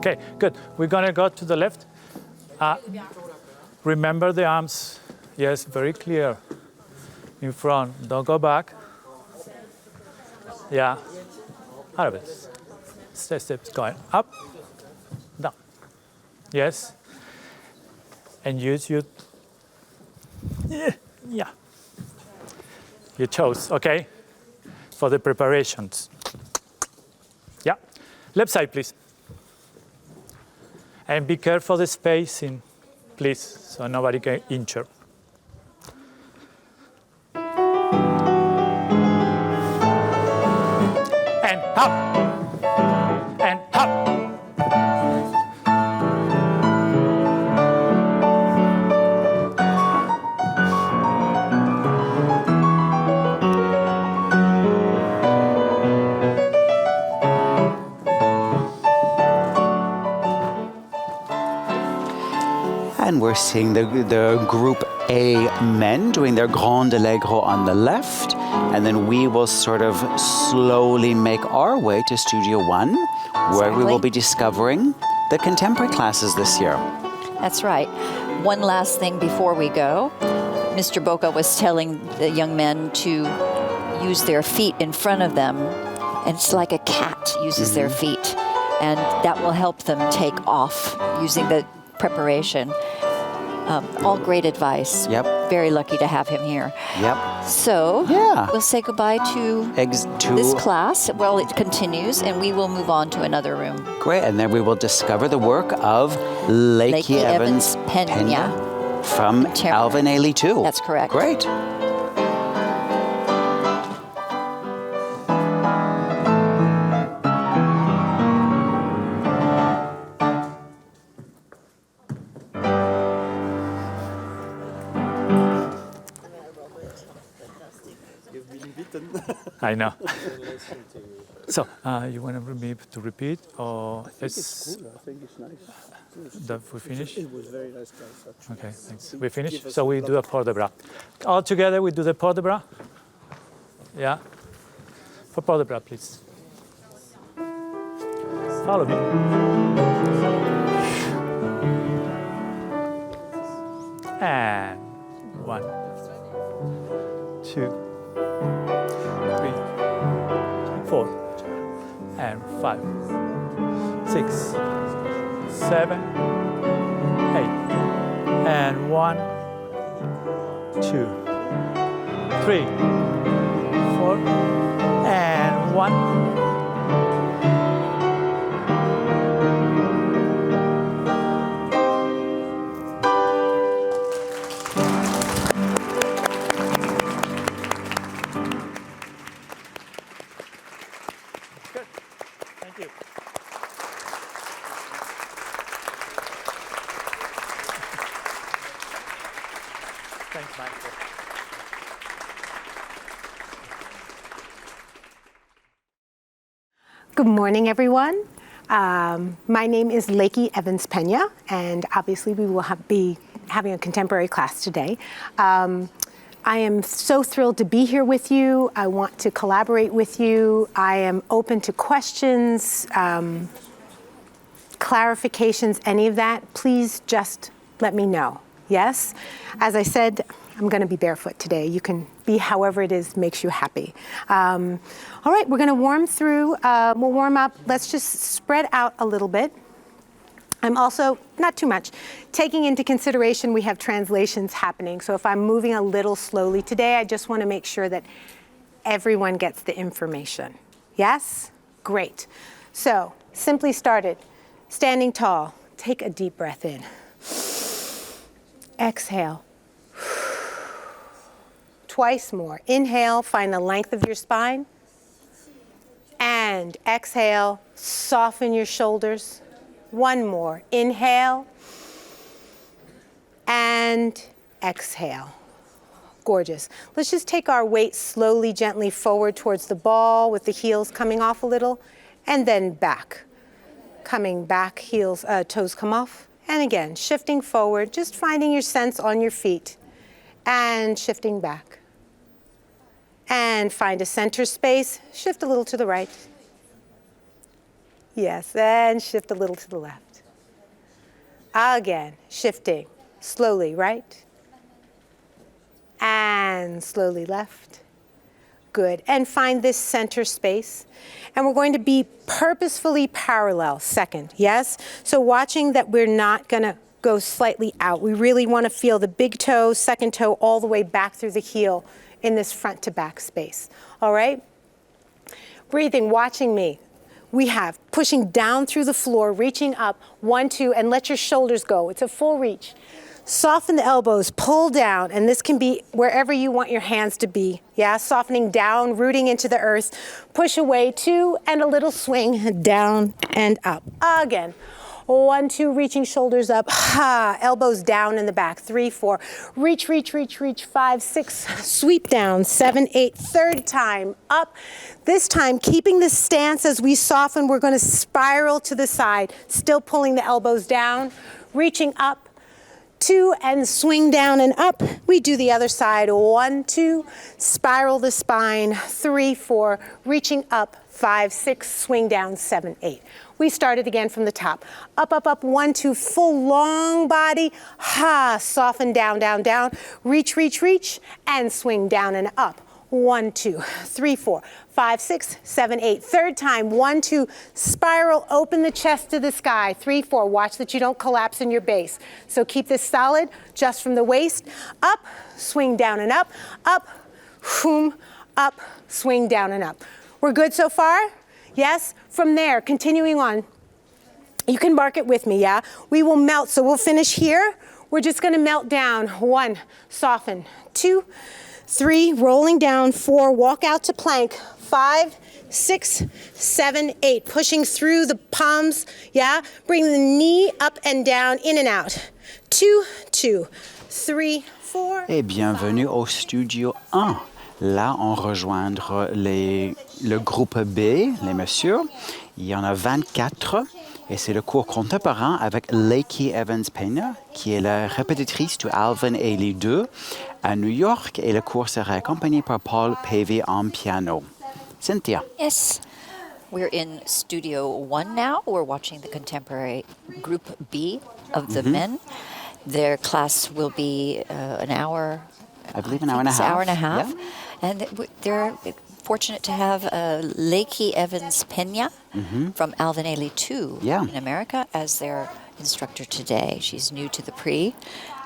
[SPEAKER 11] Okay, good. We're going to go to the left. Remember the arms. Yes, very clear. In front. Don't go back. Yeah. Out of it. Step, step, going up, down. Yes. And use your Yeah. You chose, okay? For the preparations. Yeah. Left side, please. And be careful the spacing, please, so nobody can injure. And hop. And hop.
[SPEAKER 2] And we're seeing the group A men doing their grand allegro on the left. And then we will sort of slowly make our way to Studio 1, where we will be discovering the contemporary classes this year.
[SPEAKER 3] That's right. One last thing before we go. Mr. Boca was telling the young men to use their feet in front of them. And it's like a cat uses their feet. And that will help them take off using the preparation. All great advice.
[SPEAKER 2] Yep.
[SPEAKER 3] Very lucky to have him here.
[SPEAKER 2] Yep.
[SPEAKER 3] So
[SPEAKER 2] yeah.
[SPEAKER 3] We'll say goodbye to this class. Well, it continues, and we will move on to another room.
[SPEAKER 2] Great, and then we will discover the work of Lakey Evans
[SPEAKER 3] Pena
[SPEAKER 2] from Alvin Ailey too.
[SPEAKER 3] That's correct.
[SPEAKER 2] Great.
[SPEAKER 11] I know. So, you want me to repeat, or it's
[SPEAKER 12] cool. I think it's nice.
[SPEAKER 11] That we finish?
[SPEAKER 12] It was very nice, guys.
[SPEAKER 11] Okay, thanks. We finish. So we do a port de bras. All together, we do the port de bras. Yeah. For port de bras, please. Follow me. And 1, 2, 3, 4, and 5, 6, 7, 8, and 1, 2, 3, 4, and 1.
[SPEAKER 14] Good morning, everyone. My name is Lakey Evans Pena, and obviously we will be having a contemporary class today. I am so thrilled to be here with you. I want to collaborate with you. I am open to questions, clarifications, any of that. Please just let me know. Yes? As I said, I'm going to be barefoot today. You can be however it is makes you happy. All right, we're going to warm through. We'll warm up. Let's just spread out a little bit. I'm also, not too much, taking into consideration we have translations happening. So if I'm moving a little slowly today, I just want to make sure that everyone gets the information. Yes? Great. So simply started. Standing tall. Take a deep breath in. Exhale. Twice more. Inhale, find the length of your spine. And exhale, soften your shoulders. One more. Inhale. And exhale. Gorgeous. Let's just take our weight slowly, gently forward towards the ball with the heels coming off a little, and then back. Coming back, heels, toes come off. And again, shifting forward, just finding your sense on your feet. And shifting back. And find a center space. Shift a little to the right. Yes, and shift a little to the left. Again, shifting slowly right. And slowly left. Good. And find this center space. And we're going to be purposefully parallel, second, yes? So watching that we're not going to goes slightly out. We really want to feel the big toe, second toe, all the way back through the heel in this front to back space. All right? Breathing, watching me. We have pushing down through the floor, reaching up, 1, 2, and let your shoulders go. It's a full reach. Soften the elbows, pull down, and this can be wherever you want your hands to be. Yeah, softening down, rooting into the earth. Push away, 2, and a little swing, down and up. Again. 1, 2, reaching shoulders up, ha, elbows down in the back, 3, 4, reach, reach, reach, reach, 5, 6, sweep down, 7, 8, third time, up. This time, keeping the stance as we soften, we're gonna spiral to the side, still pulling the elbows down, reaching up, 2, and swing down and up. We do the other side, 1, 2, spiral the spine, 3, 4, reaching up, 5, 6, swing down, 7, 8. We start it again from the top. Up, up, up, 1, 2, full long body. Ha, soften down, down, down. Reach, reach, reach, and swing down and up. 1, 2, 3, 4, 5, 6, 7, 8. Third time, 1, 2, spiral, open the chest to the sky. 3, 4, watch that you don't collapse in your base. So keep this solid, just from the waist. Up, swing down and up, boom, up, swing down and up. We're good so far? Yes? From there, continuing on, you can mark it with me, yeah? We will melt, so we'll finish here. We're just gonna melt down. 1, soften. 2, 3, rolling down. 4, walk out to plank. 5, 6, 7, 8, pushing through the palms, yeah? Bring the knee up and down, in and out. 2, 2, 3, 4.
[SPEAKER 2] Et bienvenue au studio 1. Là, on rejoindra le groupe B, les messieurs. Il y en a 24 et c'est le cours contemporain avec Lakey Evans-Pena, qui est la répétitrice du Alvin Ailey 2 à New York, et le cours sera accompagné par Paul Pavey en piano. Cynthia.
[SPEAKER 3] Yes. We're in Studio 1 now. We're watching the contemporary Group B of the men. Their class will be an hour.
[SPEAKER 2] I believe an hour and a half.
[SPEAKER 3] Hour and a half.
[SPEAKER 2] Yeah.
[SPEAKER 3] And they're fortunate to have Lakey Evans-Pena from Alvin Ailey 2 in America as their instructor today. She's new to the Prix.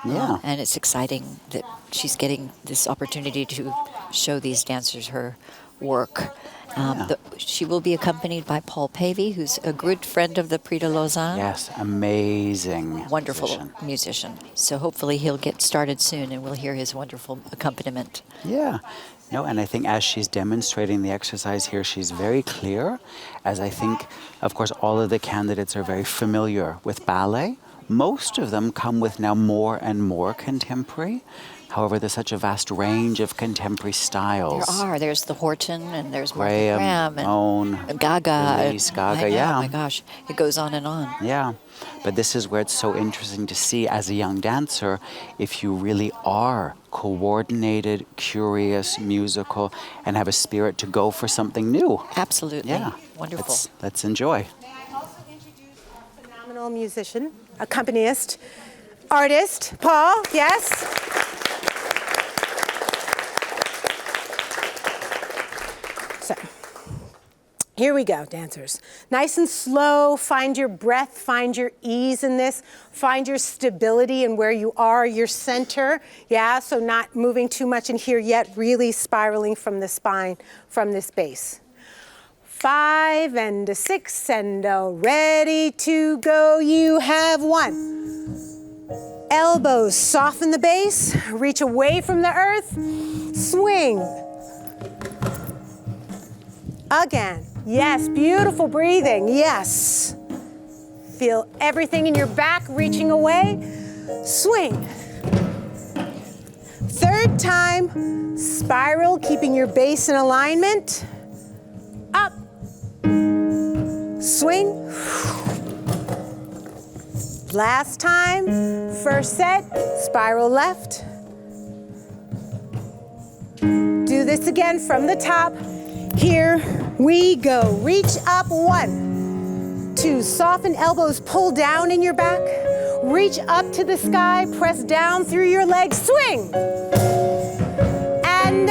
[SPEAKER 3] And it's exciting that she's getting this opportunity to show these dancers her work. She will be accompanied by Paul Pavey, who's a good friend of the Prix de Lausanne.
[SPEAKER 2] Yes, amazing.
[SPEAKER 3] Wonderful musician. So hopefully he'll get started soon and we'll hear his wonderful accompaniment.
[SPEAKER 2] Yeah. No, and I think as she's demonstrating the exercise here, she's very clear, as I think, of course, all of the candidates are very familiar with ballet. Most of them come with now more and more contemporary. However, there's such a vast range of contemporary styles.
[SPEAKER 3] There are. There's the Horton, and there's
[SPEAKER 2] Graham,
[SPEAKER 3] Martha Graham, and Gaga.
[SPEAKER 2] Elise, Gaga,
[SPEAKER 3] Oh my gosh, it goes on and on.
[SPEAKER 2] Yeah, but this is where it's so interesting to see as a young dancer if you really are coordinated, curious, musical, and have a spirit to go for something new.
[SPEAKER 3] Absolutely.
[SPEAKER 2] Yeah.
[SPEAKER 3] Wonderful.
[SPEAKER 2] Let's enjoy.
[SPEAKER 14] May I also introduce our phenomenal musician, accompanist, artist, Paul, yes? So, here we go, dancers. Nice and slow, find your breath, find your ease in this, find your stability in where you are, your center, yeah? So not moving too much in here yet, really spiraling from the spine, from this base. 5 and a 6 and a ready to go, you have 1. Elbows, soften the base, reach away from the earth, swing. Again, yes, beautiful breathing, yes. Feel everything in your back reaching away, swing. Third time, spiral, keeping your base in alignment, up, swing. Last time, first set, spiral left. Do this again from the top. Here we go. Reach up, 1, 2, soften elbows, pull down in your back. Reach up to the sky, press down through your legs, swing. And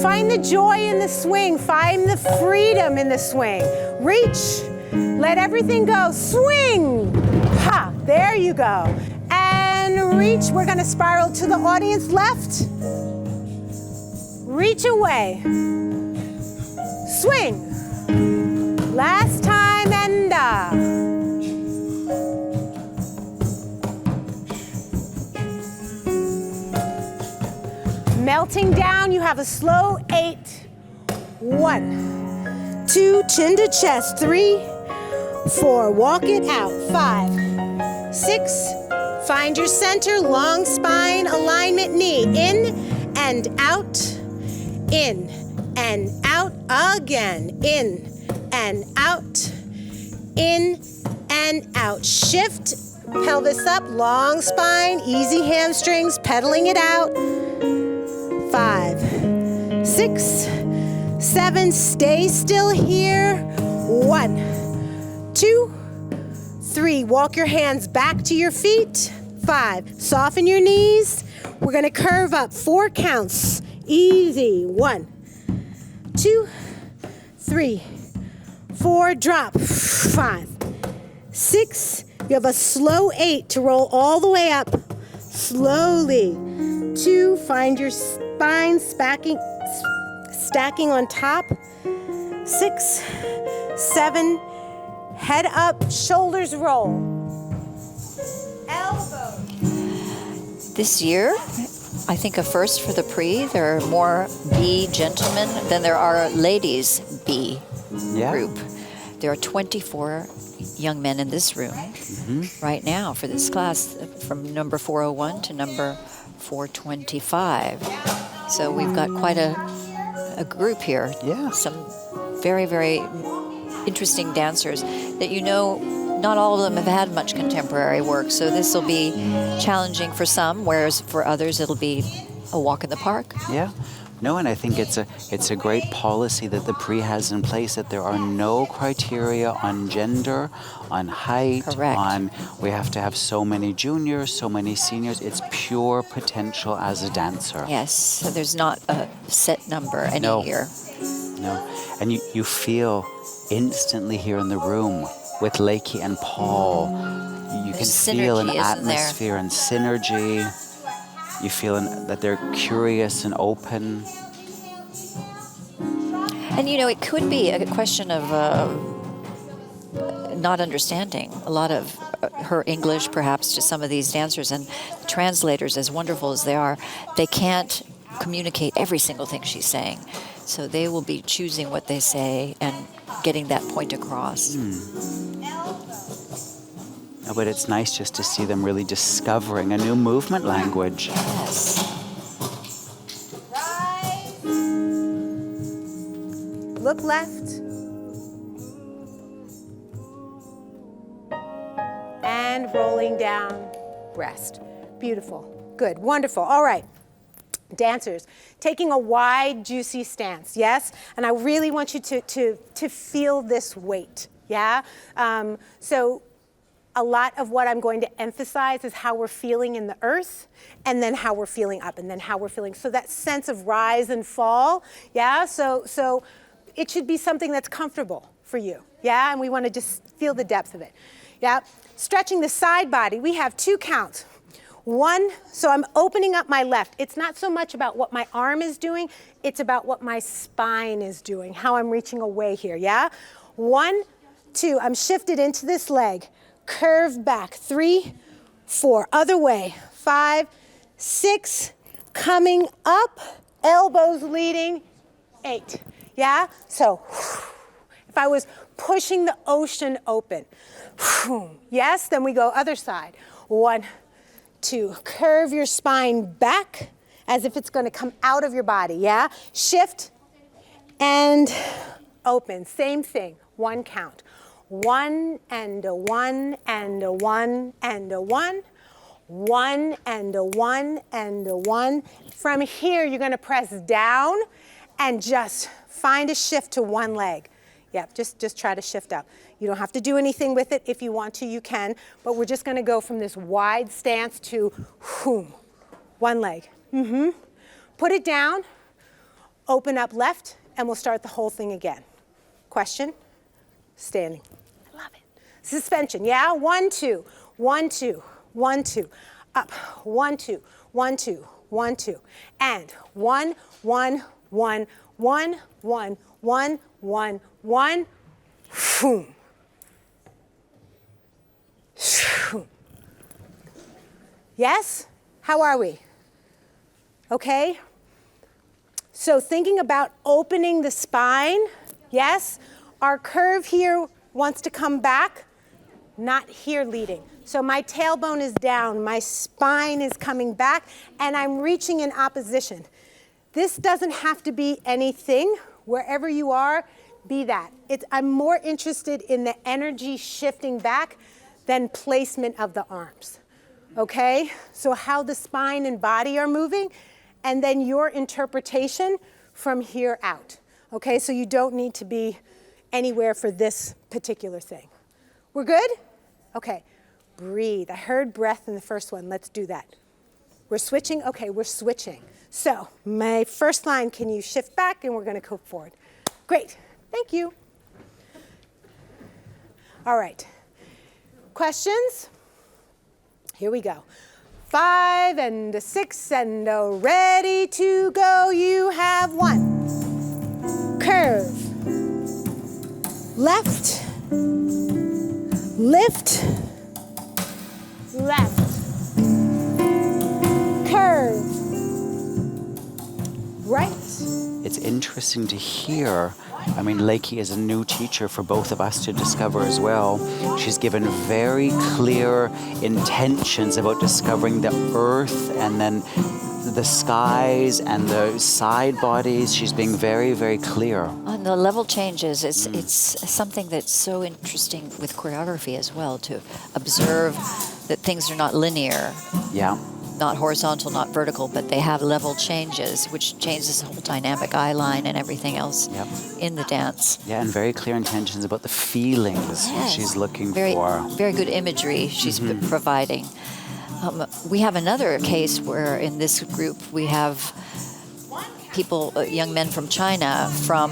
[SPEAKER 14] find the joy in the swing, find the freedom in the swing. Reach, let everything go, swing. Ha, there you go. gonna reach, we're gonna spiral to the audience left. Reach away. Swing. Last time and melting down, you have a slow 8. 1, 2, chin to chest. 3, 4, walk it out. 5, 6, find your center, long spine alignment, knee in and out, in and out again, in and out, in and out. Shift, pelvis up, long spine, easy hamstrings, pedaling it out. 5, 6, 7, stay still here. 1, 2, 3, walk your hands back to your feet. 5, soften your knees. We're gonna curve up, 4 counts, easy. 1, 2, 3, 4, drop. 5, 6, you have a slow 8 to roll all the way up, slowly. 2, find your spine stacking on top. 6, 7, head up, shoulders roll. Elbows.
[SPEAKER 3] This year, I think a first for the Prix. There are more B gentlemen than there are ladies B group. There are 24 young men in this room right now for this class, from number 401 to number 425. So we've got quite a group here.
[SPEAKER 2] Yeah.
[SPEAKER 3] Some very, very interesting dancers that not all of them have had much contemporary work. So this will be challenging for some, whereas for others it'll be a walk in the park.
[SPEAKER 2] Yeah. No, and I think it's a great policy that the Prix has in place, that there are no criteria on gender, on height, on we have to have so many juniors, so many seniors. It's pure potential as a dancer.
[SPEAKER 3] Yes, so there's not a set number any year.
[SPEAKER 2] No, and you feel instantly here in the room with Lakey and Paul, you can feel an atmosphere and synergy. You feel that they're curious and open.
[SPEAKER 3] And it could be a question of not understanding a lot of her English, perhaps, to some of these dancers. And translators, as wonderful as they are, they can't communicate every single thing she's saying. So they will be choosing what they say and getting that point across.
[SPEAKER 2] No, but it's nice just to see them really discovering a new movement language.
[SPEAKER 3] Yes.
[SPEAKER 14] Look left. And rolling down, rest. Beautiful. Good. Wonderful. All right. Dancers, taking a wide, juicy stance, yes? And I really want you to feel this weight, yeah? So a lot of what I'm going to emphasize is how we're feeling in the earth, and then how we're feeling up, and then how we're feeling. So that sense of rise and fall, yeah? So it should be something that's comfortable for you, yeah? And we want to just feel the depth of it, yeah? Stretching the side body, we have 2 counts. 1, so I'm opening up my left. It's not so much about what my arm is doing, it's about what my spine is doing, how I'm reaching away here, yeah? 1, 2, I'm shifted into this leg. Curve back. 3, 4, other way. 5, 6, coming up, elbows leading. 8, yeah? So if I was pushing the ocean open, yes, then we go other side. 1, 2, curve your spine back as if it's going to come out of your body, yeah? Shift and open. Same thing, 1 count. 1 and a 1 and a 1 and a 1. 1 and a 1 and a 1. From here, you're going to press down and just find a shift to one leg. Yeah, just try to shift up. You don't have to do anything with it. If you want to, you can. But we're just going to go from this wide stance to one leg. Put it down, open up left, and we'll start the whole thing again. Question? Standing. Love it. Suspension, yeah? 1, 2, 1, 2, 1, 2. up, 1, 2, 1, 2, 1, 2, and 1, 1, 1, 1, 1, 1, 1, 1, boom. Yes? How are we? Okay? So thinking about opening the spine, yes? Our curve here wants to come back, not here leading. So my tailbone is down, my spine is coming back, and I'm reaching in opposition. This doesn't have to be anything. Wherever you are, be that. I'm more interested in the energy shifting back than placement of the arms. Okay? So how the spine and body are moving, and then your interpretation from here out. Okay? So you don't need to be anywhere for this particular thing. We're good? Okay. Breathe. I heard breath in the first one. Let's do that. We're switching? Okay, we're switching. So my first line, can you shift back? And we're going to go forward. Great. Thank you. All right. Questions? Here we go. 5 and a 6 and a ready to go. You have 1. Curve. Left. Lift. Left. Curve. Right.
[SPEAKER 2] It's interesting to hear. I mean, Lakey is a new teacher for both of us to discover as well. She's given very clear intentions about discovering the earth and then the skies and the side bodies. She's being very, very clear.
[SPEAKER 3] On the level changes, it's something that's so interesting with choreography as well, to observe that things are not linear.
[SPEAKER 2] Yeah.
[SPEAKER 3] Not horizontal, not vertical, but they have level changes, which changes the whole dynamic eye line and everything else in the dance.
[SPEAKER 2] Yeah, and very clear intentions about the feelings she's looking for.
[SPEAKER 3] Very good imagery she's providing. We have another case where in this group we have people, young men from China, from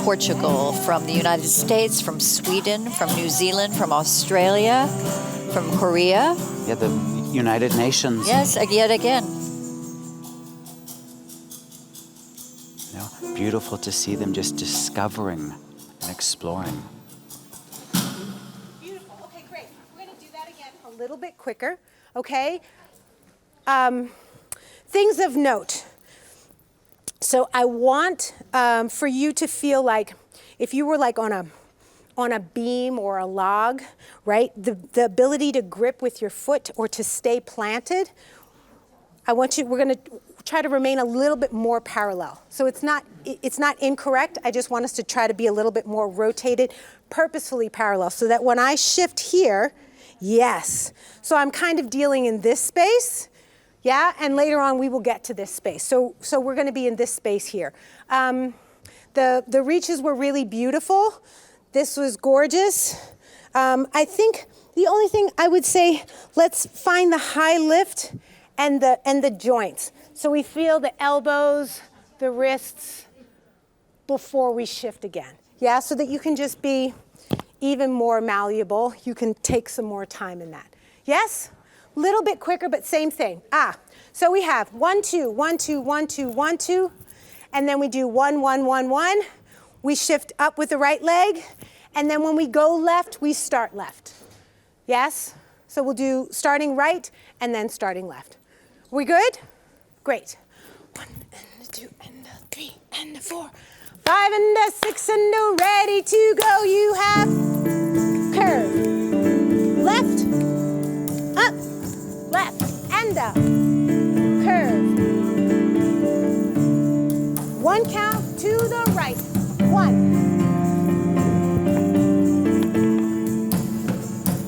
[SPEAKER 3] Portugal, from the United States, from Sweden, from New Zealand, from Australia, from Korea.
[SPEAKER 2] Yeah, the United Nations.
[SPEAKER 3] Yes, yet again.
[SPEAKER 2] Beautiful to see them just discovering and exploring.
[SPEAKER 14] Beautiful. Okay, great. We're going to do that again a little bit quicker. Okay? Things of note. So I want for you to feel like if you were like on a beam or a log, right? The ability to grip with your foot or to stay planted. We're going to try to remain a little bit more parallel. So it's not incorrect. I just want us to try to be a little bit more rotated, purposefully parallel, so that when I shift here, yes. So I'm kind of dealing in this space, yeah? And later on we will get to this space. So we're going to be in this space here. The reaches were really beautiful. This was gorgeous. I think the only thing I would say, let's find the high lift and the joints. So we feel the elbows, the wrists before we shift again. Yeah, so that you can just be even more malleable. You can take some more time in that. Yes? A little bit quicker, but same thing. So we have 1, 2, 1, 2, 1, 2, 1, 2, and then we do 1, 1, 1, 1. We shift up with the right leg, and then when we go left, we start left. Yes? So we'll do starting right and then starting left. We good? Great. 1 and 2 and 3 and 4, 5 and 6 and ready to go. You have curve, left, up, left, and up, curve. 1 count to the right. 1.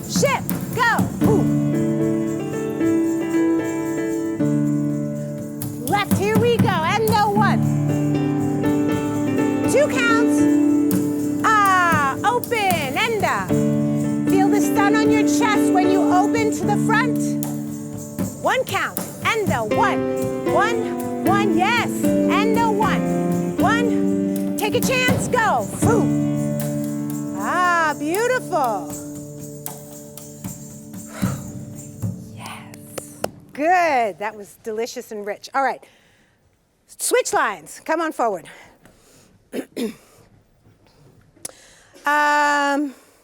[SPEAKER 14] Shift, go. Ooh. Left, here we go, and no 1. 2 counts. Open, and feel the sun on your chest when you open to the front. 1 count, and 1, 1, 1, yes, and 1, 1. Take a chance, go. Boom. Beautiful. Yes. Good. That was delicious and rich. All right. Switch lines. Come on forward.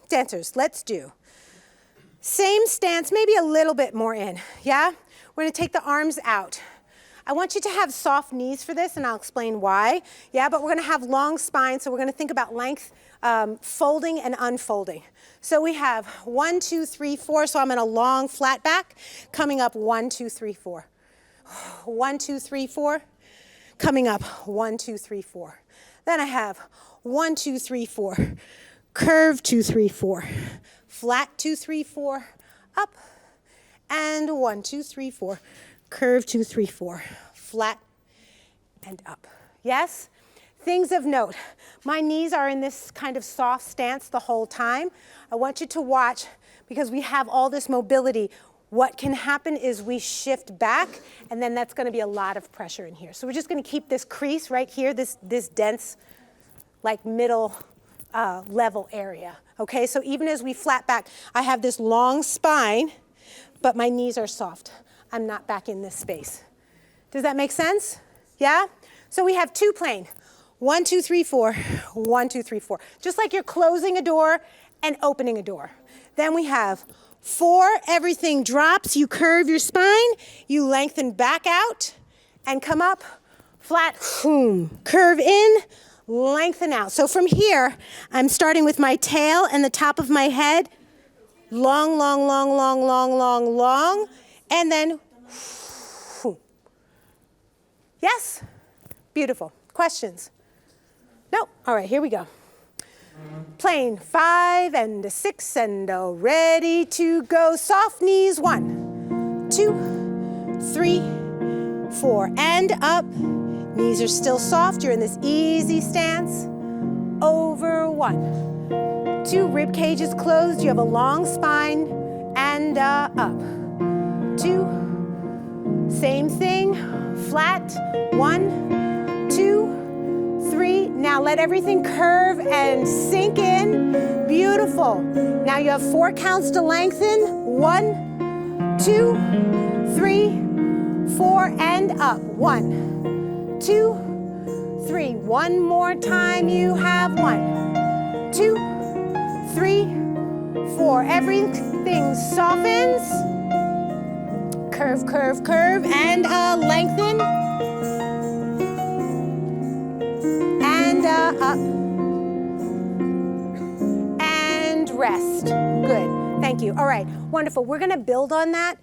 [SPEAKER 14] Dancers, let's do same stance, maybe a little bit more in, yeah? We're gonna take the arms out. I want you to have soft knees for this, and I'll explain why, yeah? But we're gonna have long spine, so we're gonna think about length, folding and unfolding. So we have 1, 2, 3, 4, so I'm in a long flat back, coming up 1, 2, 3, 4. 1, 2, 3, 4, coming up 1, 2, 3, 4. Then I have 1, 2, 3, 4, curve 2, 3, 4, flat 2, 3, 4, up, and 1, 2, 3, 4, curve 2, 3, 4, flat and up. Yes? Things of note. My knees are in this kind of soft stance the whole time. I want you to watch because we have all this mobility. What can happen is we shift back, and then that's going to be a lot of pressure in here. So we're just going to keep this crease right here, this dense, like middle level area. Okay, so even as we flat back, I have this long spine, but my knees are soft. I'm not back in this space. Does that make sense? Yeah? So we have two plane. 1, 2, 3, 4, 1, 2, 3, 4. Just like you're closing a door and opening a door. Then we have 4, everything drops, you curve your spine, you lengthen back out and come up, flat, boom, curve in, lengthen out. So from here, I'm starting with my tail and the top of my head, long, long, long, long, long, long, long, and then, yes? Beautiful. Questions? No? All right, here we go. Plane 5 and a 6 and a ready to go. Soft knees, 1, 2, 3, 4, and up. Knees are still soft. You're in this easy stance. Over 1, 2, rib cage is closed. You have a long spine and up. 2, same thing, flat. 1, 2, 3. Now let everything curve and sink in. Beautiful. Now you have 4 counts to lengthen. 1, 2, 3, 4, and up. 1, 2, 3. One more time. You have 1, 2, 3, 4. Everything softens. Curve, curve, curve, and lengthen. Up and rest. Good. Thank you. All right. Wonderful. We're going to build on that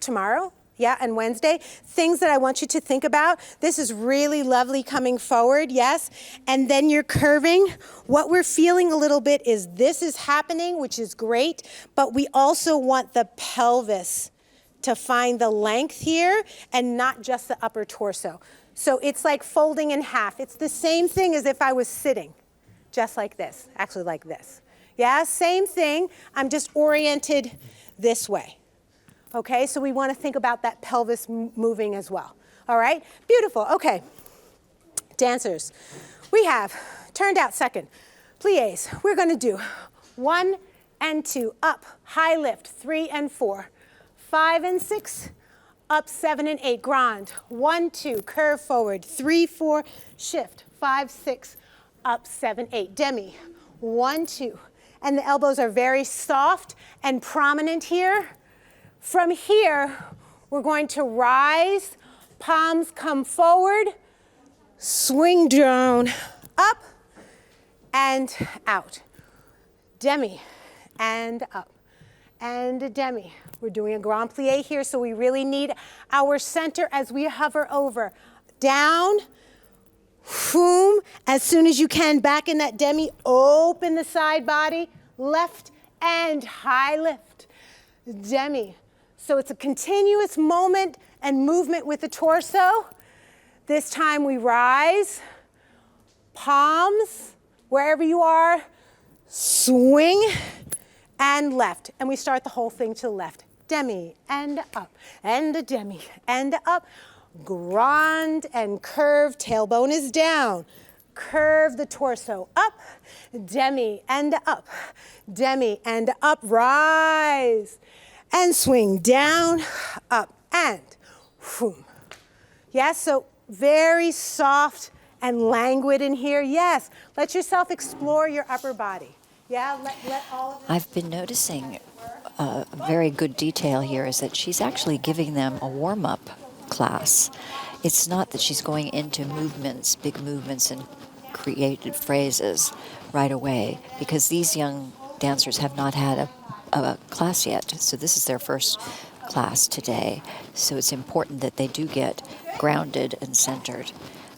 [SPEAKER 14] tomorrow. Yeah, and Wednesday. Things that I want you to think about. This is really lovely coming forward, yes. And then you're curving. What we're feeling a little bit is this is happening, which is great, but we also want the pelvis to find the length here and not just the upper torso. So it's like folding in half. It's the same thing as if I was sitting, just like this, actually like this. Yeah, same thing. I'm just oriented this way. Okay, so we want to think about that pelvis moving as well. All right, beautiful. Okay, dancers, we have turned out second, plies. We're going to do 1 and 2, up, high lift, 3 and 4, 5 and 6, up, 7 and 8, grand, 1, 2, curve forward, 3, 4, shift, 5, 6, up, 7, 8, demi, 1, 2, and the elbows are very soft and prominent here. From here, we're going to rise, palms come forward, swing down, up, and out, demi, and up, and a demi. We're doing a grand plie here, so we really need our center as we hover over. Down, boom, as soon as you can, back in that demi, open the side body, left and high lift, demi. So it's a continuous moment and movement with the torso. This time we rise, palms, wherever you are, swing, and left. And we start the whole thing to the left. Demi, and up, and a demi, and up. Grand and curve, tailbone is down. Curve the torso, up, demi, and up, rise. And swing down, up, and boom. Yes, so very soft and languid in here. Yes, let yourself explore your upper body. Yeah, let all of it.
[SPEAKER 3] I've been noticing a very good detail here is that she's actually giving them a warm-up class. It's not that she's going into movements, big movements and created phrases right away, because these young dancers have not had a class yet. So this is their first class today. So it's important that they do get grounded and centered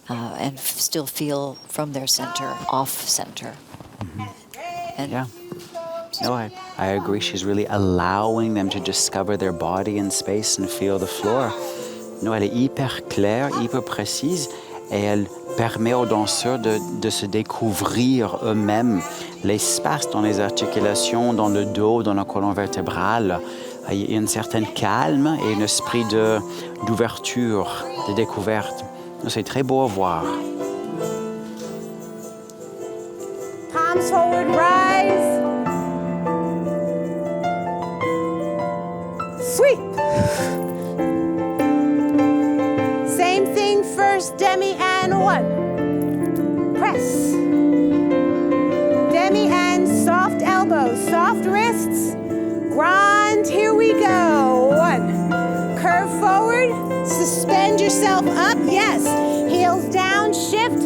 [SPEAKER 3] and still feel from their center, off center. And
[SPEAKER 2] Yeah. No, I agree. She's really allowing them to discover their body in space and feel the floor. No, elle est hyper claire, hyper précise, et elle permet aux danseurs de se découvrir eux-mêmes l'espace dans les articulations, dans le dos, dans la colonne vertébrale. Il y a un certain calme et un esprit d'ouverture, de découverte. C'est très beau à voir.
[SPEAKER 14] Palms forward, rise. Sweep. Same thing, first demi and one. Press. Demi and soft elbows, soft wrists. Grind, here we go. One. Curve forward, suspend yourself up, yes. Heels down, shift.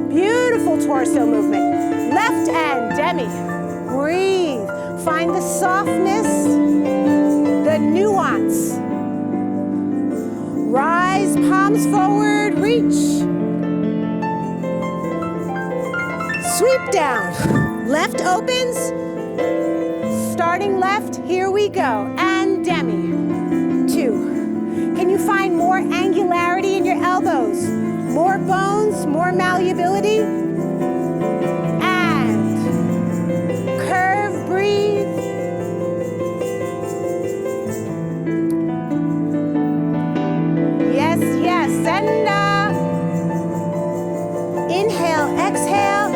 [SPEAKER 14] Beautiful torso movement. Left and demi. Breathe. Find the softness, the nuance. Rise, palms forward, reach. Sweep down. Left opens. Starting left, here we go. And demi. Two. Can you find more angularity in your elbows? More bones, more malleability? And curve, breathe. Yes, yes, and inhale, exhale.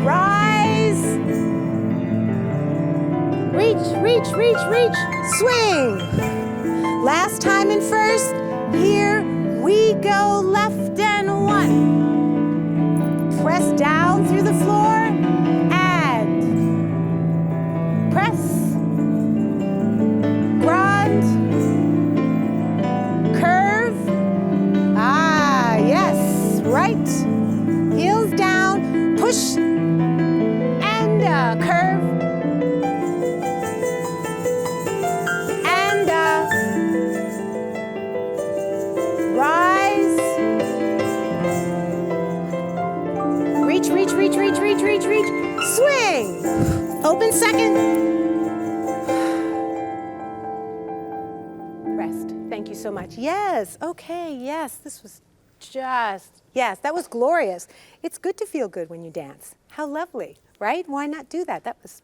[SPEAKER 14] Rise. Reach, reach, reach, reach. Swing. Last time in first. Here we go. Left and one. Press down through the floor. And press. Grind. Curve. Ah, yes. Right. Heels down. Push. And curve. Rise. Reach, reach, reach, reach, reach, reach, reach. Swing. Open second. Rest. Thank you so much. Yes. Okay. Yes. This was just, yes, that was glorious. It's good to feel good when you dance. How lovely, right? Why not do that? That was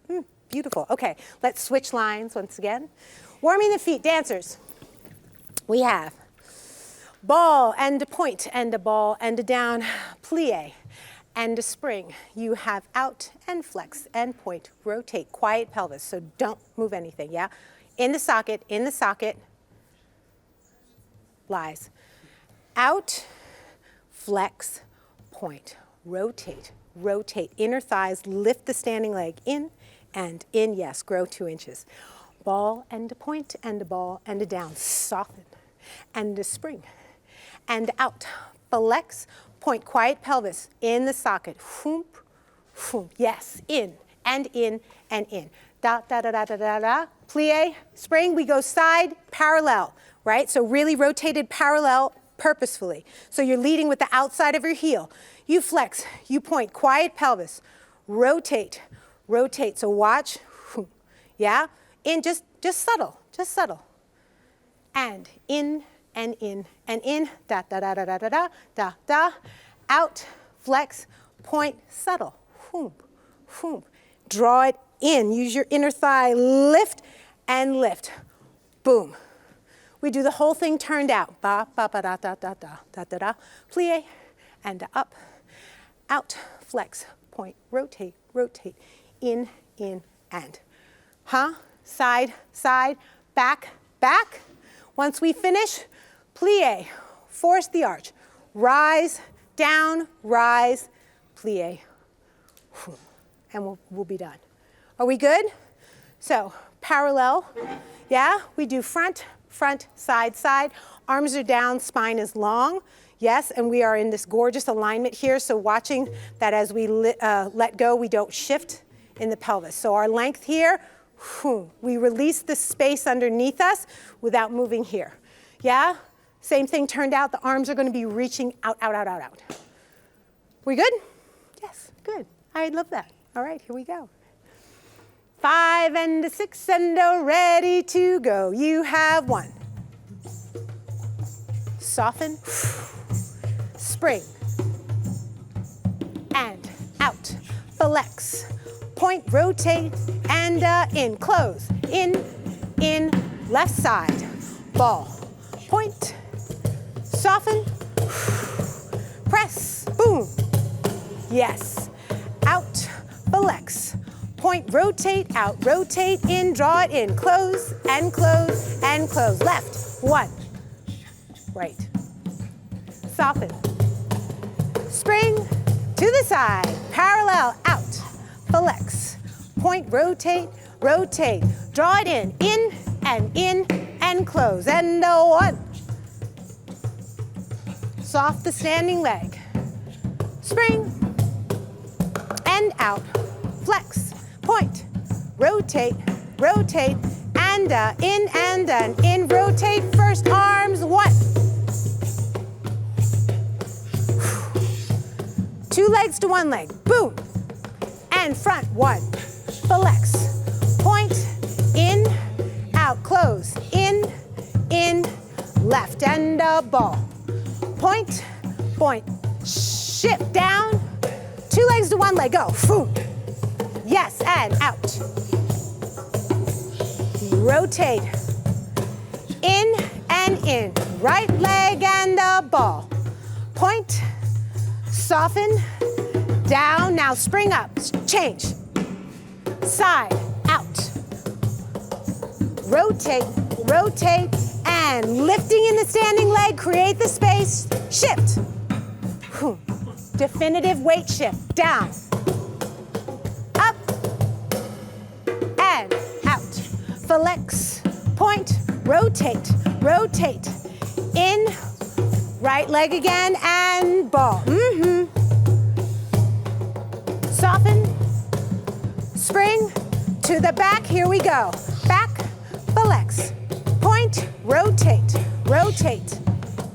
[SPEAKER 14] beautiful. Okay. Let's switch lines once again. Warming the feet. Dancers. We have ball and a point and a ball and a down, plie and a spring. You have out and flex and point, rotate, quiet pelvis, so don't move anything, yeah? In the socket, lies. Out, flex, point, rotate, rotate. Inner thighs, lift the standing leg in and in, yes, grow 2 inches. Ball and a point and a ball and a down, soften and a spring. And out, flex, point, quiet pelvis, in the socket, whoomp, whoomp, yes, in, and in, and in. Da, da, da, da, da, da, da, plie, spring, we go side, parallel, right? So really rotated parallel purposefully. So you're leading with the outside of your heel. You flex, you point, quiet pelvis, rotate, rotate. So watch, yeah? In, just subtle, just subtle. And in, and in, and in, da, da, da, da, da, da, da, da, da, out, flex, point, subtle, whoomp, whoomp. Draw it in, use your inner thigh, lift, and lift, boom. We do the whole thing turned out, ba, ba, ba, da, da, da, da, da, da, da, plie, and up, out, flex, point, rotate, rotate, in, and. Side, side, back, back. Once we finish, plie, force the arch. Rise, down, rise, plie. And we'll be done. Are we good? So, parallel, yeah? We do front, front, side, side. Arms are down, spine is long. Yes, and we are in this gorgeous alignment here, so watching that as we let go, we don't shift in the pelvis. So our length here, we release the space underneath us without moving here. Yeah? Same thing turned out. The arms are going to be reaching out, out, out, out, out. We good? Yes, good. I love that. All right, here we go. 5 and a 6 and a ready to go. You have 1. Soften. Spring. And out. Flex. Point, rotate, and in. Close. In, left side. Ball. Point. Soften. Press. Boom. Yes. Out. Flex. Point, rotate, out, rotate, in, draw it in. Close, and close, and close. Left. 1. Right. Soften. Spring to the side. Parallel. Out. Flex. Point, rotate, rotate. Draw it in, and close. And 1. Soft the standing leg. Spring. And out. Flex. Point. Rotate, rotate, and in, and in. Rotate. First arms. 1. 2 legs to 1 leg. Boom. And front. 1. Flex. Point. In. Out. Close. In. Left. And ball. Point. Point. Shift down. 2 legs to 1 leg. Go. Boom. Yes. And out. Rotate. In and in. Right leg and ball. Point. Soften, down, now spring up, change, side, out, rotate, rotate, and lifting in the standing leg, create the space, shift, definitive weight shift, down, up, and out, flex, point, rotate, rotate, in, right leg again, and ball. Soften, spring, to the back, here we go. Back, flex, point, rotate, rotate,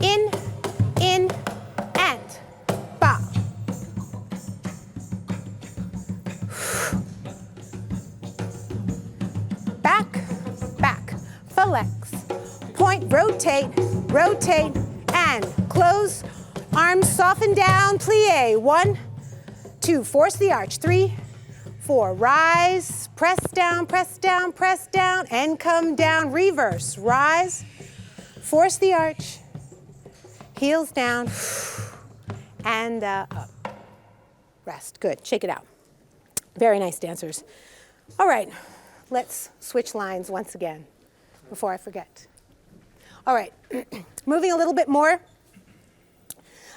[SPEAKER 14] in, and ba. Back, flex, point, rotate, rotate, and close, arms soften down, plie, 1, 2, force the arch, 3, 4, rise, press down, and come down, reverse, rise, force the arch, heels down, and up, rest, good, shake it out. Very nice dancers. All right, let's switch lines once again before I forget. All right, moving a little bit more.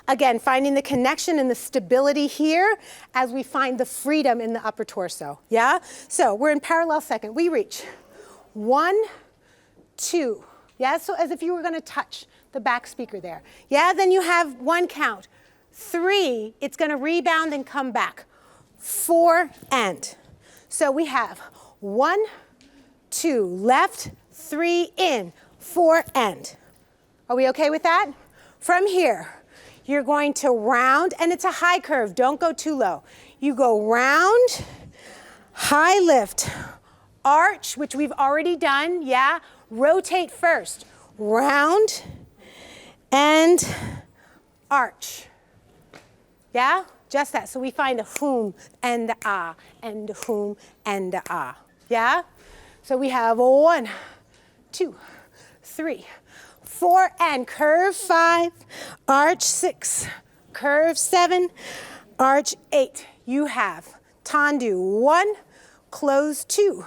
[SPEAKER 14] Again, finding the connection and the stability here as we find the freedom in the upper torso, yeah? So we're in parallel second. We reach 1, 2, yeah? So as if you were gonna touch the back speaker there. Yeah, then you have 1 count. 3, it's gonna rebound and come back. 4, and. So we have 1, 2, left, 3, in, 4, and. Are we okay with that? From here, you're going to round, and it's a high curve. Don't go too low. You go round, high lift, arch, which we've already done, yeah? Rotate first. Round and arch. Yeah? Just that. So we find a whom and a ah, and a whom and a ah. Yeah? So we have 1, 2, 3, 4, and curve 5, arch 6, curve 7, arch 8. You have tendu 1, close 2,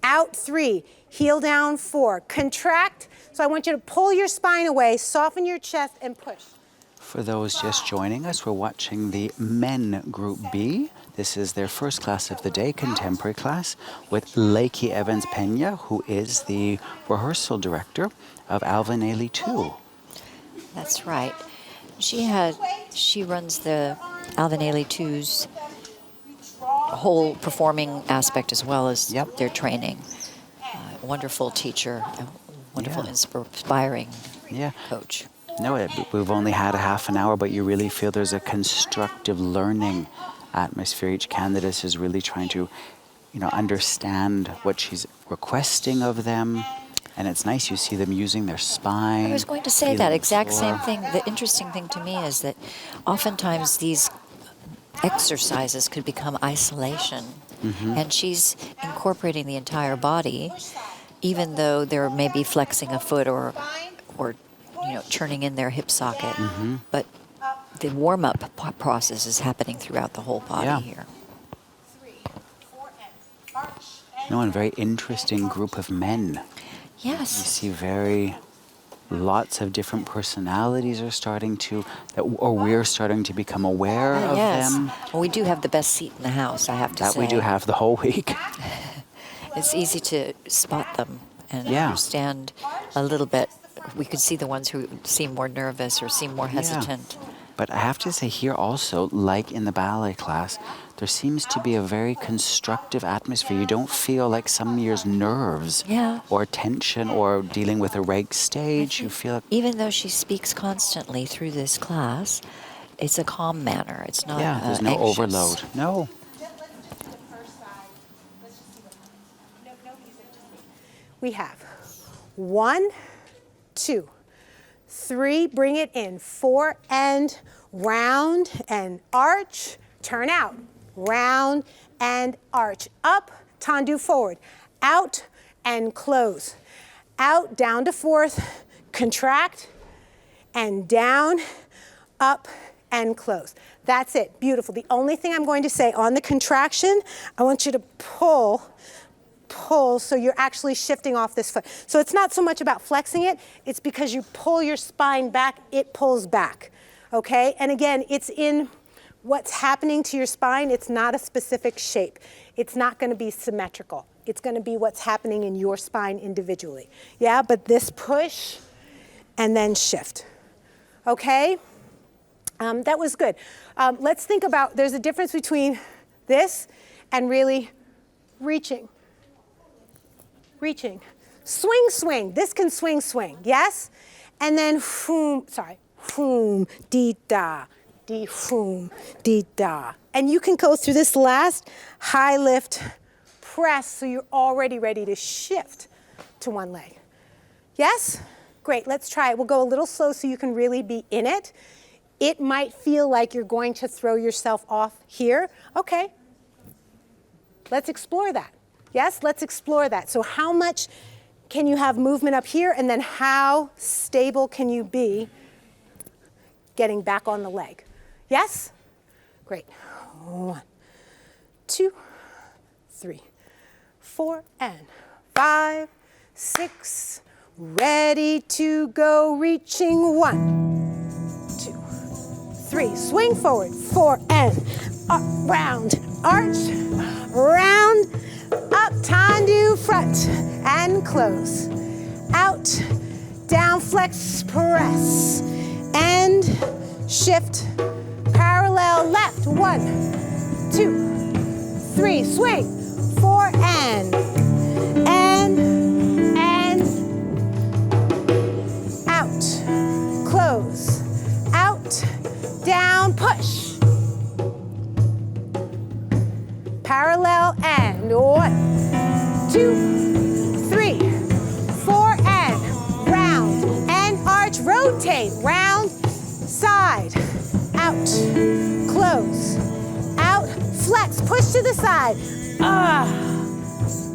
[SPEAKER 14] out 3, heel down 4, contract. So I want you to pull your spine away, soften your chest, and push.
[SPEAKER 2] For those just joining us, we're watching the Men Group B. This is their first class of the day, contemporary class, with Lakey Evans-Pena, who is the rehearsal director of Alvin Ailey 2.
[SPEAKER 3] That's right. She runs the Alvin Ailey 2's whole performing aspect as well as their training. Wonderful teacher, wonderful, inspiring coach.
[SPEAKER 2] No, we've only had a half an hour, but you really feel there's a constructive learning atmosphere. Each candidate is really trying to, understand what she's requesting of them. And it's nice, you see them using their spine.
[SPEAKER 3] I was going to say that exact same thing. The interesting thing to me is that oftentimes these exercises could become isolation. And she's incorporating the entire body, even though they're maybe flexing a foot or turning in their hip socket. But the warm-up process is happening throughout the whole body here.
[SPEAKER 2] No, and a very interesting group of men.
[SPEAKER 3] Yes.
[SPEAKER 2] You see lots of different personalities are starting to, or we're starting to become aware of them.
[SPEAKER 3] Well, we do have the best seat in the house, I have to say.
[SPEAKER 2] That we do have the whole week.
[SPEAKER 3] It's easy to spot them and understand a little bit. We could see the ones who seem more nervous or seem more hesitant.
[SPEAKER 2] But I have to say here also, like in the ballet class, there seems to be a very constructive atmosphere. You don't feel like some year's nerves or tension or dealing with a reg stage. You feel
[SPEAKER 3] even though she speaks constantly through this class, it's a calm manner. It's not
[SPEAKER 2] there's no
[SPEAKER 3] anxious.
[SPEAKER 2] overload. No.
[SPEAKER 14] We have 1, 2, 3, bring it in, 4 and round and arch, turn out, round and arch, up, tendu forward, out and close, out, down to 4th, contract and down, up and close. That's it, beautiful. The only thing I'm going to say on the contraction, I want you to pull so you're actually shifting off this foot. So it's not so much about flexing it, it's because you pull your spine back, it pulls back, okay? And again, it's in what's happening to your spine. It's not a specific shape. It's not gonna be symmetrical. It's gonna be what's happening in your spine individually. Yeah, but this push and then shift, okay? That was good. Let's think about, there's a difference between this and really reaching. Reaching. Swing, swing. This can swing, swing. Yes? And then di da, di da. And you can go through this last high lift press so you're already ready to shift to one leg. Yes? Great, let's try it. We'll go a little slow so you can really be in it. It might feel like you're going to throw yourself off here. Okay. Let's explore that. Yes, let's explore that. So how much can you have movement up here, and then how stable can you be getting back on the leg? Yes? Great. 1, 2, 3, 4, and 5, 6. Ready to go, reaching 1, 2, 3. Swing forward, 4, and up, round, arch, round, up, tendu, front, and close. Out, down, flex, press, and shift. Parallel left, 1, 2, 3, swing, 4, and out, close, out, down, push. Parallel and 1, 2, 3, 4, and round and arch, rotate, round, side, out, close, out, flex, push to the side,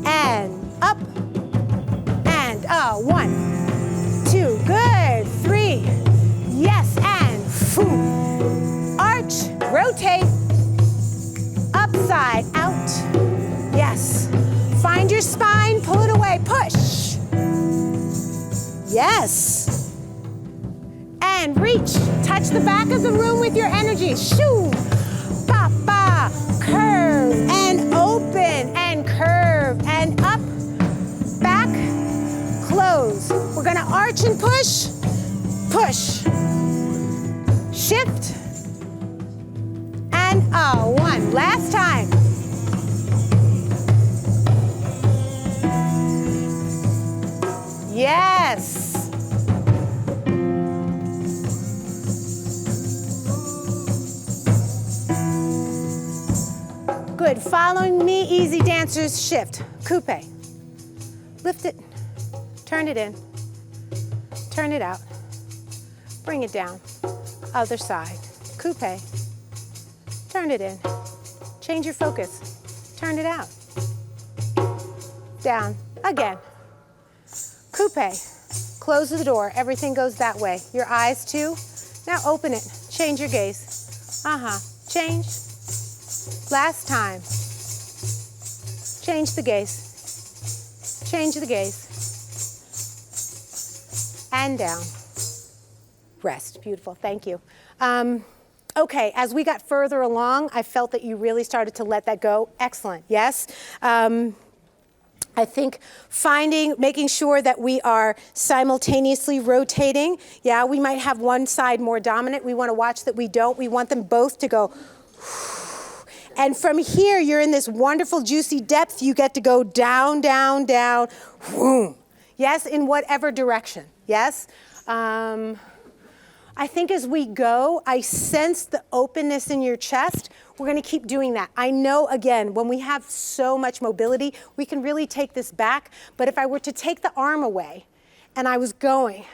[SPEAKER 14] and up, and 1, 2, good, 3, yes, and arch, rotate, upside, out, yes. Find your spine, pull it away, push. Yes. And reach, touch the back of the room with your energy. Shoo, ba, ba, curve, and open, and curve, and up, back, close. We're gonna arch and push, push, shift, and one. Last time. Yes. Good. Following me, easy dancers, shift. Coupe. Lift it. Turn it in. Turn it out. Bring it down. Other side. Coupe. Turn it in. Change your focus. Turn it out. Down. Again. Coupe. Close the door. Everything goes that way. Your eyes too. Now open it. Change your gaze. Change. Last time. Change the gaze. Change the gaze. And down. Rest. Beautiful. Thank you. Okay, as we got further along, I felt that you really started to let that go. Excellent. Yes. I think making sure that we are simultaneously rotating. Yeah, we might have one side more dominant. We want to watch that we don't. We want them both to go. And from here, you're in this wonderful, juicy depth. You get to go down, down, down. Whoom. Yes, in whatever direction. Yes. I think as we go, I sense the openness in your chest. We're going to keep doing that. I know, again, when we have so much mobility, we can really take this back. But if I were to take the arm away and I was going,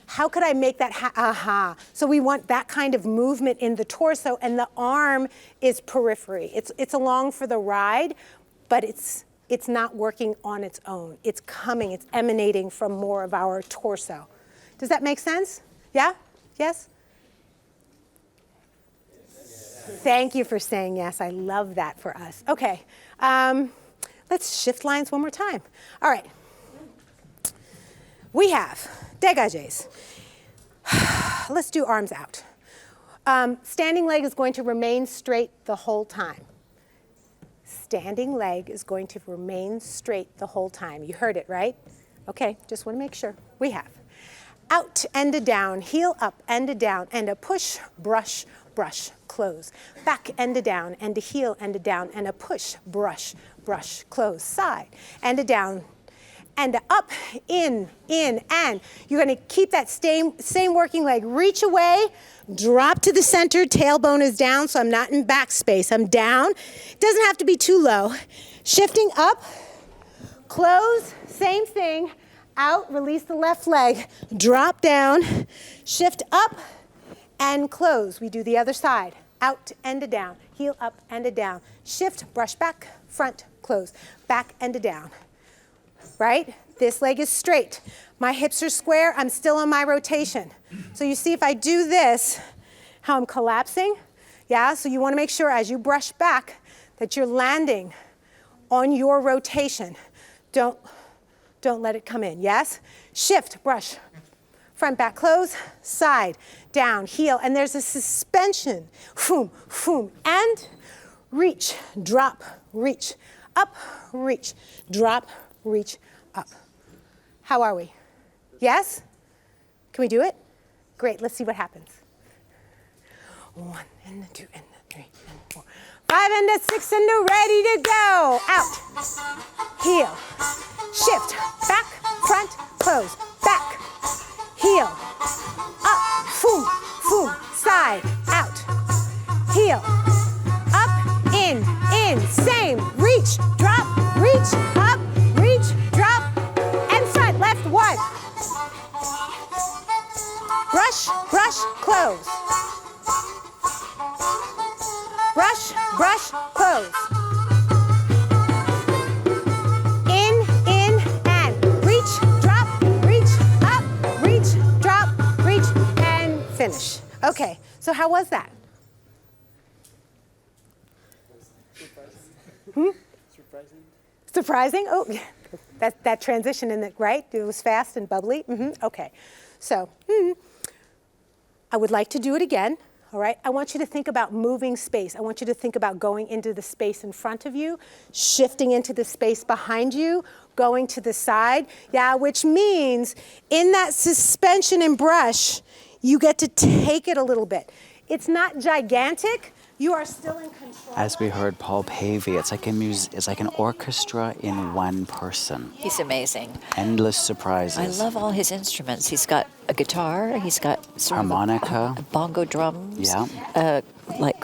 [SPEAKER 14] how could I make that So we want that kind of movement in the torso, and the arm is periphery. It's along for the ride, but it's not working on its own. It's coming, it's emanating from more of our torso. Does that make sense? Yeah? Yes? Thank you for saying yes. I love that for us. Okay, let's shift lines one more time. All right. We have dégagés. Let's do arms out. Standing leg is going to remain straight the whole time. Standing leg is going to remain straight the whole time. You heard it, right? Okay, just want to make sure. We have out and a down, heel up and a down, and a push, brush, brush, close. Back and a down, and a heel and a down, and a push, brush, brush, close. Side and a down, and a up, in, and. You're going to keep that same working leg. Reach away, drop to the center, tailbone is down, so I'm not in back space. I'm down. It doesn't have to be too low. Shifting up, close, same thing. Out, release the left leg, drop down, shift up, and close. We do the other side. Out and a down, heel up and a down. Shift, brush back, front, close. Back and a down. Right? This leg is straight. My hips are square. I'm still on my rotation. So you see if I do this, how I'm collapsing? Yeah, so you want to make sure as you brush back that you're landing on your rotation. Don't let it come in. Yes? Shift, brush, front, back, close, side, down, heel, and there's a suspension. Boom, boom, and reach, drop, reach, up, reach, drop, reach, up. How are we? Yes? Can we do it? Great, let's see what happens. 1 and the 2 and the 3 and 4. 5 and the 6 and the ready to go. Out, heel, shift, back, front, close, back, heel, up, boom, boom, side, out, heel, up, in, same, reach, drop, reach, up, reach, drop, and front, left, 1. Brush, brush, close. Brush, brush, close. In, and reach, drop, up, reach, drop, reach, and finish. Okay, so how was that? Surprising? Oh, that transition in the, right? It was fast and bubbly. Okay. So, I would like to do it again. All right, I want you to think about moving space. I want you to think about going into the space in front of you, shifting into the space behind you, going to the side. Yeah, which means in that suspension and brush, you get to take it a little bit. It's not gigantic. You are still in control.
[SPEAKER 2] As we heard Paul Pavey, it's like an orchestra in one person.
[SPEAKER 3] He's amazing.
[SPEAKER 2] Endless surprises.
[SPEAKER 3] I love all his instruments. He's got a guitar. He's got sort
[SPEAKER 2] harmonica,
[SPEAKER 3] of bongo drums.
[SPEAKER 2] Yeah.
[SPEAKER 3] Like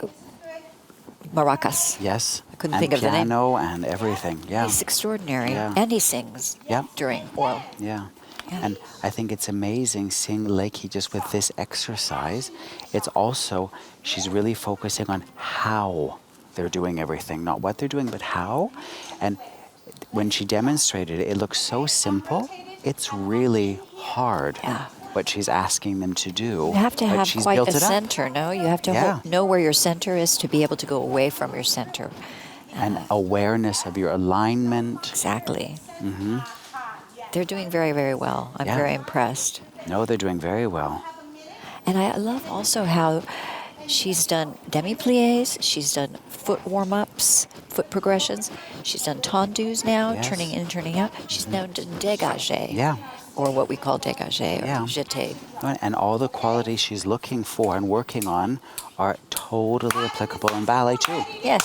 [SPEAKER 3] maracas.
[SPEAKER 2] Yes.
[SPEAKER 3] I couldn't think of the name.
[SPEAKER 2] Piano and everything. Yeah.
[SPEAKER 3] He's extraordinary.
[SPEAKER 2] Yeah.
[SPEAKER 3] And he sings during oral.
[SPEAKER 2] Yeah. And I think it's amazing seeing Lakey just with this exercise. It's also, she's really focusing on how they're doing everything, not what they're doing, but how. And when she demonstrated it, it looks so simple. It's really hard what she's asking them to do.
[SPEAKER 3] You have to have quite a center, no? You have to know where your center is to be able to go away from your center.
[SPEAKER 2] And awareness of your alignment.
[SPEAKER 3] Exactly. They're doing very, very well. I'm very impressed.
[SPEAKER 2] No, they're doing very well.
[SPEAKER 3] And I love also how she's done demi-pliés, she's done foot warm-ups, foot progressions, she's done tendus now, turning in, turning out. She's now done dégagé.
[SPEAKER 2] Yeah.
[SPEAKER 3] Or what we call dégagé or jeté.
[SPEAKER 2] And all the qualities she's looking for and working on are totally applicable in ballet too.
[SPEAKER 3] Yes.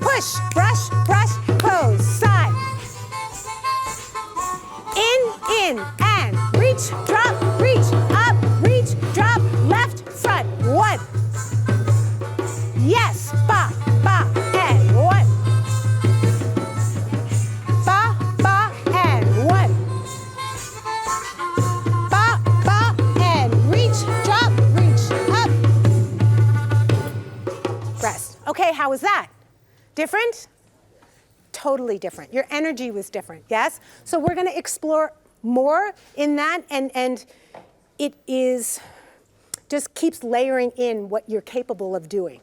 [SPEAKER 14] Push, brush, brush, pose, side. In, and reach, drop, up, reach, drop, left, front, 1. Yes, ba, and 1. Ba, and 1. Ba, and reach, drop, up. Rest. Okay, how was that? Different? Totally different. Your energy was different, yes? So we're going to explore more in that, and it is just keeps layering in what you're capable of doing.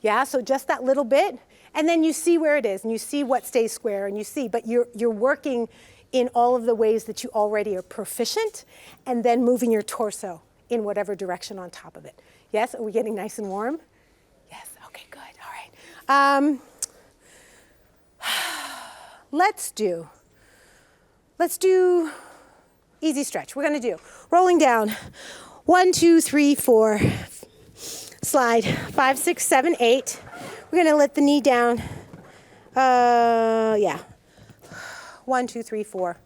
[SPEAKER 14] Yeah, so just that little bit, and then you see where it is, and you see what stays square, and you see, but you're working in all of the ways that you already are proficient, and then moving your torso in whatever direction on top of it. Yes, are we getting nice and warm? Yes, okay, good, all right. Let's do easy stretch. We're going to do rolling down 1, 2, 3, 4, slide 5, 6, 7, 8. We're going to let the knee down. 1, 2, 3, 4,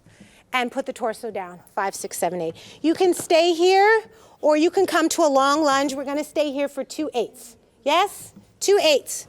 [SPEAKER 14] and put the torso down. 5, 6, 7, 8. You can stay here, or you can come to a long lunge. We're going to stay here for 2 8s. Yes, 2 8s.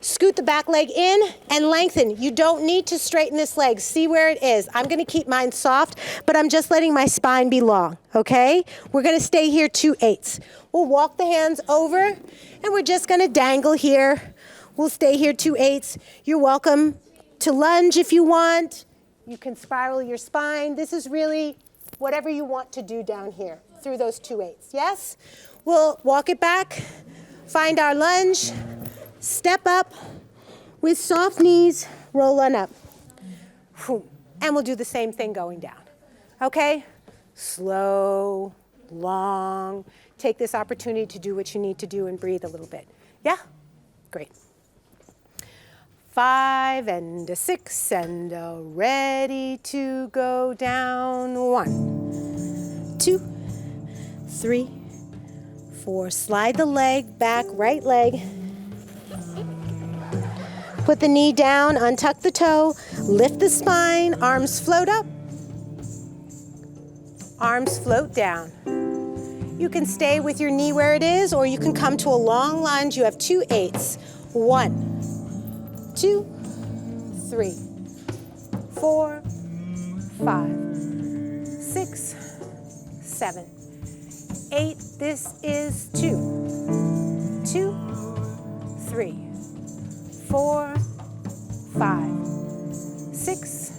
[SPEAKER 14] Scoot the back leg in and lengthen. You don't need to straighten this leg. See where it is. I'm going to keep mine soft, but I'm just letting my spine be long, okay? We're going to stay here 2 8s. We'll walk the hands over, and we're just going to dangle here. We'll stay here 2 8s. You're welcome to lunge if you want. You can spiral your spine. This is really whatever you want to do down here through those 2 8s, yes? We'll walk it back, find our lunge. Step up with soft knees, roll on up. And we'll do the same thing going down. Okay? Slow, long. Take this opportunity to do what you need to do and breathe a little bit. Yeah? Great. 5 and a 6 and a ready to go down. 1, 2, 3, 4. Slide the leg back, right leg. Put the knee down, untuck the toe, lift the spine, arms float up, arms float down. You can stay with your knee where it is, or you can come to a long lunge. You have 2 8s. 1, 2, 3, 4, 5, 6, 7, 8. This is 2, 2, 3, 4, 5, 6.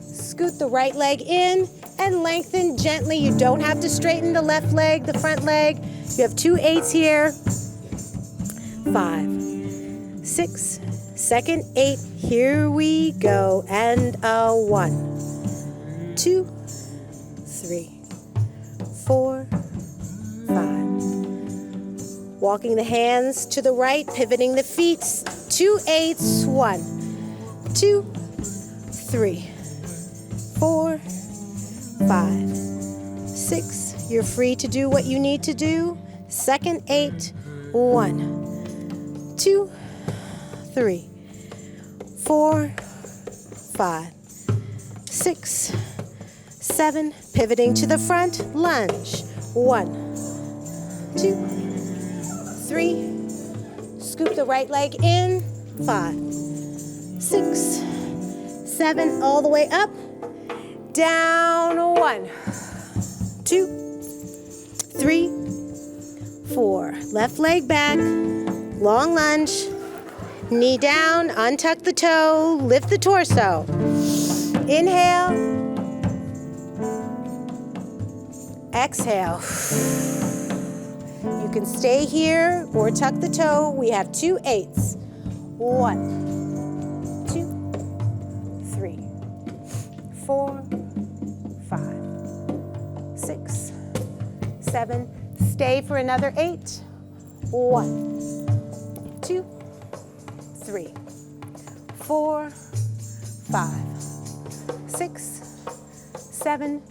[SPEAKER 14] Scoot the right leg in, and lengthen gently. You don't have to straighten the left leg, the front leg. You have 2 8s here. 5, 6, second 8. Here we go. And a 1, 2, 3, 4, 5. Walking the hands to the right, pivoting the feet. 2 8s. 1, 2, 3, 4, 5, 6. You're free to do what you need to do. Second 8. 1, 2, 3, 4, 5, 6, 7. Pivoting to the front, lunge. 1, 2, 3. Scoop the right leg in. 5, 6, 7. All the way up. Down. 1, 2, 3, 4. Left leg back. Long lunge. Knee down. Untuck the toe. Lift the torso. Inhale. Exhale. You can stay here or tuck the toe. We have 2 8s. 1, 2, 3, 4, 5, 6, 7. Stay for another 8. 1, 2, 3, 4, 5, 6, 7.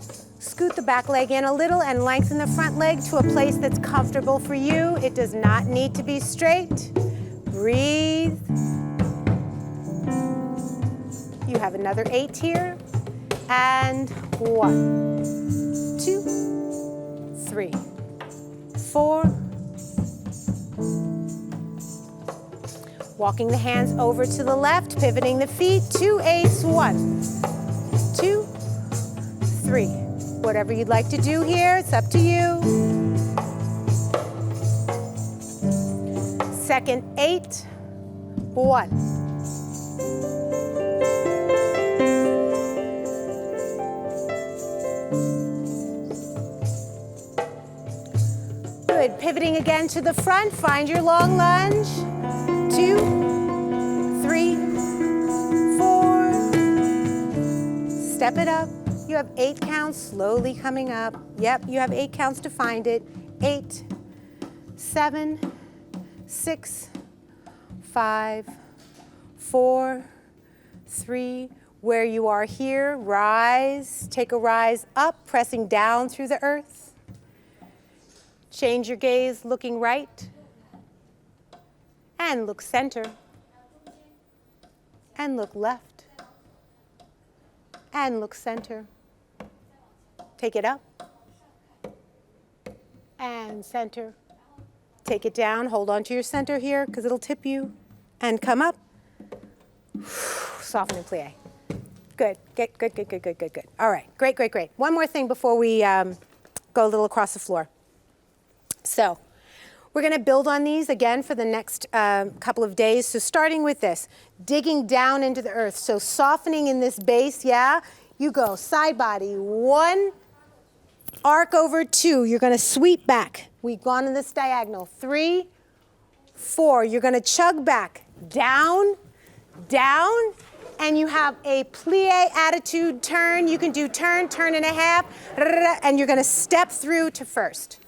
[SPEAKER 14] Scoot the back leg in a little and lengthen the front leg to a place that's comfortable for you. It does not need to be straight. Breathe. You have another 8 here. And 1, 2, 3, 4. Walking the hands over to the left, pivoting the feet. 2 8s. 1, 2, 3. Whatever you'd like to do here, it's up to you. Second 8. 1. Good. Pivoting again to the front. Find your long lunge. 2, 3, 4. Step it up. You have 8 counts, slowly coming up. Yep, you have 8 counts to find it. 8, 7, 6, 5, 4, 3. Where you are here, rise. Take a rise up, pressing down through the earth. Change your gaze, looking right. And look center. And look left. And look center. Take it up. And center. Take it down. Hold on to your center here because it'll tip you. And come up. Soften and plie. Good. Good. All right. Great. One more thing before we go a little across the floor. So we're going to build on these again for the next couple of days. So starting with this, digging down into the earth. So softening in this base, yeah? You go side body, 1, arc over 2. You're going to sweep back. We've gone in this diagonal. 3, 4. You're going to chug back. Down, down. And you have a plie attitude turn. You can do turn, turn and a half. And you're going to step through to first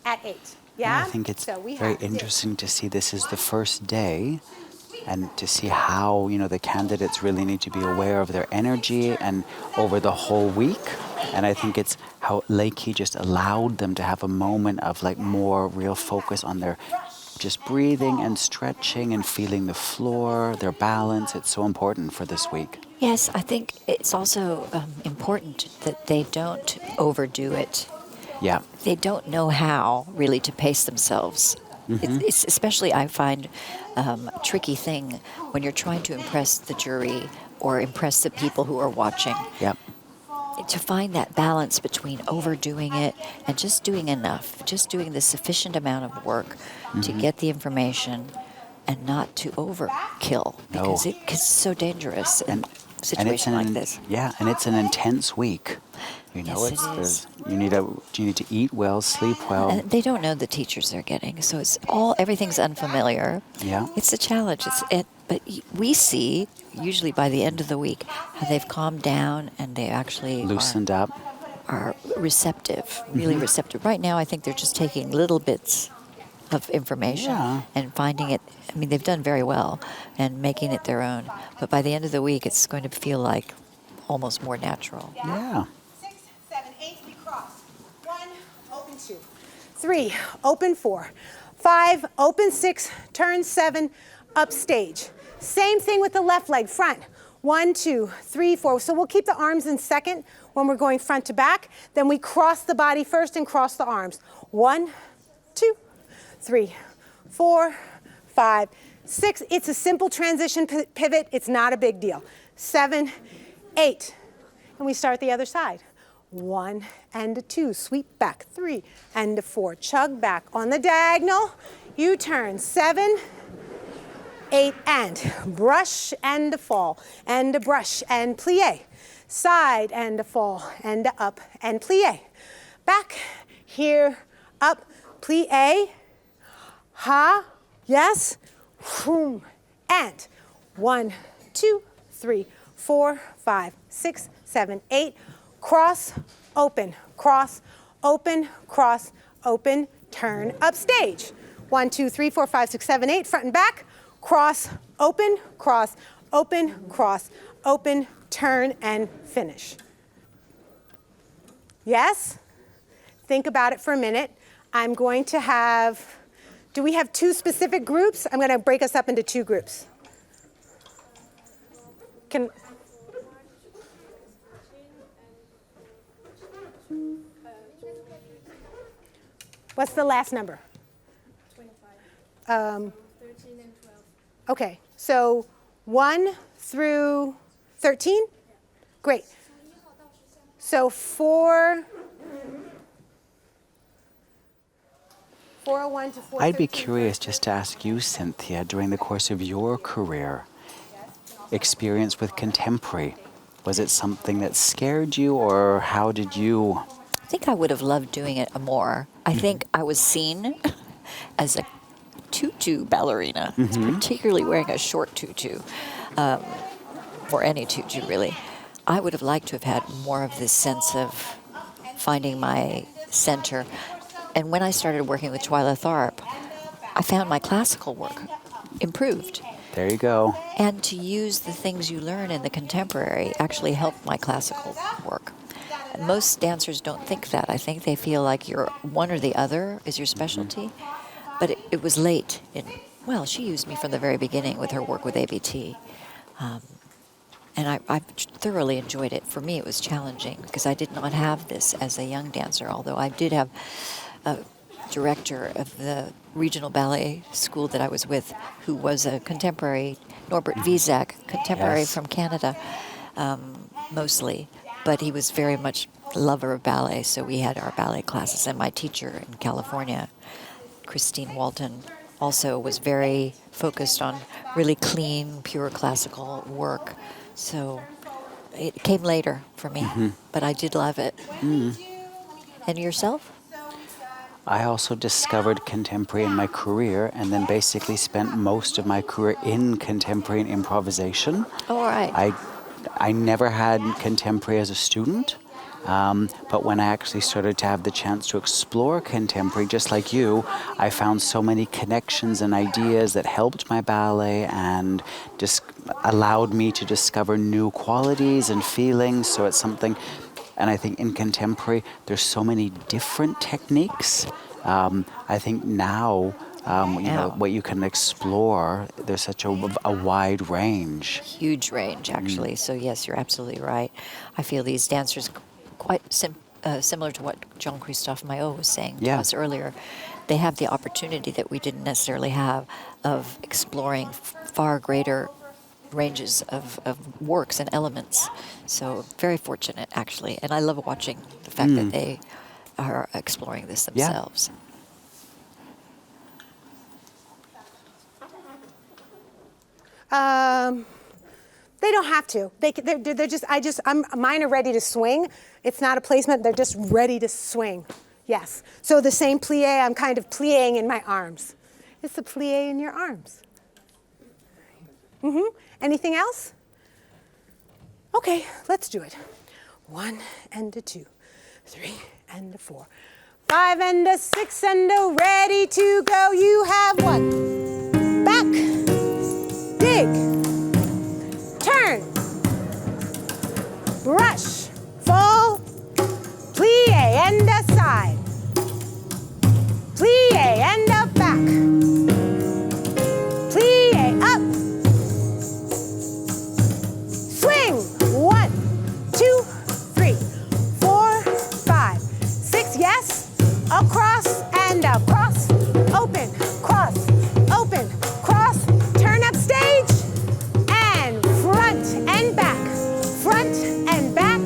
[SPEAKER 14] at 8. Yeah?
[SPEAKER 2] I think it's very interesting to see this is the first day and to see how, the candidates really need to be aware of their energy and over the whole week. And I think it's how Lakey just allowed them to have a moment of more real focus on their just breathing and stretching and feeling the floor, their balance. It's so important for this week.
[SPEAKER 3] Yes, I think it's also important that they don't overdo it.
[SPEAKER 2] Yeah.
[SPEAKER 3] They don't know how really to pace themselves. Mm-hmm. It's especially, I find, a tricky thing when you're trying to impress the jury or impress the people who are watching.
[SPEAKER 2] Yep.
[SPEAKER 3] To find that balance between overdoing it and just doing enough, just doing the sufficient amount of work to get the information and not to overkill, because it's so dangerous in a situation like this.
[SPEAKER 2] Yeah, and it's an intense week. You know,
[SPEAKER 3] Yes, it is.
[SPEAKER 2] you need to eat well, sleep well.
[SPEAKER 3] And they don't know the teachers they're getting, so everything's unfamiliar.
[SPEAKER 2] Yeah.
[SPEAKER 3] It's a challenge. But we see usually by the end of the week how they've calmed down and they actually
[SPEAKER 2] Loosened up.
[SPEAKER 3] Are receptive, really
[SPEAKER 2] Mhm.
[SPEAKER 3] receptive. Right now, I think they're just taking little bits of information and finding it. I mean, they've done very well and making it their own. But by the end of the week, it's going to feel like almost more natural.
[SPEAKER 2] Yeah.
[SPEAKER 14] 6, 7, 8, we cross. 1, open 2. 3, open 4. 5, open 6, turn 7, up stage. Same thing with the left leg, front. 1, 2, 3, 4. So we'll keep the arms in second when we're going front to back. Then we cross the body first and cross the arms. 1, 2, 3, 4, 5, 6. It's a simple transition pivot. It's not a big deal. 7, 8. And we start the other side. 1 and a 2. Sweep back. 3 and a 4. Chug back. On the diagonal, U-turn. 7, 8 and brush and a fall and a brush and plie. Side and a fall and a up and plie. Back, here, up, plie. Ha, yes, and 1, 2, 3, 4, 5, 6, 7, 8. Cross, open, cross, open, cross, open, turn, up stage. 1, 2, 3, 4, 5, 6, 7, 8. Front and back. Cross, open, open, turn, and finish. Yes? Think about it for a minute. I'm going to have, do we have 2 specific groups? I'm going to break us up into 2 groups. What's the last number? 25. 13 and 12. Okay, so 1 through 13? Great. So 401 to 413.
[SPEAKER 2] I'd be curious just to ask you, Cynthia, during the course of your career, experience with contemporary, was it something that scared you, or how did you?
[SPEAKER 3] I think I would have loved doing it more. I think I was seen as a tutu ballerina, particularly wearing a short tutu, or any tutu really. I would have liked to have had more of this sense of finding my center. And when I started working with Twyla Tharp, I found my classical work improved.
[SPEAKER 2] There you go.
[SPEAKER 3] And to use the things you learn in the contemporary actually helped my classical work. Most dancers don't think that. I think they feel like you're one or the other is your specialty. But it was late. Well, she used me from the very beginning with her work with ABT. And I thoroughly enjoyed it. For me, it was challenging because I did not have this as a young dancer, although I did have a director of the regional ballet school that I was with who was a contemporary, Norbert Vizak, contemporary from Canada, mostly. But he was very much a lover of ballet, so we had our ballet classes. And my teacher in California, Christine Walton, also was very focused on really clean, pure classical work. So it came later for me, but I did love it. And yourself?
[SPEAKER 2] I also discovered contemporary in my career and then basically spent most of my career in contemporary and improvisation.
[SPEAKER 3] Oh, all right.
[SPEAKER 2] I never had contemporary as a student, but when I actually started to have the chance to explore contemporary, just like you, I found so many connections and ideas that helped my ballet and just allowed me to discover new qualities and feelings. So it's something, and I think in contemporary, there's so many different techniques. I think now, you know, what you can explore, there's such a wide range.
[SPEAKER 3] Huge range, actually. So yes, you're absolutely right. I feel these dancers, quite similar to what Jean-Christophe Maillot was saying to us earlier, they have the opportunity that we didn't necessarily have of exploring far greater ranges of works and elements. So very fortunate, actually. And I love watching the fact that they are exploring this themselves.
[SPEAKER 14] They don't have to. They're just, mine are ready to swing. It's not a placement, they're just ready to swing. Yes. So the same plie, I'm kind of plieing in my arms. It's the plie in your arms. Anything else? Okay, let's do it. 1 and a 2, 3 and a 4, 5 and a 6 and a ready to go. You have 1. Back, dig, turn, brush, full, plie and a side, plie and a back, plie up, swing, 1, 2, 3, 4, 5, 6, yes, across and across, open, cross, open, cross, turn up stage, and front and back, front and back,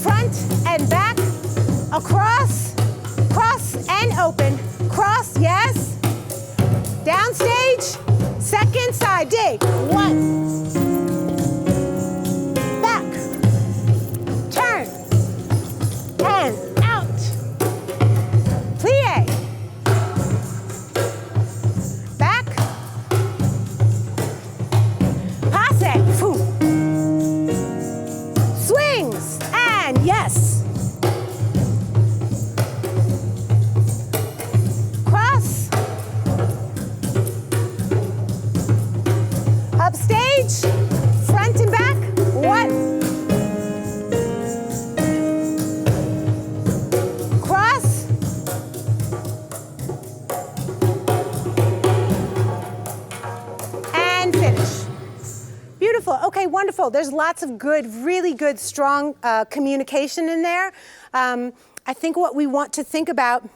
[SPEAKER 14] front and back, across, cross and open, cross, yes, down stage, second side, dig, 1, back, turn, and out, plie, back, passe, foo, swings, and yes, cross, up stage, front and back, 1, cross, and finish. Beautiful. Okay, wonderful. There's lots of good, really good, strong communication in there. I think what we want to think about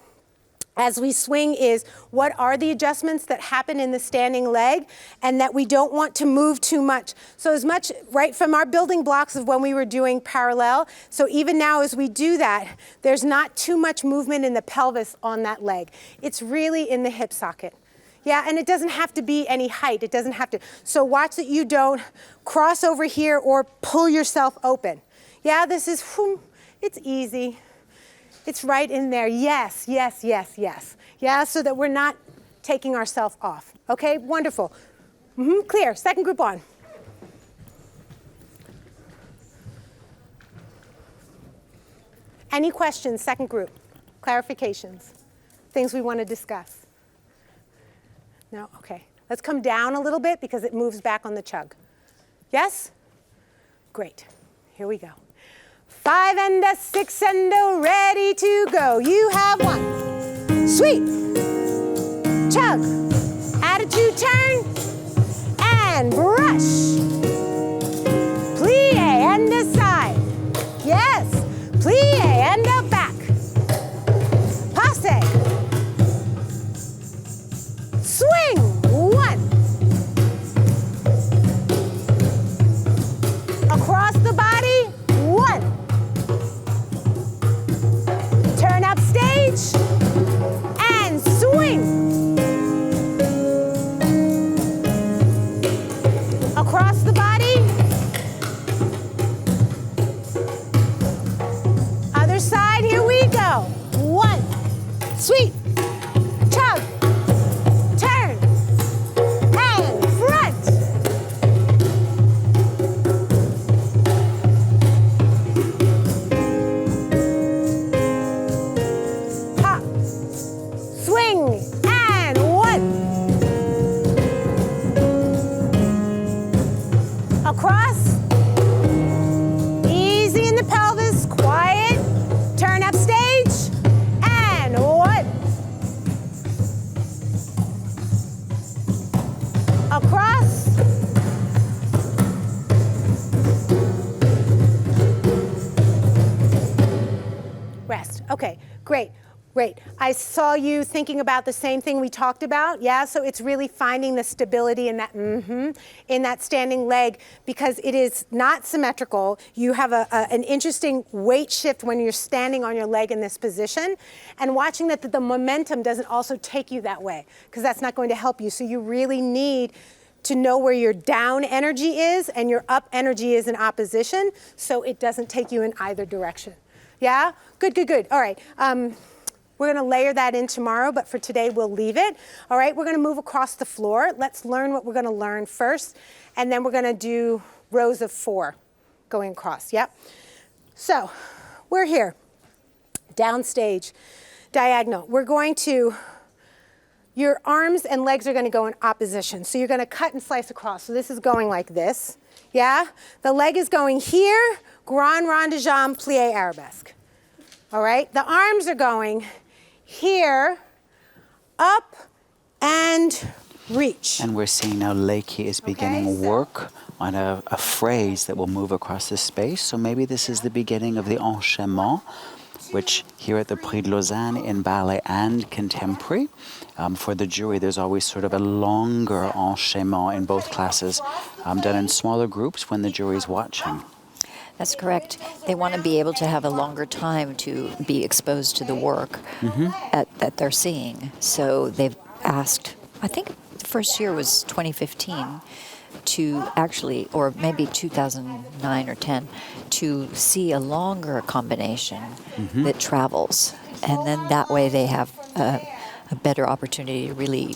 [SPEAKER 14] as we swing is what are the adjustments that happen in the standing leg and that we don't want to move too much. So as much, right from our building blocks of when we were doing parallel, so even now as we do that, there's not too much movement in the pelvis on that leg. It's really in the hip socket. Yeah, and it doesn't have to be any height. It doesn't have to. So watch that you don't cross over here or pull yourself open. Yeah, this is, it's easy. It's right in there. Yes, yes, yes, yes. Yeah, so that we're not taking ourselves off. Okay, wonderful. Clear. Second group on. Any questions, second group? Clarifications? Things we want to discuss? No? Okay. Let's come down a little bit because it moves back on the chug. Yes? Great. Here we go. 5 and a 6 and a ready to go. You have 1. Sweep. Chug. Attitude turn. And brush. Plie and a side. Yes. Plie and a back. Passe. Swing. 1. Across the body. 1. Turn up stage and swing. Across the body. Other side, here we go. 1. Sweep. Chug. Turn. And front. Hop. Swing. And 1. Across. Easy in the pelvis. Quiet. Turn up stage. And 1. Across. Rest. Okay, great. Great. I saw you thinking about the same thing we talked about. Yeah, so it's really finding the stability in that in that standing leg because it is not symmetrical. You have an interesting weight shift when you're standing on your leg in this position and watching that the momentum doesn't also take you that way because that's not going to help you. So you really need to know where your down energy is and your up energy is in opposition, so it doesn't take you in either direction. Yeah? Good, good, good. All right. We're going to layer that in tomorrow, but for today we'll leave it. All right, we're going to move across the floor. Let's learn what we're going to learn first, and then we're going to do rows of 4 going across. Yep. So we're here, downstage, diagonal. We're going to, your arms and legs are going to go in opposition. So you're going to cut and slice across. So this is going like this. Yeah? The leg is going here, grand rond de jambe, plie arabesque. All right? The arms are going here, up, and reach.
[SPEAKER 2] And we're seeing now Lakey is beginning work on a phrase that will move across the space. So maybe this is the beginning of the enchaînement, which here at the Prix de Lausanne in ballet and contemporary, for the jury, there's always sort of a longer enchaînement in both classes, done in smaller groups when the jury's watching.
[SPEAKER 3] That's correct. They want to be able to have a longer time to be exposed to the work that they're seeing. So they've asked, I think the first year was 2015, to actually, or maybe 2009 or 10, to see a longer combination that travels. And then that way they have a better opportunity to really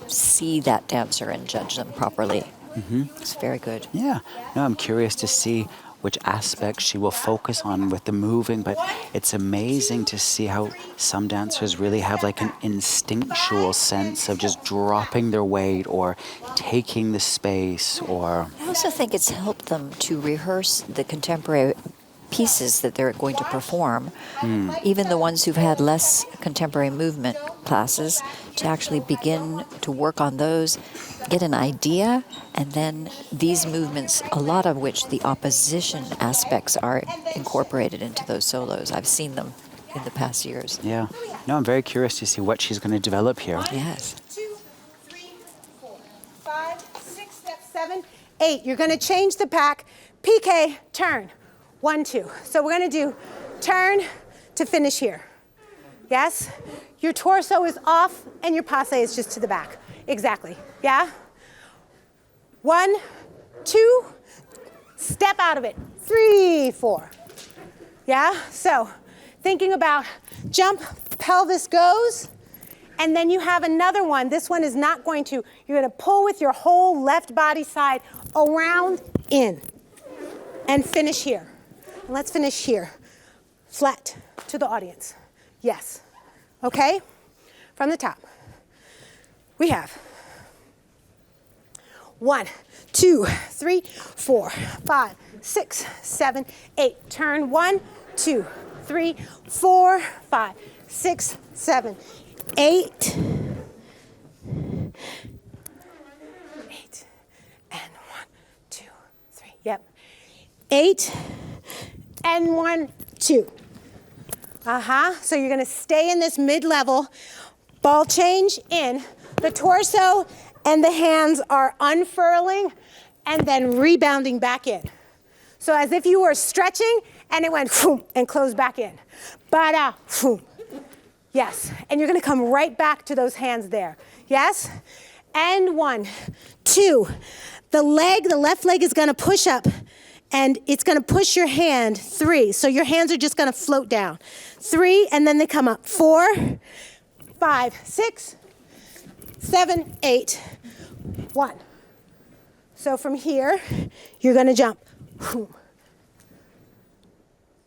[SPEAKER 3] see that dancer and judge them properly. It's very good.
[SPEAKER 2] Yeah. No, I'm curious to see which aspects she will focus on with the moving, but it's amazing to see how some dancers really have like an instinctual sense of just dropping their weight or taking the space. Or
[SPEAKER 3] I also think it's helped them to rehearse the contemporary pieces that they're going to perform, even the ones who've had less contemporary movement classes, to actually begin to work on those, get an idea, and then these movements, a lot of which the opposition aspects are incorporated into those solos. I've seen them in the past years.
[SPEAKER 2] Yeah. No, I'm very curious to see what she's going to develop here.
[SPEAKER 3] Yes.
[SPEAKER 14] 2, 3, 4, 5, 6, step 7, 8. You're going to change the pack. PK, turn. 1, 2. So we're going to do turn to finish here. Yes? Your torso is off and your passe is just to the back. Exactly. Yeah? 1, 2, step out of it. 3, 4. Yeah? So thinking about jump, pelvis goes, and then you have another one. This one is not going to, you're going to pull with your whole left body side around in and finish here. And let's finish here. Flat to the audience. Yes. Okay? From the top. We have 1, 2, 3, 4, 5, 6, 7, 8. Turn 1, 2, 3, 4, 5, 6, 7, 8. 8. And 1, 2, 3. Yep. 8. And 1, 2. So you're going to stay in this mid-level. Ball change in. The torso and the hands are unfurling and then rebounding back in. So as if you were stretching and it went and closed back in. Ba-da, yes. And you're going to come right back to those hands there. Yes? And 1, 2. The left leg is going to push up. And it's going to push your hand. 3. So your hands are just going to float down. 3, and then they come up. 4, 5, 6, 7, 8, 1. So from here, you're going to jump.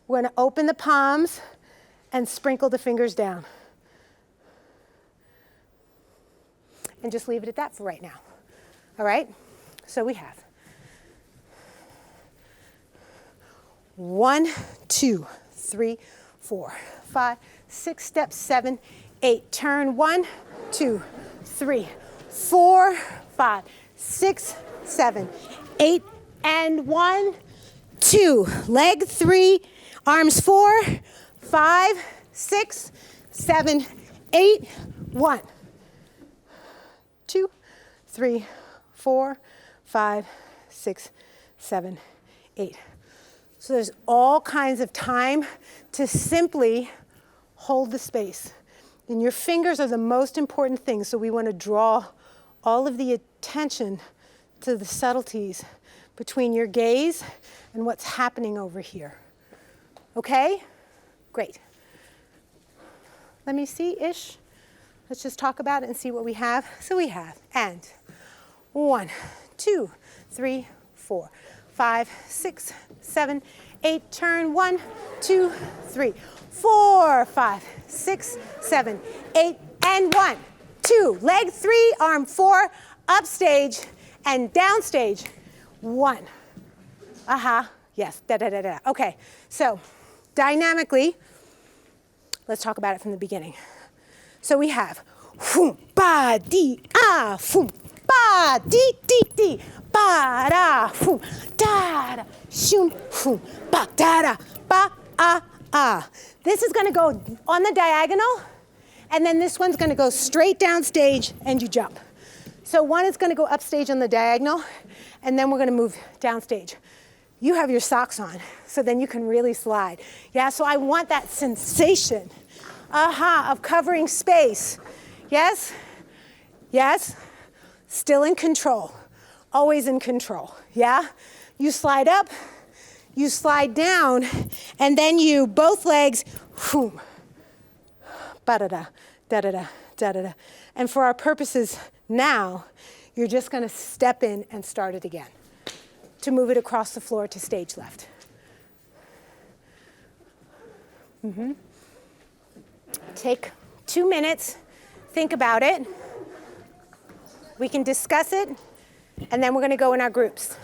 [SPEAKER 14] We're going to open the palms and sprinkle the fingers down. And just leave it at that for right now. All right? So we have 1, 2, 3, 4, 5, 6, step 7, 8. Turn 1, 2, 3, 4, 5, 6, 7, 8, and 1, 2. Leg 3, arms 4, 5, 6, 7, 8, 1, 2, 3, 4, 5, 6, 7, 8. So there's all kinds of time to simply hold the space. And your fingers are the most important thing, so we want to draw all of the attention to the subtleties between your gaze and what's happening over here. Okay? Great. Let me see-ish. Let's just talk about it and see what we have. So we have, and 1, 2, 3, 4, 5, 6, 7, 8, turn, 1, 2, 3, 4, 5, 6, 7, 8, and 1, 2, leg 3, arm 4, upstage and downstage, 1. Yes, da-da-da-da. Okay, so dynamically, let's talk about it from the beginning. So we have, foom, ba, di, ah, foom, ba, di, di, di, ba, da, foom, da, da, shoom, foom, ba, da, da, ba, ah, ah. This is gonna go on the diagonal, and then this one's gonna go straight down stage, and you jump. So one is gonna go upstage on the diagonal, and then we're gonna move downstage. You have your socks on, so then you can really slide. Yeah, so I want that sensation, of covering space. Yes? Yes? Still in control, always in control, yeah? You slide up, you slide down, and then you, both legs, boom, ba-da-da, da-da-da, da-da-da. And for our purposes now, you're just gonna step in and start it again to move it across the floor to stage left. Take 2 minutes, think about it. We can discuss it, and then we're gonna go in our groups.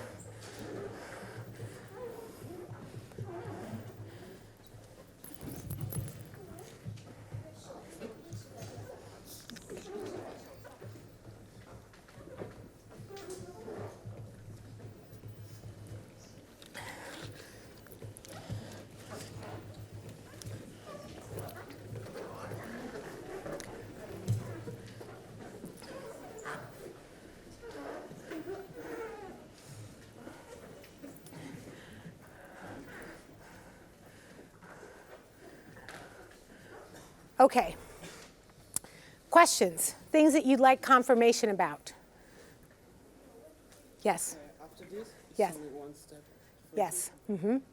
[SPEAKER 14] Okay. Questions? Things that you'd like confirmation about? Yes?
[SPEAKER 12] After this,
[SPEAKER 14] yes.
[SPEAKER 12] only one step.
[SPEAKER 14] Yes.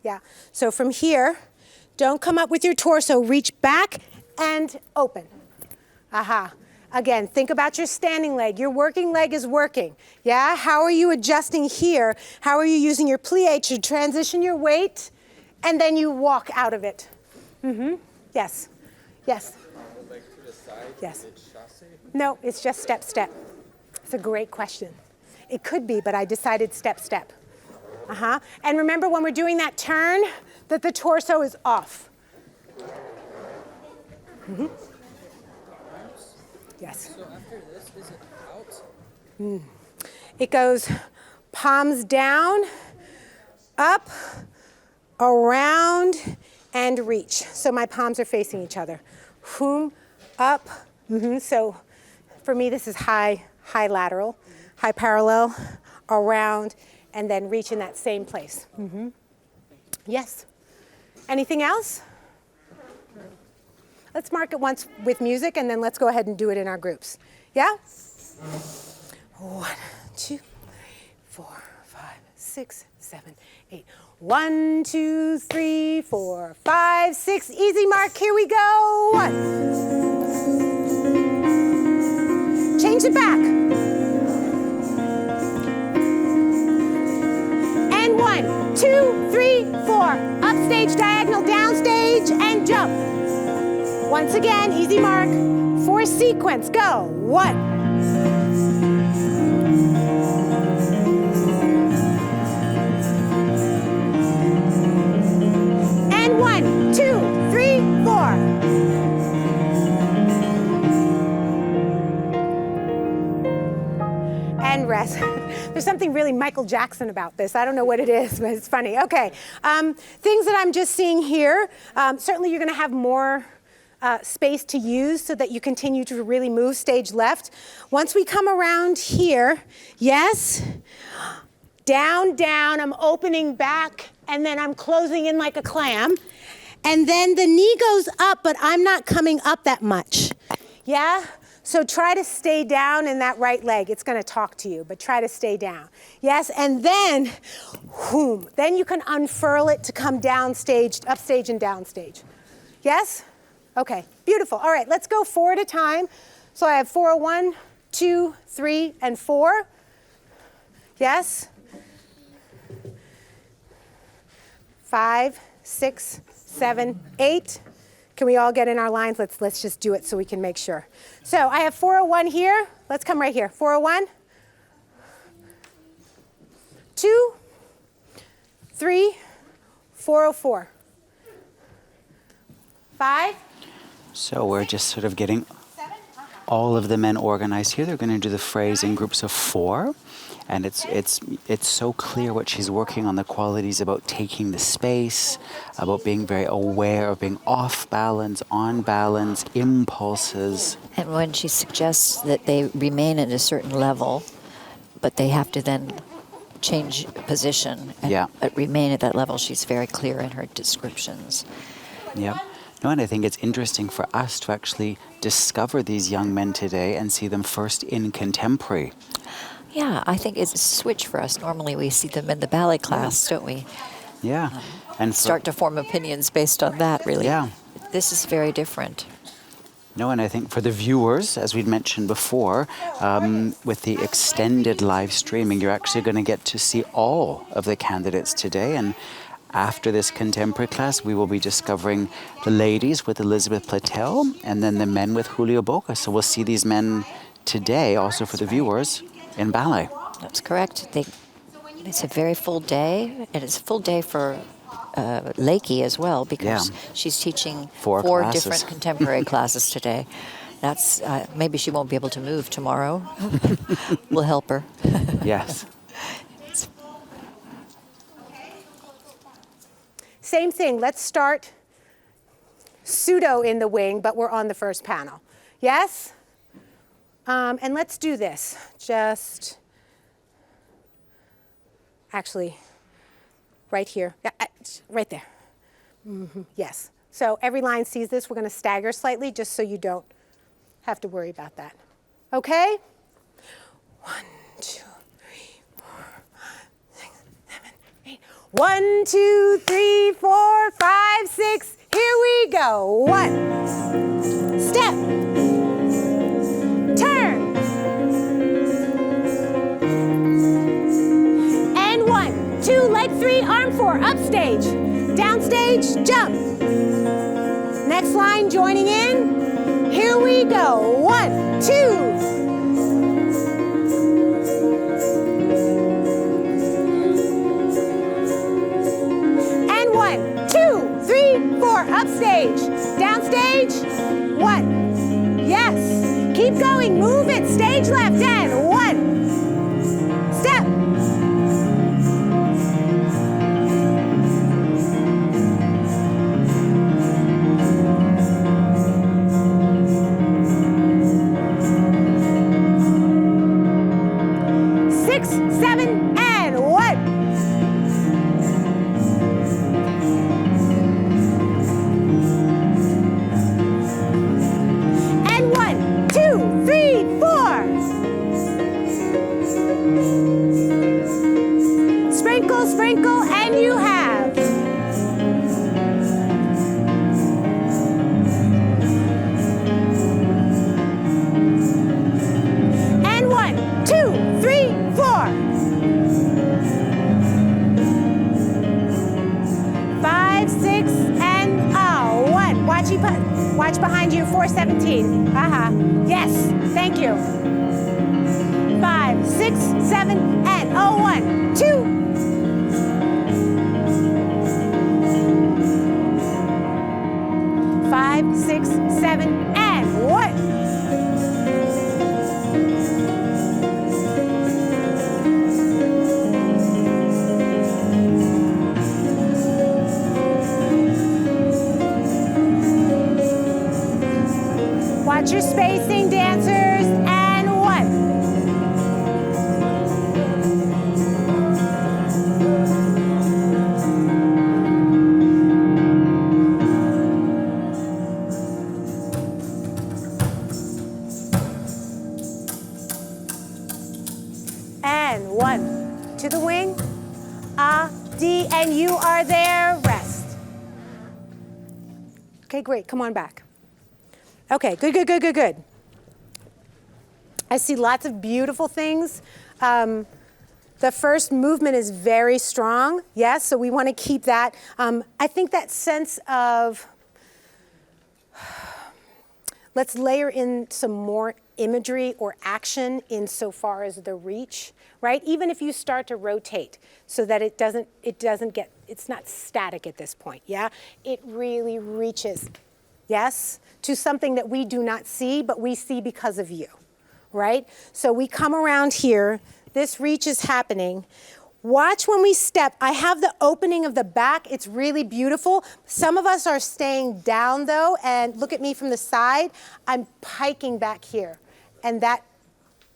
[SPEAKER 14] Yeah. So from here, don't come up with your torso. Reach back and open. Again, think about your standing leg. Your working leg is working. Yeah? How are you adjusting here? How are you using your plie to transition your weight? And then you walk out of it. Yes. Yes.
[SPEAKER 12] Leg to the side.
[SPEAKER 14] Yes.
[SPEAKER 12] Chasse?
[SPEAKER 14] No, it's just step, step. It's a great question. It could be, but I decided step, step. And remember when we're doing that turn, that the torso is off. Yes.
[SPEAKER 12] So after this, is it out?
[SPEAKER 14] It goes palms down, up, around, and reach. So my palms are facing each other. Up. So for me, this is high lateral, high parallel, around, and then reach in that same place. Yes. Anything else? Let's mark it once with music, and then let's go ahead and do it in our groups. Yeah? 1, 2, 3, 4, 5, 6, 7, 8. 1, 2, 3, 4, 5, 6. Easy mark. Here we go. 1. Change it back. And 1, 2, 3, 4. Upstage, diagonal, downstage, and jump. Once again, easy mark. 4 sequence. Go. 1. And 1, 2, 3, 4. And rest. There's something really Michael Jackson about this. I don't know what it is, but it's funny. Okay. Things that I'm just seeing here. Certainly you're going to have more space to use so that you continue to really move stage left. Once we come around here, yes, down, down, I'm opening back, and then I'm closing in like a clam. And then the knee goes up, but I'm not coming up that much. Yeah? So try to stay down in that right leg. It's going to talk to you, but try to stay down. Yes, and then, whoom, then you can unfurl it to come downstage, upstage and downstage. Yes? Okay, beautiful. All right, let's go 4 at a time. So I have 401, 2, 3, and 4. Yes? 5, 6, 7, 8. Can we all get in our lines? Let's just do it so we can make sure. So I have 401 here. Let's come right here. 401. 2, 3, 404. 5.
[SPEAKER 2] So we're just sort of getting all of the men organized here. They're going to do the phrase in groups of 4. And it's so clear what she's working on, the qualities about taking the space, about being very aware of being off balance, on balance, impulses.
[SPEAKER 3] And when she suggests that they remain at a certain level, but they have to then change position and remain at that level, she's very clear in her descriptions.
[SPEAKER 2] Yeah. No, and I think it's interesting for us to actually discover these young men today and see them first in contemporary.
[SPEAKER 3] Yeah, I think it's a switch for us. Normally we see them in the ballet class, don't we?
[SPEAKER 2] Yeah. And
[SPEAKER 3] start to form opinions based on that, really.
[SPEAKER 2] Yeah.
[SPEAKER 3] This is very different.
[SPEAKER 2] No, and I think for the viewers, as we'd mentioned before, with the extended live streaming, you're actually going to get to see all of the candidates today. And after this contemporary class, we will be discovering the ladies with Elizabeth Platel and then the men with Julio Boca. So we'll see these men today, also for the viewers, in ballet.
[SPEAKER 3] That's correct. It's a very full day, and it's a full day for Lakey as well, because she's teaching 4 different contemporary classes today. That's maybe she won't be able to move tomorrow. We'll help her.
[SPEAKER 2] Yes.
[SPEAKER 14] Same thing. Let's start pseudo in the wing, but we're on the first panel. Yes? And let's do this. Just actually right here. Right there. Yes. So every line sees this. We're going to stagger slightly just so you don't have to worry about that. Okay? 1, 2, 3, 4, 5, 6, 7, 8. 1, 2, 3, 4, 5, 6. Here we go. 1. Step. Turn. And 1. 2, leg 3, arm 4, upstage. Downstage, jump. Next line, joining in. Here we go. 1, 2. And 1, 2, 3, 4, upstage. Downstage, 1. Yes. Keep going. Move it. Stage left and 1. Step. Sprinkle, and you have. And 1, 2, 3, 4. 5, 6, and 1. Watch behind you. 417. Yes. Thank you. 5, 6, 7, and 1, 2. 5, 6, 7, and 1. Watch your spacing, dancers, and 1. and 1. To the wing. D, and you are there. Rest. Okay, great. Come on back. Okay, good, good, good, good, good. I see lots of beautiful things. The first movement is very strong, yes, so we want to keep that. I think that sense of, let's layer in some more imagery or action insofar as the reach, right? Even if you start to rotate so that it doesn't get, it's not static at this point, yeah? It really reaches, yes, to something that we do not see, but we see because of you, right? So we come around here, this reach is happening. Watch when we step. I have the opening of the back. It's really beautiful. Some of us are staying down though, and look at me from the side. I'm piking back here, and that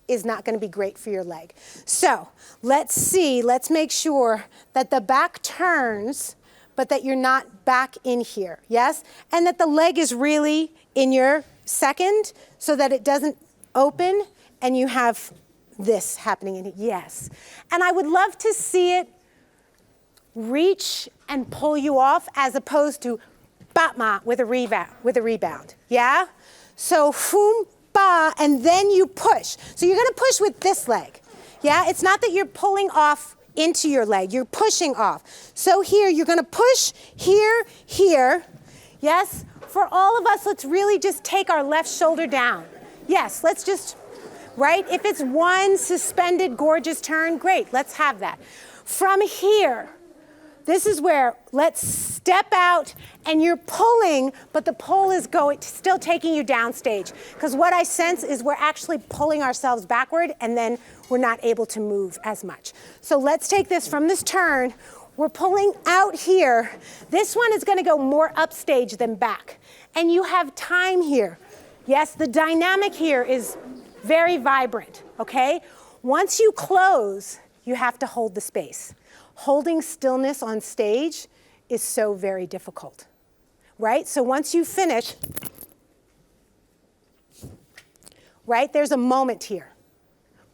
[SPEAKER 14] is not going to be great for your leg. So let's see, let's make sure that the back turns, but that you're not back in here, yes? And that the leg is really in your second so that it doesn't open and you have this happening in it, yes. And I would love to see it reach and pull you off as opposed to ba-ma with a rebound, yeah? So foom, ba, and then you push. So you're gonna push with this leg, yeah? It's not that you're pulling off into your leg, you're pushing off. So here, you're gonna push here, here, yes? For all of us, let's really just take our left shoulder down. Yes, let's just, right? If it's one suspended, gorgeous turn, great, let's have that. From here, this is where let's step out and you're pulling, but the pull is still taking you downstage. Because what I sense is we're actually pulling ourselves backward and then we're not able to move as much. So let's take this from this turn. We're pulling out here. This one is gonna go more upstage than back. And you have time here. Yes, the dynamic here is very vibrant, okay? Once you close, you have to hold the space. Holding stillness on stage is so very difficult, right? So once you finish, right, there's a moment here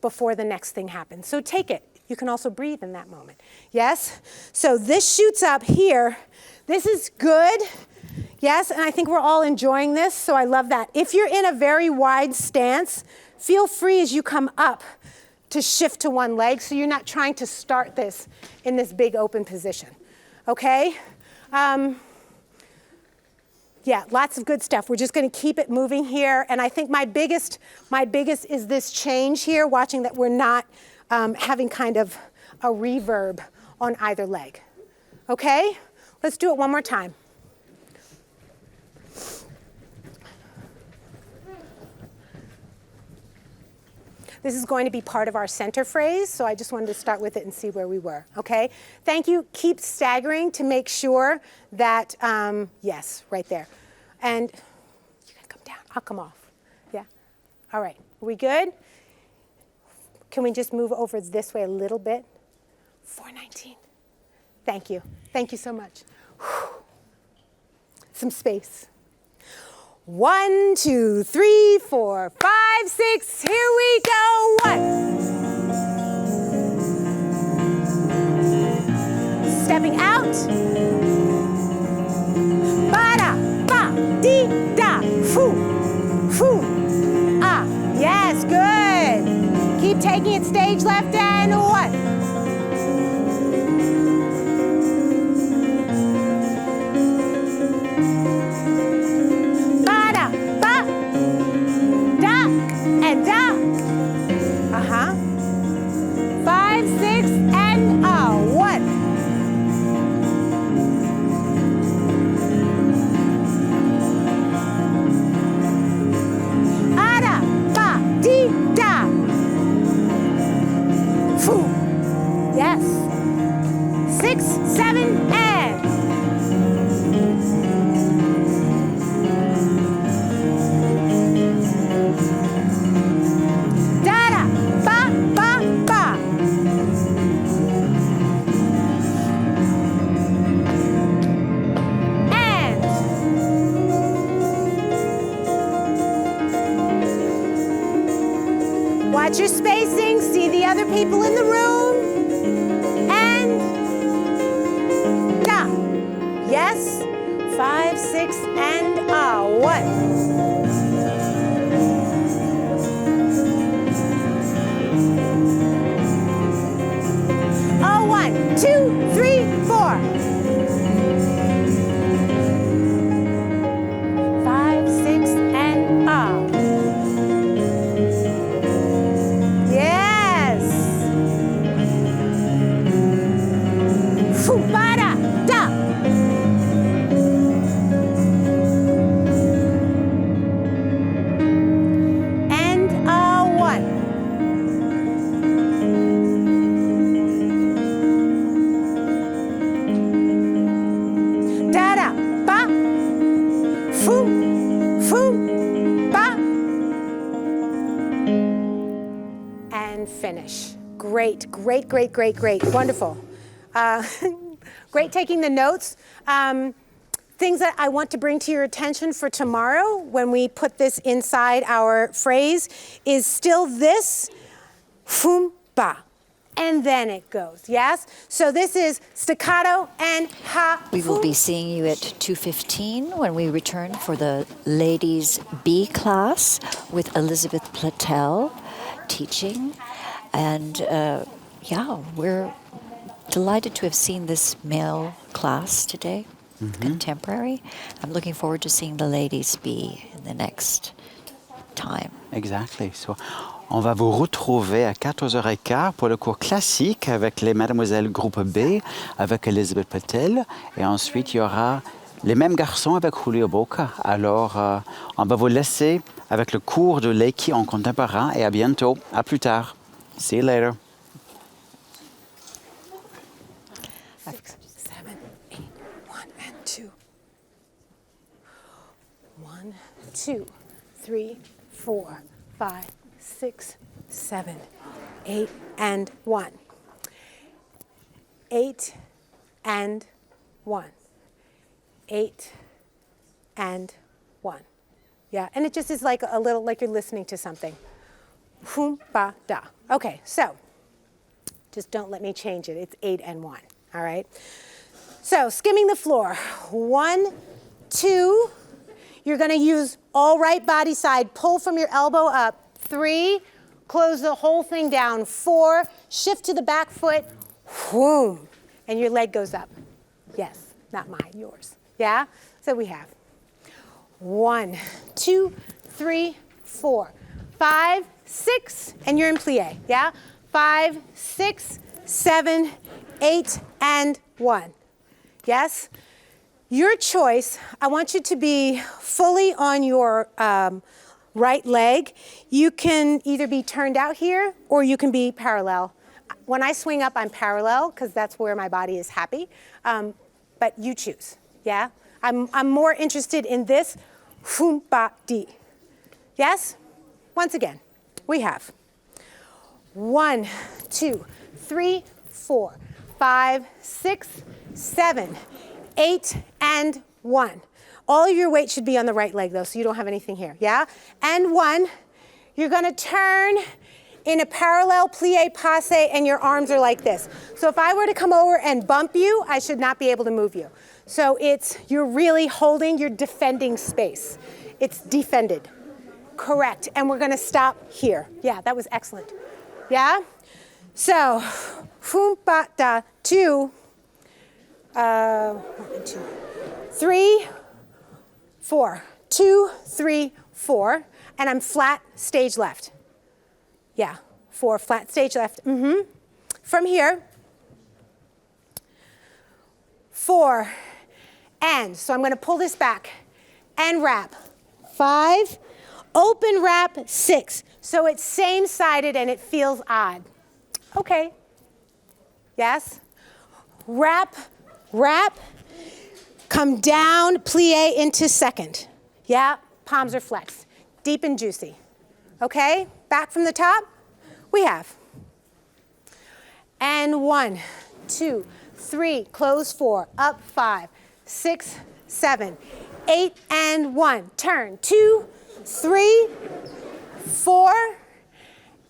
[SPEAKER 14] before the next thing happens. So take it. You can also breathe in that moment, yes? So this shoots up here. This is good. Yes, and I think we're all enjoying this, so I love that. If you're in a very wide stance, feel free as you come up to shift to one leg so you're not trying to start this in this big open position, okay? Yeah, lots of good stuff. We're just gonna keep it moving here, and I think my biggest is this change here, watching that we're not having kind of a reverb on either leg, okay? Let's do it one more time. This is going to be part of our center phrase, so I just wanted to start with it and see where we were, okay? Thank you. Keep staggering to make sure that, yes, right there. And you can come down. I'll come off. Yeah. All right. Are we good? Can we just move over this way a little bit? 419. Thank you. Thank you so much. Whew. Some space. 1, 2, 3, 4, 5, 6, here we go, 1. Stepping out. Ba-da, ba, dee, da, foo, foo, ah. Yes, good. Keep taking it stage left and 1. Uh-huh. 5, 6, and 1. Ada, ba, di, da. Foo. Yes. 6, 7, and. Watch your spacing, see the other people in the room. And da. Yes. 5, 6, and 1. Oh, 1, 2, 3, 4. 5, 6, and yes. Fubara, da. And 1. Da da ba. Fu ba. And finish. Great, great, great, great, great. Wonderful. Great taking the notes. Things that I want to bring to your attention for tomorrow when we put this inside our phrase is still this, fum ba, and then it goes, yes? So this is staccato and ha.
[SPEAKER 3] We will be seeing you at 2:15 when we return for the ladies' B class with Elizabeth Platel teaching. And yeah, we're delighted to have seen this male class today. Contemporary. I'm looking forward to seeing the ladies be in the next time.
[SPEAKER 2] Exactly. So, on va vous retrouver à 14h15 pour le cours classique avec les mademoiselles groupe B, avec Elizabeth Patel. Et ensuite, il y aura les mêmes garçons avec Julio Boca. Alors, on va vous laisser avec le cours de Leiki en contemporain et à bientôt. À plus tard. See you later.
[SPEAKER 14] 6, 7, 8, 1 and 2. 1, 2, 3, 4, 5, 6, 7, 8, and 1. 8 and 1. 8 and 1. Yeah, and it just is like a little, like you're listening to something. Hum, ba, da. Okay, so just don't let me change it. It's 8 and 1, all right? So skimming the floor. 1, 2. You're going to use all right body side. Pull from your elbow up. 3. Close the whole thing down. 4. Shift to the back foot. Whoom. And your leg goes up. Yes, not mine, yours. Yeah? So we have 1, 2, 3, 4, 5, 6, and you're in plie. Yeah? 5, 6, 7, 8, and 1. Yes? Your choice, I want you to be fully on your right leg. You can either be turned out here or you can be parallel. When I swing up, I'm parallel because that's where my body is happy. But you choose, yeah? I'm more interested in this, fum, ba, di. Yes? Once again, we have 1, 2, 3, 4, 5, 6, 7, 8, and 1. All of your weight should be on the right leg though, so you don't have anything here, yeah? And 1, you're gonna turn in a parallel plie passe and your arms are like this. So if I were to come over and bump you, I should not be able to move you. So you're really holding, you're defending space. It's defended. Correct, and we're gonna stop here. Yeah, that was excellent. Yeah? So, fum, ba, da, 2, 1, 2, 3, 4, 2, 3, 4, and I'm flat, stage left. Yeah, 4, flat, stage left. From here, 4, and, so I'm gonna pull this back and wrap. 5, open wrap, 6. So it's same-sided and it feels odd. Okay. Yes? Wrap, wrap, come down, plie into second. Yeah, palms are flexed. Deep and juicy. Okay, back from the top, we have. And 1, 2, 3, close 4, up 5, 6, 7, 8, and 1. Turn, 2, 3, 4,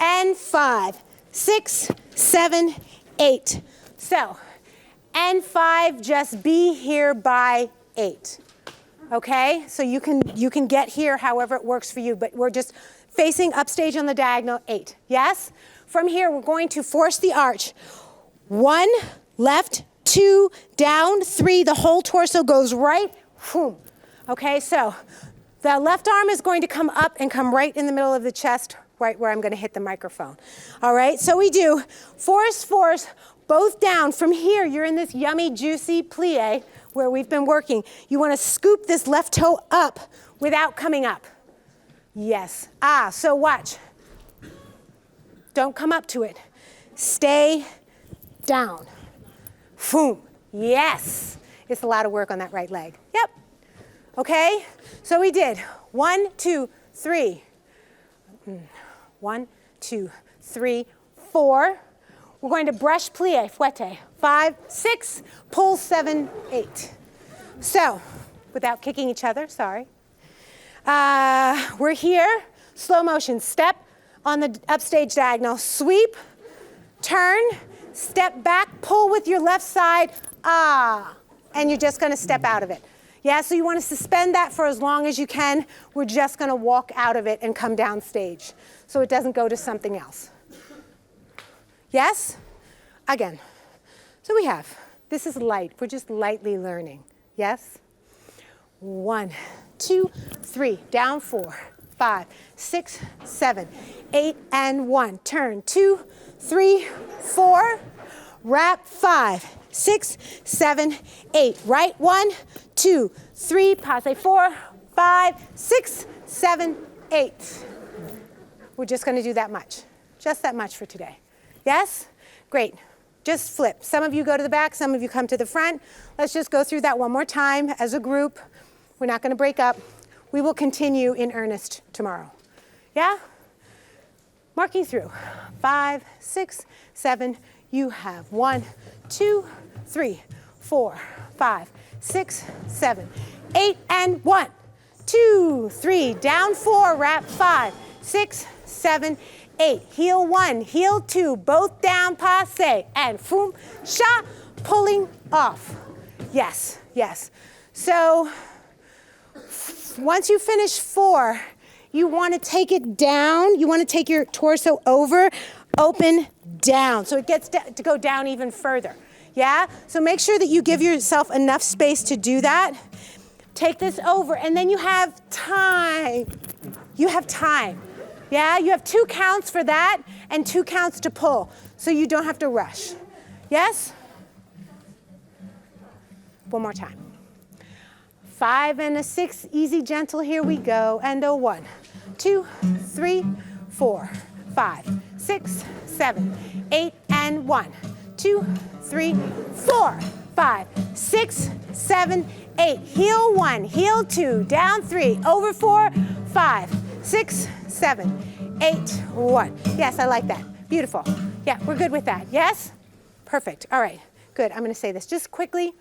[SPEAKER 14] and 5, 6, 7, 8. So, and 5, just be here by 8. Okay, so you can get here however it works for you, but we're just facing upstage on the diagonal, 8. Yes? From here, we're going to force the arch. 1, left, 2, down, 3, the whole torso goes right, boom. Okay, so the left arm is going to come up and come right in the middle of the chest, right where I'm going to hit the microphone. All right, so we do force, force, both down. From here, you're in this yummy, juicy plie where we've been working. You want to scoop this left toe up without coming up. Yes. So watch. Don't come up to it. Stay down. Boom. Yes. It's a lot of work on that right leg. Yep. Okay? So we did 1, 2, 3. 1, 2, 3, 4. We're going to brush plie, fouette. 5, 6, pull 7, 8. So, without kicking each other, sorry. We're here, slow motion, step on the upstage diagonal, sweep, turn, step back, pull with your left side, and you're just gonna step out of it. Yeah, so you wanna suspend that for as long as you can. We're just gonna walk out of it and come down stage so it doesn't go to something else. Yes? Again. So we have, this is light, we're just lightly learning. Yes? 1, 2, 3, down 4, 5, 6, 7, 8, and 1. Turn, 2, 3, 4, wrap, 5, 6, 7, 8. Right, 1, 2, 3, passe 4, 5, 6, 7, 8. We're just gonna do that much. Just that much for today. Yes? Great. Just flip. Some of you go to the back, some of you come to the front. Let's just go through that one more time as a group. We're not going to break up. We will continue in earnest tomorrow. Yeah? Marking through. 5, 6, 7. You have 1, 2, 3, 4, 5, 6, 7, 8, and 1, 2, 3. Down 4, wrap 5, 6, 7, 8. Heel 1, heel 2, both down, passe, and boom, sha, pulling off. Yes, yes. So once you finish 4, you want to take it down. You want to take your torso over, open, down. So it gets to go down even further. Yeah? So make sure that you give yourself enough space to do that. Take this over, and then you have time. You have time. Yeah, you have 2 counts for that and 2 counts to pull, so you don't have to rush. Yes? One more time. 5 and a 6, easy, gentle, here we go. And a 1, 2, 3, 4, 5, 6, 7, 8, and 1, 2, 3, 4, 5, 6, 7, 8. Heel 1, heel 2, down 3, over 4, 5, 6, 7, 8, 1. Yes, I like that. Beautiful. Yeah, we're good with that. Yes? Perfect. All right, good. I'm going to say this just quickly.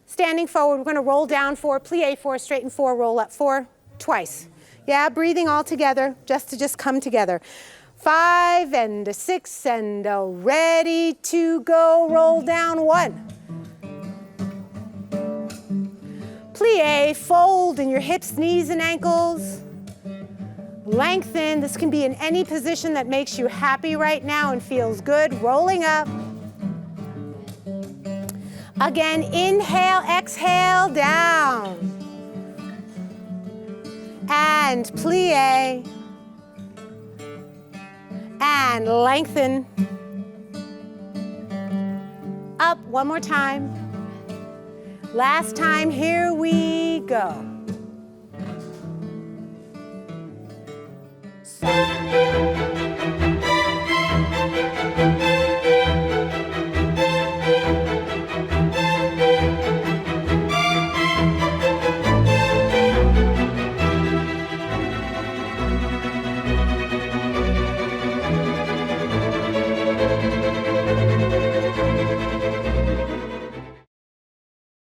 [SPEAKER 14] Standing forward, we're going to roll down 4, plie 4, straighten 4, roll up 4, twice. Yeah, breathing all together, just to come together. 5 and a 6 and a ready to go, roll down 1. Plie, fold in your hips, knees, and ankles. Lengthen. This can be in any position that makes you happy right now and feels good. Rolling up. Again, inhale, exhale, down. And plie. And lengthen. Up, one more time. Last time, here we go. 7,